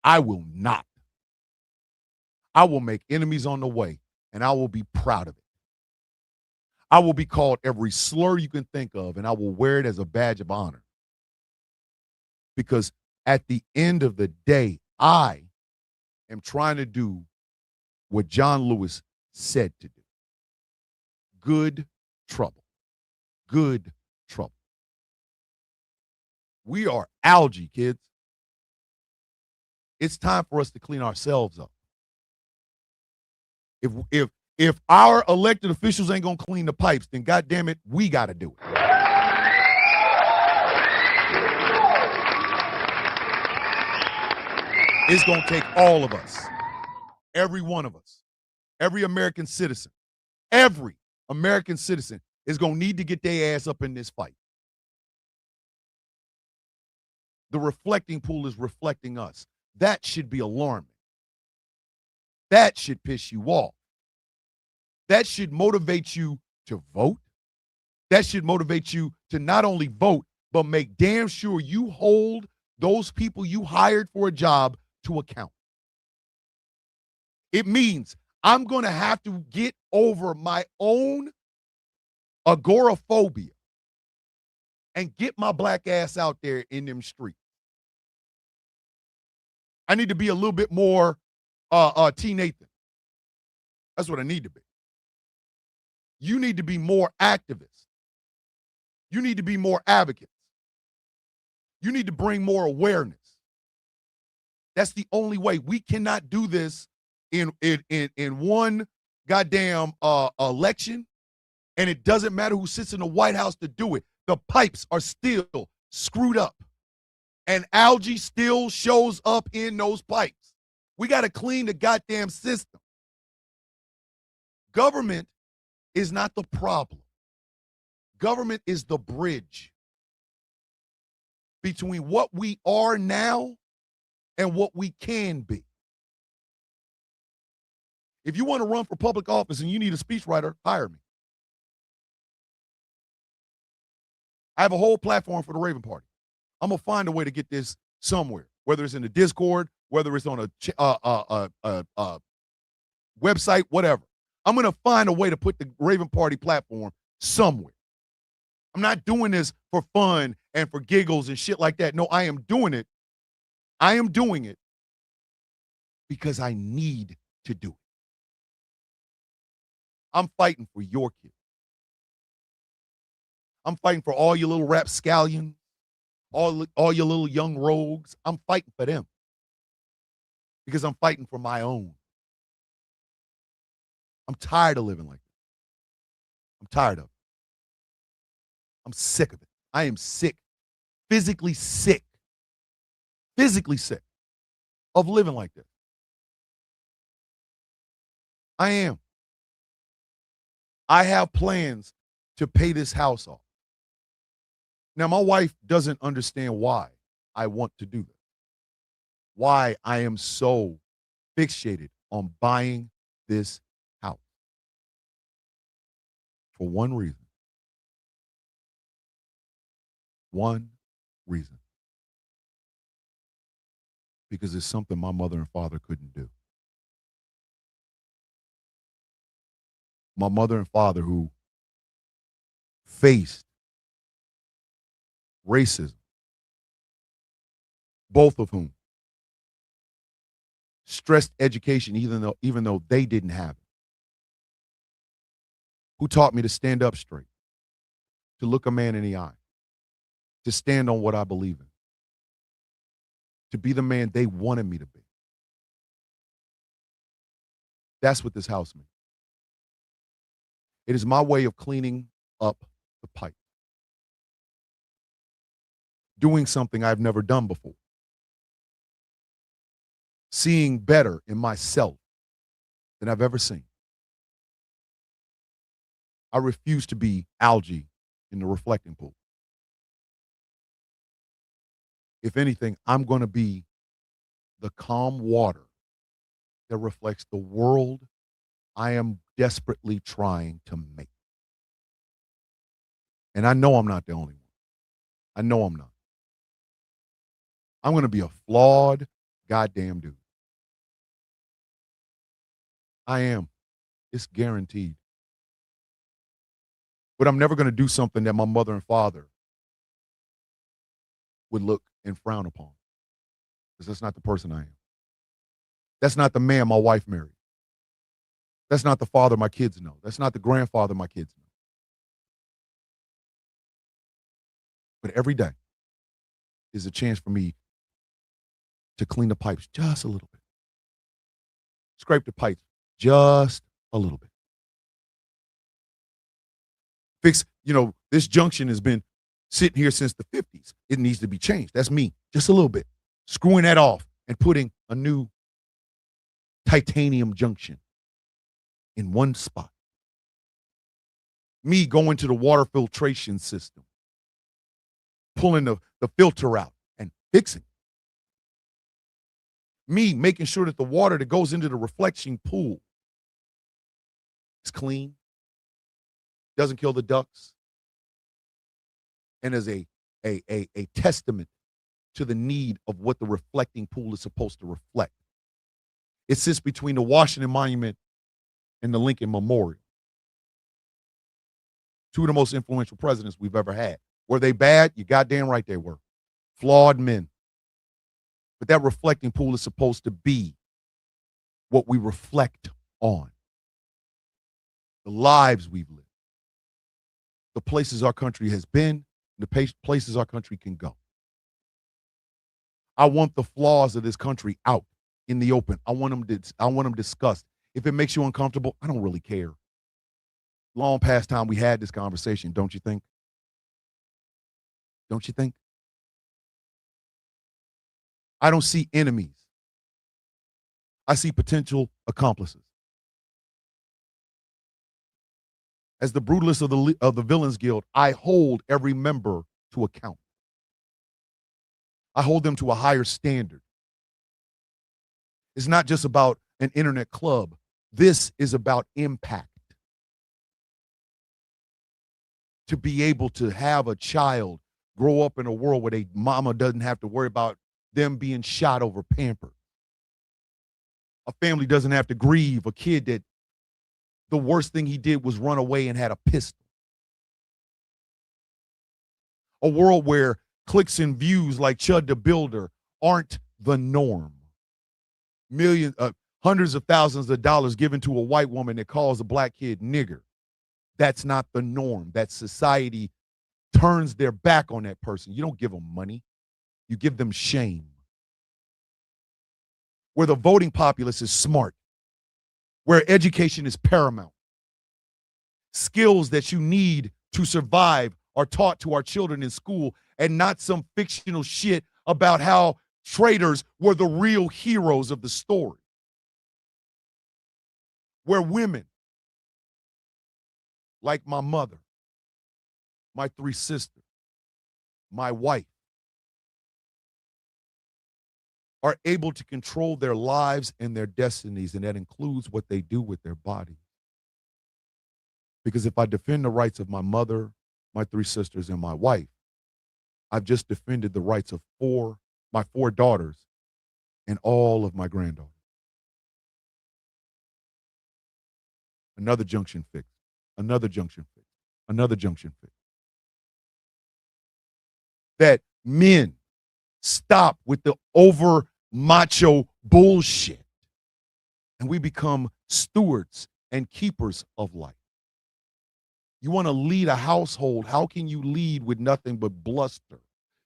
I will not. I will make enemies on the way, and I will be proud of it. I will be called every slur you can think of, and I will wear it as a badge of honor. Because at the end of the day, I am trying to do what John Lewis said to do. Good trouble. Good trouble. We are algae, kids. It's time for us to clean ourselves up. If our elected officials ain't gonna clean the pipes, then goddamn it, we gotta do it. It's gonna take all of us, every one of us, every American citizen is gonna need to get their ass up in this fight. The reflecting pool is reflecting us. That should be alarming. That should piss you off. That should motivate you to vote. That should motivate you to not only vote, but make damn sure you hold those people you hired for a job to account. It means I'm going to have to get over my own agoraphobia and get my black ass out there in them streets. I need to be a little bit more T. Nathan. That's what I need to be. You need to be more activists. You need to be more advocates. You need to bring more awareness. That's the only way. We cannot do this in one goddamn election, and it doesn't matter who sits in the White House to do it. The pipes are still screwed up, and algae still shows up in those pipes. We got to clean the goddamn system. Government is not the problem. Government is the bridge between what we are now and what we can be. If you want to run for public office and you need a speechwriter, hire me. I have a whole platform for the Raven Party. I'm going to find a way to get this somewhere, whether it's in the Discord, whether it's on a website, whatever. I'm going to find a way to put the Raven Party platform somewhere. I'm not doing this for fun and for giggles and shit like that. No, I am doing it. I am doing it because I need to do it. I'm fighting for your kids. I'm fighting for all your little rapscallions, all your little young rogues. I'm fighting for them because I'm fighting for my own. I'm tired of living like this. I'm tired of it. I'm sick of it. I am sick, physically sick of living like this. I am. I have plans to pay this house off. Now, my wife doesn't understand why I want to do this, why I am so fixated on buying this house. For one reason. One reason. Because it's something my mother and father couldn't do. My mother and father who faced racism, both of whom stressed education even though they didn't have it, who taught me to stand up straight, to look a man in the eye, to stand on what I believe in, to be the man they wanted me to be. That's what this house means. It is my way of cleaning up the pipe. Doing something I've never done before. Seeing better in myself than I've ever seen. I refuse to be algae in the reflecting pool. If anything, I'm going to be the calm water that reflects the world I am desperately trying to make. And I know I'm not the only one. I know I'm not. I'm going to be a flawed goddamn dude. I am. It's guaranteed. But I'm never going to do something that my mother and father would look and frown upon. Because that's not the person I am. That's not the man my wife married. That's not the father my kids know. That's not the grandfather my kids know. But every day is a chance for me to clean the pipes just a little bit. Scrape the pipes just a little bit. Fix, this junction has been sitting here since the 50s. It needs to be changed. That's me, just a little bit. Screwing that off and putting a new titanium junction in one spot. Me going to the water filtration system, pulling the filter out and fixing. Me making sure that the water that goes into the reflection pool is clean, doesn't kill the ducks, and is a testament to the need of what the reflecting pool is supposed to reflect. It sits between the Washington Monument and the Lincoln Memorial. Two of the most influential presidents we've ever had. Were they bad? You goddamn right they were. Flawed men. But that reflecting pool is supposed to be what we reflect on. The lives we've lived. The places our country has been, the places our country can go. I want the flaws of this country out in the open. I want them discussed. If it makes you uncomfortable, I don't really care. Long past time we had this conversation, don't you think? Don't you think? I don't see enemies. I see potential accomplices. As the brutalist of the Villains Guild, I hold every member to account. I hold them to a higher standard. It's not just about an internet club. This is about impact. To be able to have a child grow up in a world where mama doesn't have to worry about them being shot over Pampers. A family doesn't have to grieve a kid that the worst thing he did was run away and had a pistol. A world where clicks and views like Chud the Builder aren't the norm. Hundreds of thousands of dollars given to a white woman that calls a black kid nigger. That's not the norm. That society turns their back on that person. You don't give them money. You give them shame. Where the voting populace is smart. Where education is paramount. Skills that you need to survive are taught to our children in school, and not some fictional shit about how traitors were the real heroes of the story. Where women, like my mother, my three sisters, my wife, are able to control their lives and their destinies, and that includes what they do with their bodies. Because if I defend the rights of my mother, my three sisters, and my wife, I've just defended the rights of my four daughters and all of my granddaughters. Another junction fix. Another junction fix. Another junction fix. That men stop with the over macho bullshit and we become stewards and keepers of life. You want to lead a household. How can you lead with nothing but bluster?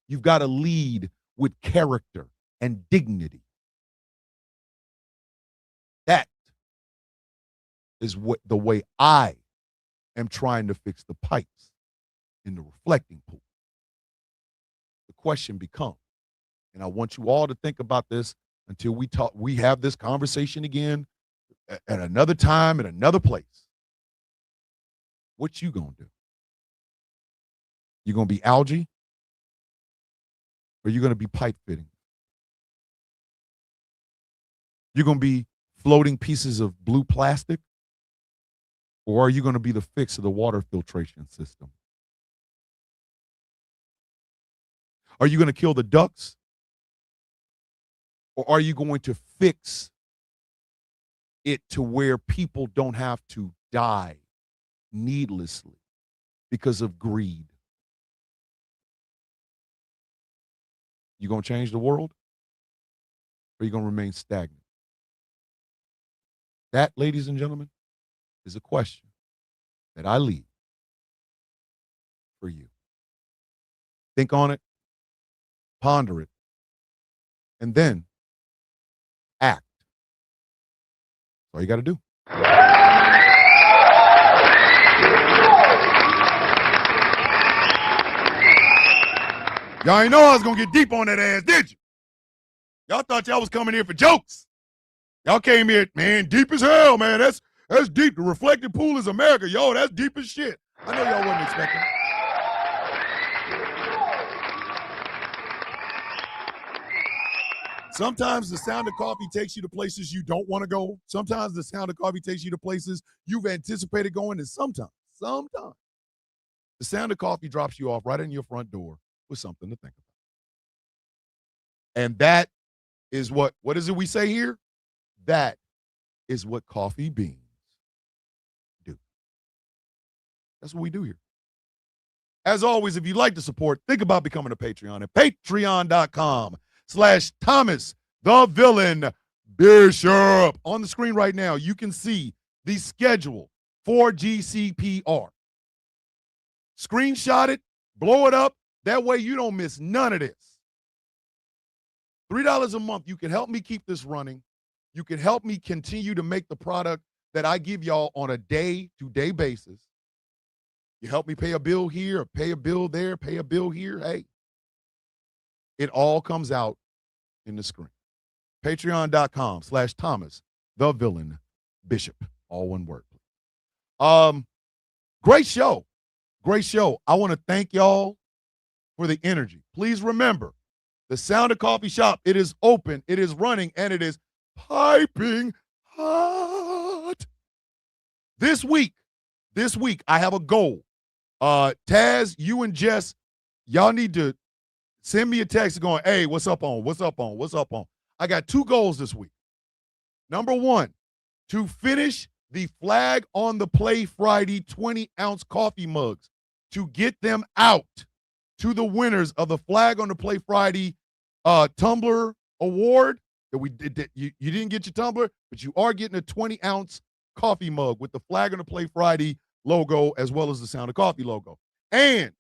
You've got to lead with character and dignity. That is what the way I am trying to fix the pipes in the reflecting pool. The question becomes, and I want you all to think about this until we have this conversation again at another time, at another place. What you gonna do? You gonna be algae? Or you gonna be pipe fitting? You're gonna be floating pieces of blue plastic? Or are you gonna be the fix of the water filtration system? Are you gonna kill the ducks? Or are you going to fix it to where people don't have to die needlessly because of greed? You gonna change the world? Or are you gonna remain stagnant? That, ladies and gentlemen, is a question that I leave for you. Think on it, ponder it, and then act. That's all you got to do. Y'all ain't know I was going to get deep on that ass, did you? Y'all thought y'all was coming here for jokes. Y'all came here, man, deep as hell, man. That's deep. The reflected pool is America. Yo, that's deep as shit. I know y'all wasn't expecting it. Sometimes the sound of coffee takes you to places you don't want to go. Sometimes the sound of coffee takes you to places you've anticipated going. And sometimes, the sound of coffee drops you off right in your front door with something to think about. And that is what is it we say here? That is what coffee beans do. That's what we do here. As always, if you'd like to support, think about becoming a Patreon at patreon.com/Thomas the Villain Bishop. On the screen right now, you can see the schedule for GCPR. Screenshot it, blow it up. That way you don't miss none of this. $3 a month, you can help me keep this running. You can help me continue to make the product that I give y'all on a day-to-day basis. You help me pay a bill here, or pay a bill there, pay a bill here. Hey, it all comes out in the screen. Patreon.com/Thomas the Villain Bishop. All one word. Great show. Great show. I want to thank y'all for the energy. Please remember, the Sound of Coffee Shop, it is open, it is running, and it is piping hot. This week, I have a goal. Taz, you and Jess, y'all need to send me a text going, hey, what's up on? I got 2 goals this week. Number 1, to finish the Flag on the Play Friday 20-ounce coffee mugs, to get them out to the winners of the Flag on the Play Friday tumbler award. That you didn't get your tumbler, but you are getting a 20-ounce coffee mug with the Flag on the Play Friday logo as well as the Sound of Coffee logo. And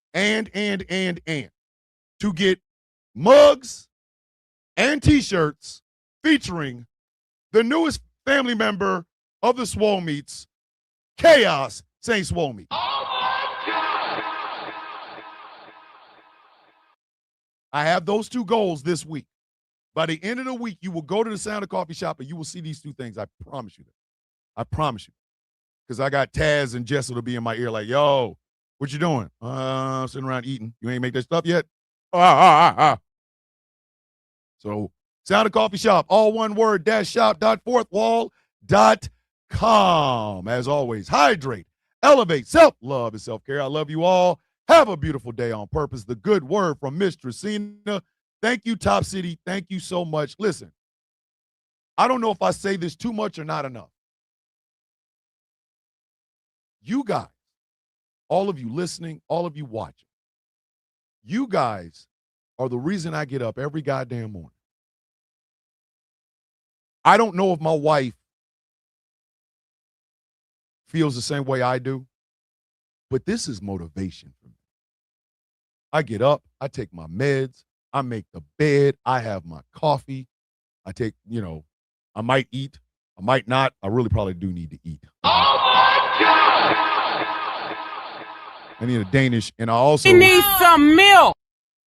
to get mugs and T-shirts featuring the newest family member of the Swole Meats, Chaos Saint Swole Meat. I have those 2 goals this week. By the end of the week, you will go to the Sound of Coffee Shop and you will see these 2 things. I promise you that. I promise you. Because I got Taz and Jess will be in my ear like, yo, what you doing? Sitting around eating. You ain't make that stuff yet? So, Sound of Coffee Shop, all one word, -shop.fourthwall.com. As always, hydrate, elevate, self-love, and self-care. I love you all. Have a beautiful day on purpose. The good word from Miss Tracina. Thank you, Top City. Thank you so much. Listen, I don't know if I say this too much or not enough. You guys, all of you listening, all of you watching, you guys are the reason I get up every goddamn morning. I don't know if my wife feels the same way I do, but this is motivation for me. I get up, I take my meds, I make the bed, I have my coffee, I take, I might eat, I might not, I really probably do need to eat. I need a Danish, and I also need some milk.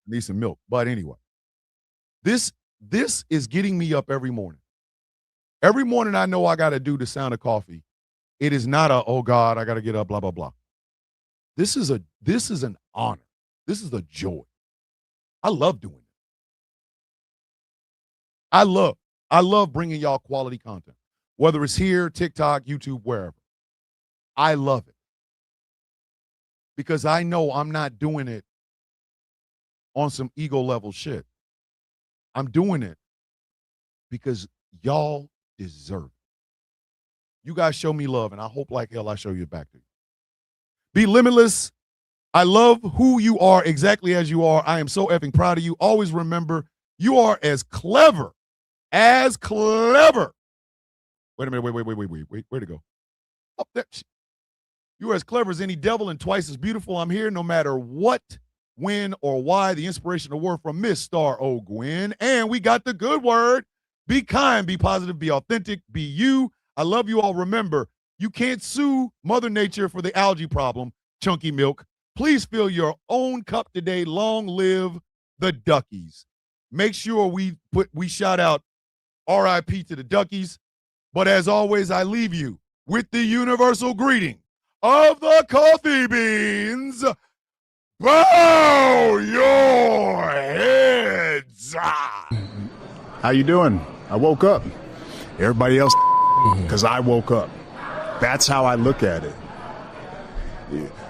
need some milk. But anyway, this is getting me up every morning. Every morning I know I got to do the sound of coffee. It is not a, oh God, I got to get up, blah, blah, blah. This is an honor. This is a joy. I love doing it. I love bringing y'all quality content, whether it's here, TikTok, YouTube, wherever. I love it because I know I'm not doing it on some ego level shit. I'm doing it because y'all deserve it. You guys show me love, and I hope like hell I show you back to you. Be limitless. I love who you are exactly as you are. I am so effing proud of you. Always remember, you are as clever. Wait a minute, wait, where'd it go? Up there. You are as clever as any devil and twice as beautiful. I'm here no matter what, when, or why. The inspirational word from Miss Star O. Gwen. And we got the good word. Be kind, be positive, be authentic, be you. I love you all. Remember, you can't sue Mother Nature for the algae problem, Chunky Milk. Please fill your own cup today. Long live the Duckies. Make sure we shout out RIP to the Duckies. But as always, I leave you with the universal greeting of the coffee beans. Bow your heads. How you doing? I woke up. Everybody else, because I woke up. That's how I look at it.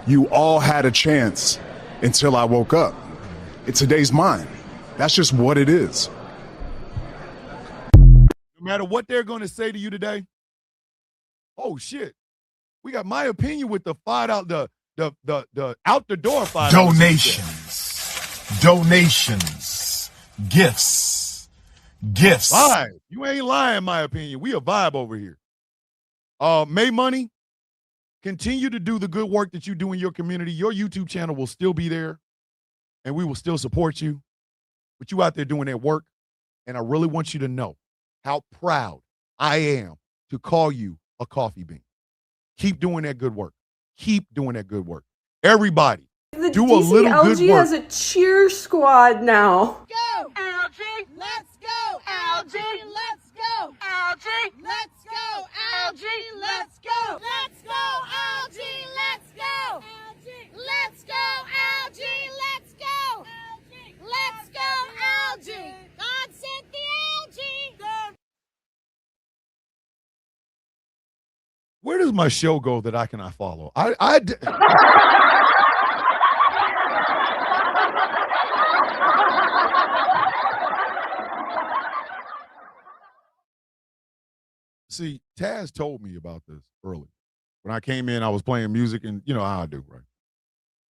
You all had a chance until I woke up. Today's mine. That's just what it is. No matter what they're going to say to you today, oh shit, we got my opinion with the $5, the out the door $5 donations, gifts. Vibe. You ain't lying, my opinion. We a vibe over here. May Money, continue to do the good work that you do in your community. Your YouTube channel will still be there, and we will still support you. But you out there doing that work, and I really want you to know how proud I am to call you a coffee bean. Keep doing that good work. Keep doing that good work. Everybody, do a little good work. has a cheer squad now. Go, algae. Let's go, algae. Let's go, algae. Let's go, algae. Let's go. Let's go, algae. Let's go. Let's go, algae. Let's go. Let's go, algae. God sent the algae. Where does my show go that I cannot follow? See, Taz told me about this early. When I came in, I was playing music, and you know how I do, right?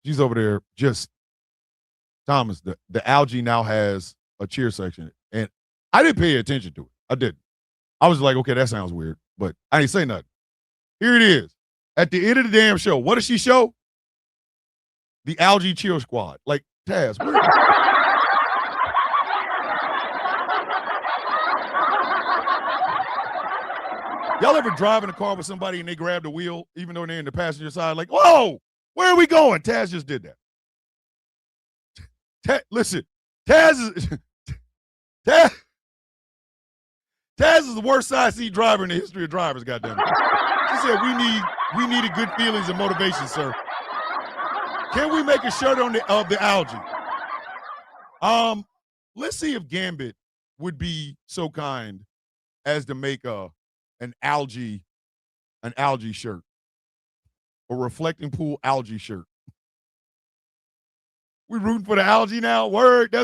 She's over there just, Thomas, the algae now has a cheer section, and I didn't pay attention to it. I didn't. I was like, okay, that sounds weird, but I didn't say nothing. Here it is. At the end of the damn show, what does she show? The algae cheer squad. Like, Taz, where? Y'all ever drive in a car with somebody and they grab the wheel, even though they're in the passenger side, like, whoa, where are we going? Taz just did that. Listen, Taz is the worst side seat driver in the history of drivers, goddammit. She said, we needed good feelings and motivation, sir. Can we make a shirt of the algae? Let's see if Gambit would be so kind as to make an algae shirt, a reflecting pool algae shirt. We rooting for the algae now. Word.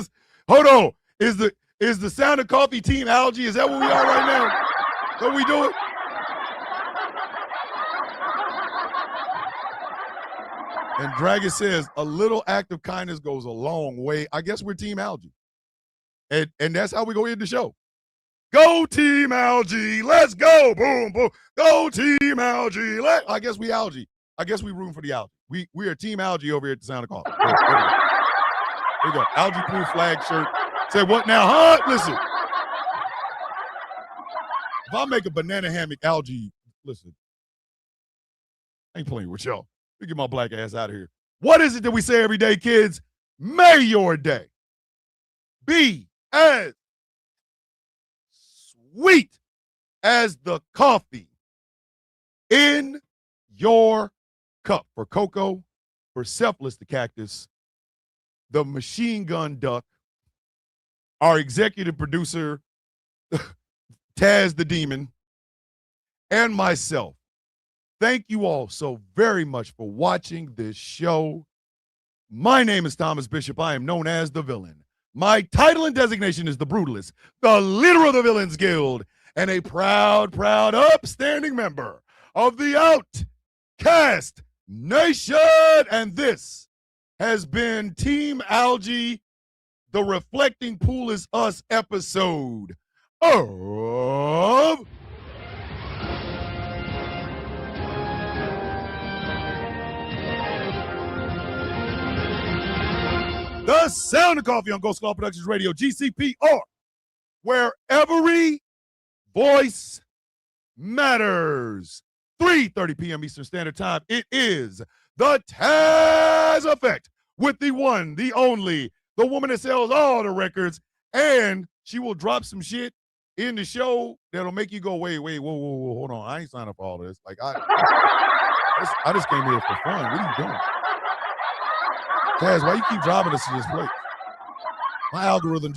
Hold on. Is the Sound of Coffee team algae? Is that what we are right now? Is that what we doing? And Dragon says a little act of kindness goes a long way. I guess we're team algae. And that's how we go end the show. Go team algae. Let's go. Boom, boom. Go team algae. I guess we algae. I guess we room for the algae. We are team algae over here at the Sound of Coffee. There we go. Algae pool flag shirt. Say what now, huh? Listen. If I make a banana hammock algae, listen. I ain't playing with y'all. Let me get my black ass out of here. What is it that we say every day, kids? May your day be as sweet as the coffee in your cup. For Coco, for Selfless the Cactus, the Machine Gun Duck, our executive producer, Taz the Demon, and myself. Thank you all so very much for watching this show. My name is Thomas Bishop. I am known as the Villain. My title and designation is the Brutalist, the leader of the Villains Guild, and a proud, upstanding member of the Outcast Nation. And this has been Team Algae, the Reflecting Pool is Us episode of The Sound of Coffee on Ghost Call Productions Radio, GCPR, where every voice matters. 3:30 p.m. Eastern Standard Time. It is the Taz Effect with the one, the only, the woman that sells all the records, and she will drop some shit in the show that'll make you go, wait, whoa, hold on. I ain't signed up for all this. Like, I just came here for fun. What are you doing? Taz, why you keep driving us to this place? My algorithm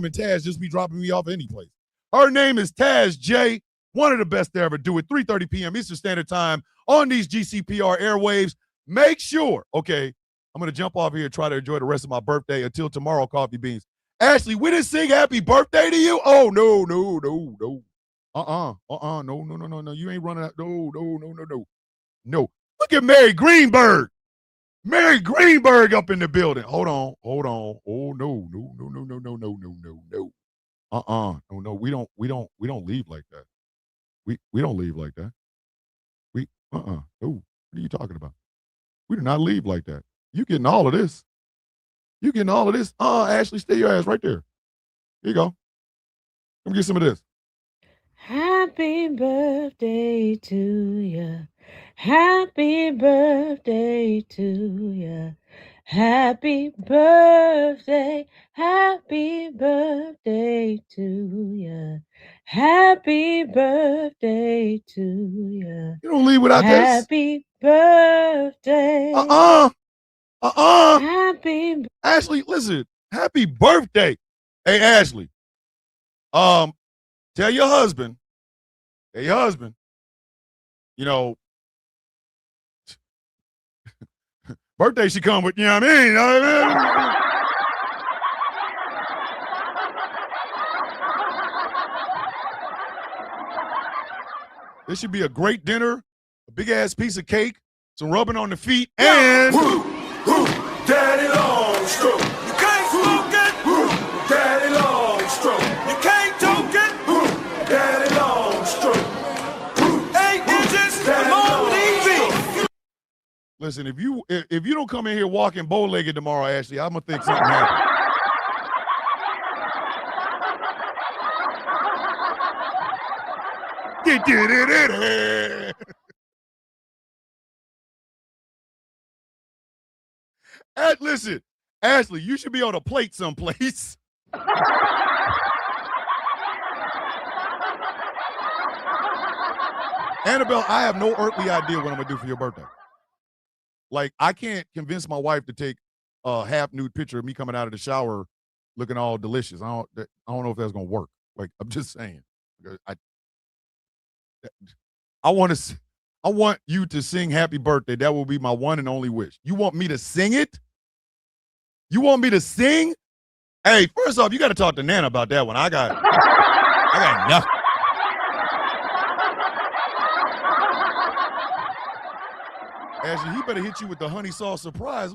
and Taz just be dropping me off any place. Her name is Taz J, one of the best to ever do it. 3:30 p.m. Eastern Standard Time on these GCPR airwaves. Make sure, okay, I'm going to jump off here and try to enjoy the rest of my birthday until tomorrow, Coffee Beans. Ashley, we didn't sing happy birthday to you? Oh, no. No. You ain't running out. No. Look at Mary Greenberg. Mary Greenberg up in the building. Hold on. Oh, no. No. We don't leave like that. We don't leave like that. No. What are you talking about? We do not leave like that. You getting all of this. Ashley, stay your ass right there. Here you go. Let me get some of this. Happy birthday to you. Happy birthday to you. Happy birthday. Happy birthday to you. Happy birthday to you. You don't leave without this. Happy birthday. Happy. Ashley, listen. Happy birthday. Hey, Ashley. Tell your husband, you know, birthday should come with, you know what I mean? This should be a great dinner, a big ass piece of cake, some rubbing on the feet, and Daddy long stroke. You can't smoke it. Daddy long stroke. You can't toke it. Daddy long stroke. 8 inches. Come on, leave. Listen, if you don't come in here walking bow-legged tomorrow, Ashley, I'm gonna think something happened. Listen, Ashley, you should be on a plate someplace. Annabelle, I have no earthly idea what I'm gonna do for your birthday. Like, I can't convince my wife to take a half-nude picture of me coming out of the shower looking all delicious. I don't know if that's gonna work. Like, I'm just saying. I want you to sing Happy Birthday. That will be my one and only wish. You want me to sing it? You want me to sing? Hey, first off, you got to talk to Nana about that one. I got nothing. Ashley, he better hit you with the honey sauce surprise.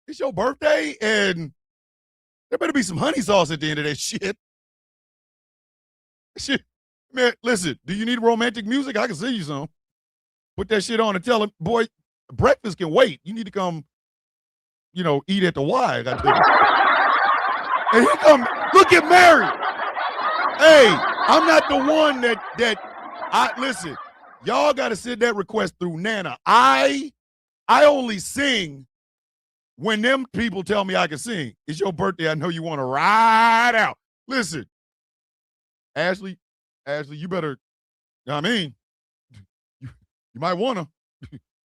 It's your birthday, and there better be some honey sauce at the end of that shit. Man, listen, do you need romantic music? I can sing you some. Put that shit on and tell him, boy, breakfast can wait. You need to come, eat at the Y. And here come, look at Mary. Hey, I'm not the one that listen, Y'all got to send that request through Nana. I only sing when them people tell me I can sing. It's your birthday. I know you want to ride out. Listen, Ashley, you better, you know what I mean? You might want to.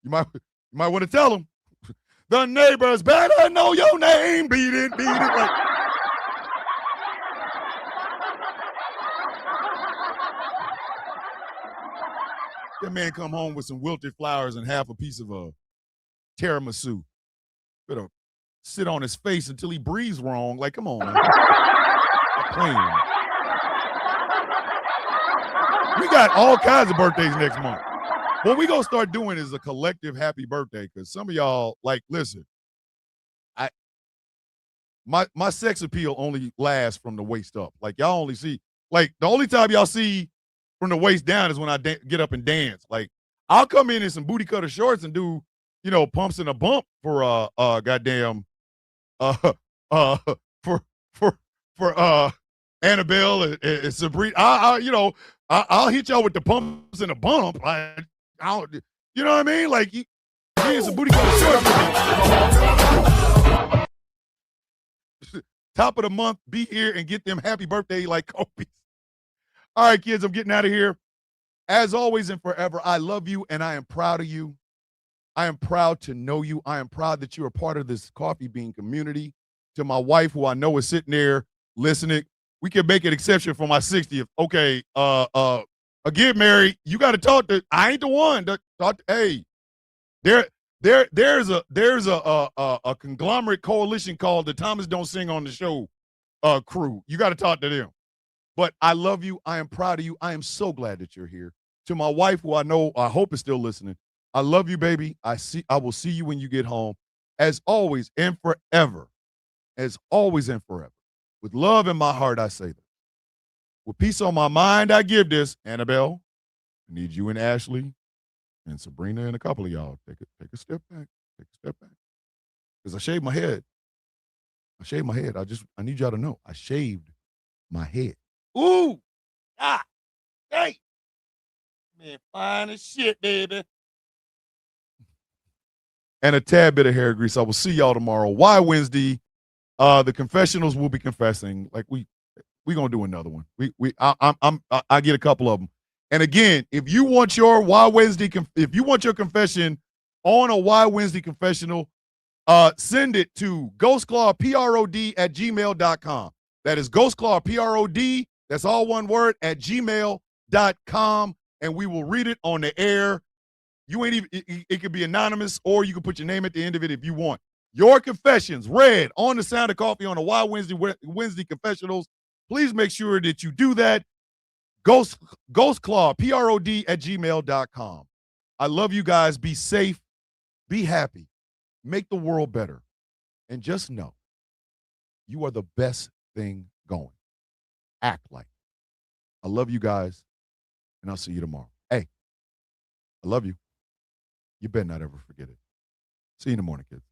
You might want to tell them. The neighbors better know your name. Beat it. Like, that man come home with some wilted flowers and half a piece of a tiramisu. Better sit on his face until he breathes wrong. Like, come on, man. We got all kinds of birthdays next month. What we gonna start doing is a collective happy birthday, because some of y'all, like, listen, my sex appeal only lasts from the waist up. Like, y'all only see, like, the only time y'all see from the waist down is when I get up and dance. Like, I'll come in some booty cutter shorts and do, pumps and a bump for goddamn for Annabelle and Sabrina. I'll hit y'all with the pumps and a bump. You know what I mean? Like, me and some booty cutter shorts. Top of the month, be here and get them happy birthday like Kobe's. All right, kids, I'm getting out of here. As always and forever, I love you and I am proud of you. I am proud to know you. I am proud that you are part of this coffee bean community. To my wife, who I know is sitting there listening, we can make an exception for my 60th. Okay, again, Mary, you got to talk to. I ain't the one. Hey, there's a conglomerate coalition called the Thomas Don't Sing on the Show crew. You got to talk to them. But I love you. I am proud of you. I am so glad that you're here. To my wife, who I hope is still listening, I love you, baby. I will see you when you get home. As always and forever. As always and forever. With love in my heart, I say this. With peace on my mind, I give this. Annabelle, I need you and Ashley and Sabrina and a couple of y'all. Take a step back. Take a step back. Because I shaved my head. I need y'all to know. I shaved my head. Ooh! Ah! Hey! Man, fine as shit, baby. And a tad bit of hair grease. I will see y'all tomorrow. Why Wednesday? The confessionals will be confessing. Like, we gonna do another one. I get a couple of them. And again, if you want your Why Wednesday, if you want your confession on a Why Wednesday confessional, send it to ghostclawprod@gmail.com. That is ghostclawprod. That's all one word @gmail.com, and we will read it on the air. You ain't even. It could be anonymous, or you can put your name at the end of it if you want. Your confessions read on the Sound of Coffee on the Why Wednesday confessionals. Please make sure that you do that. ghostclawprod@gmail.com. I love you guys. Be safe. Be happy. Make the world better. And just know you are the best thing going. Act like it. I love you guys, and I'll see you tomorrow. Hey, I love you. You better not ever forget it. See you in the morning, kids.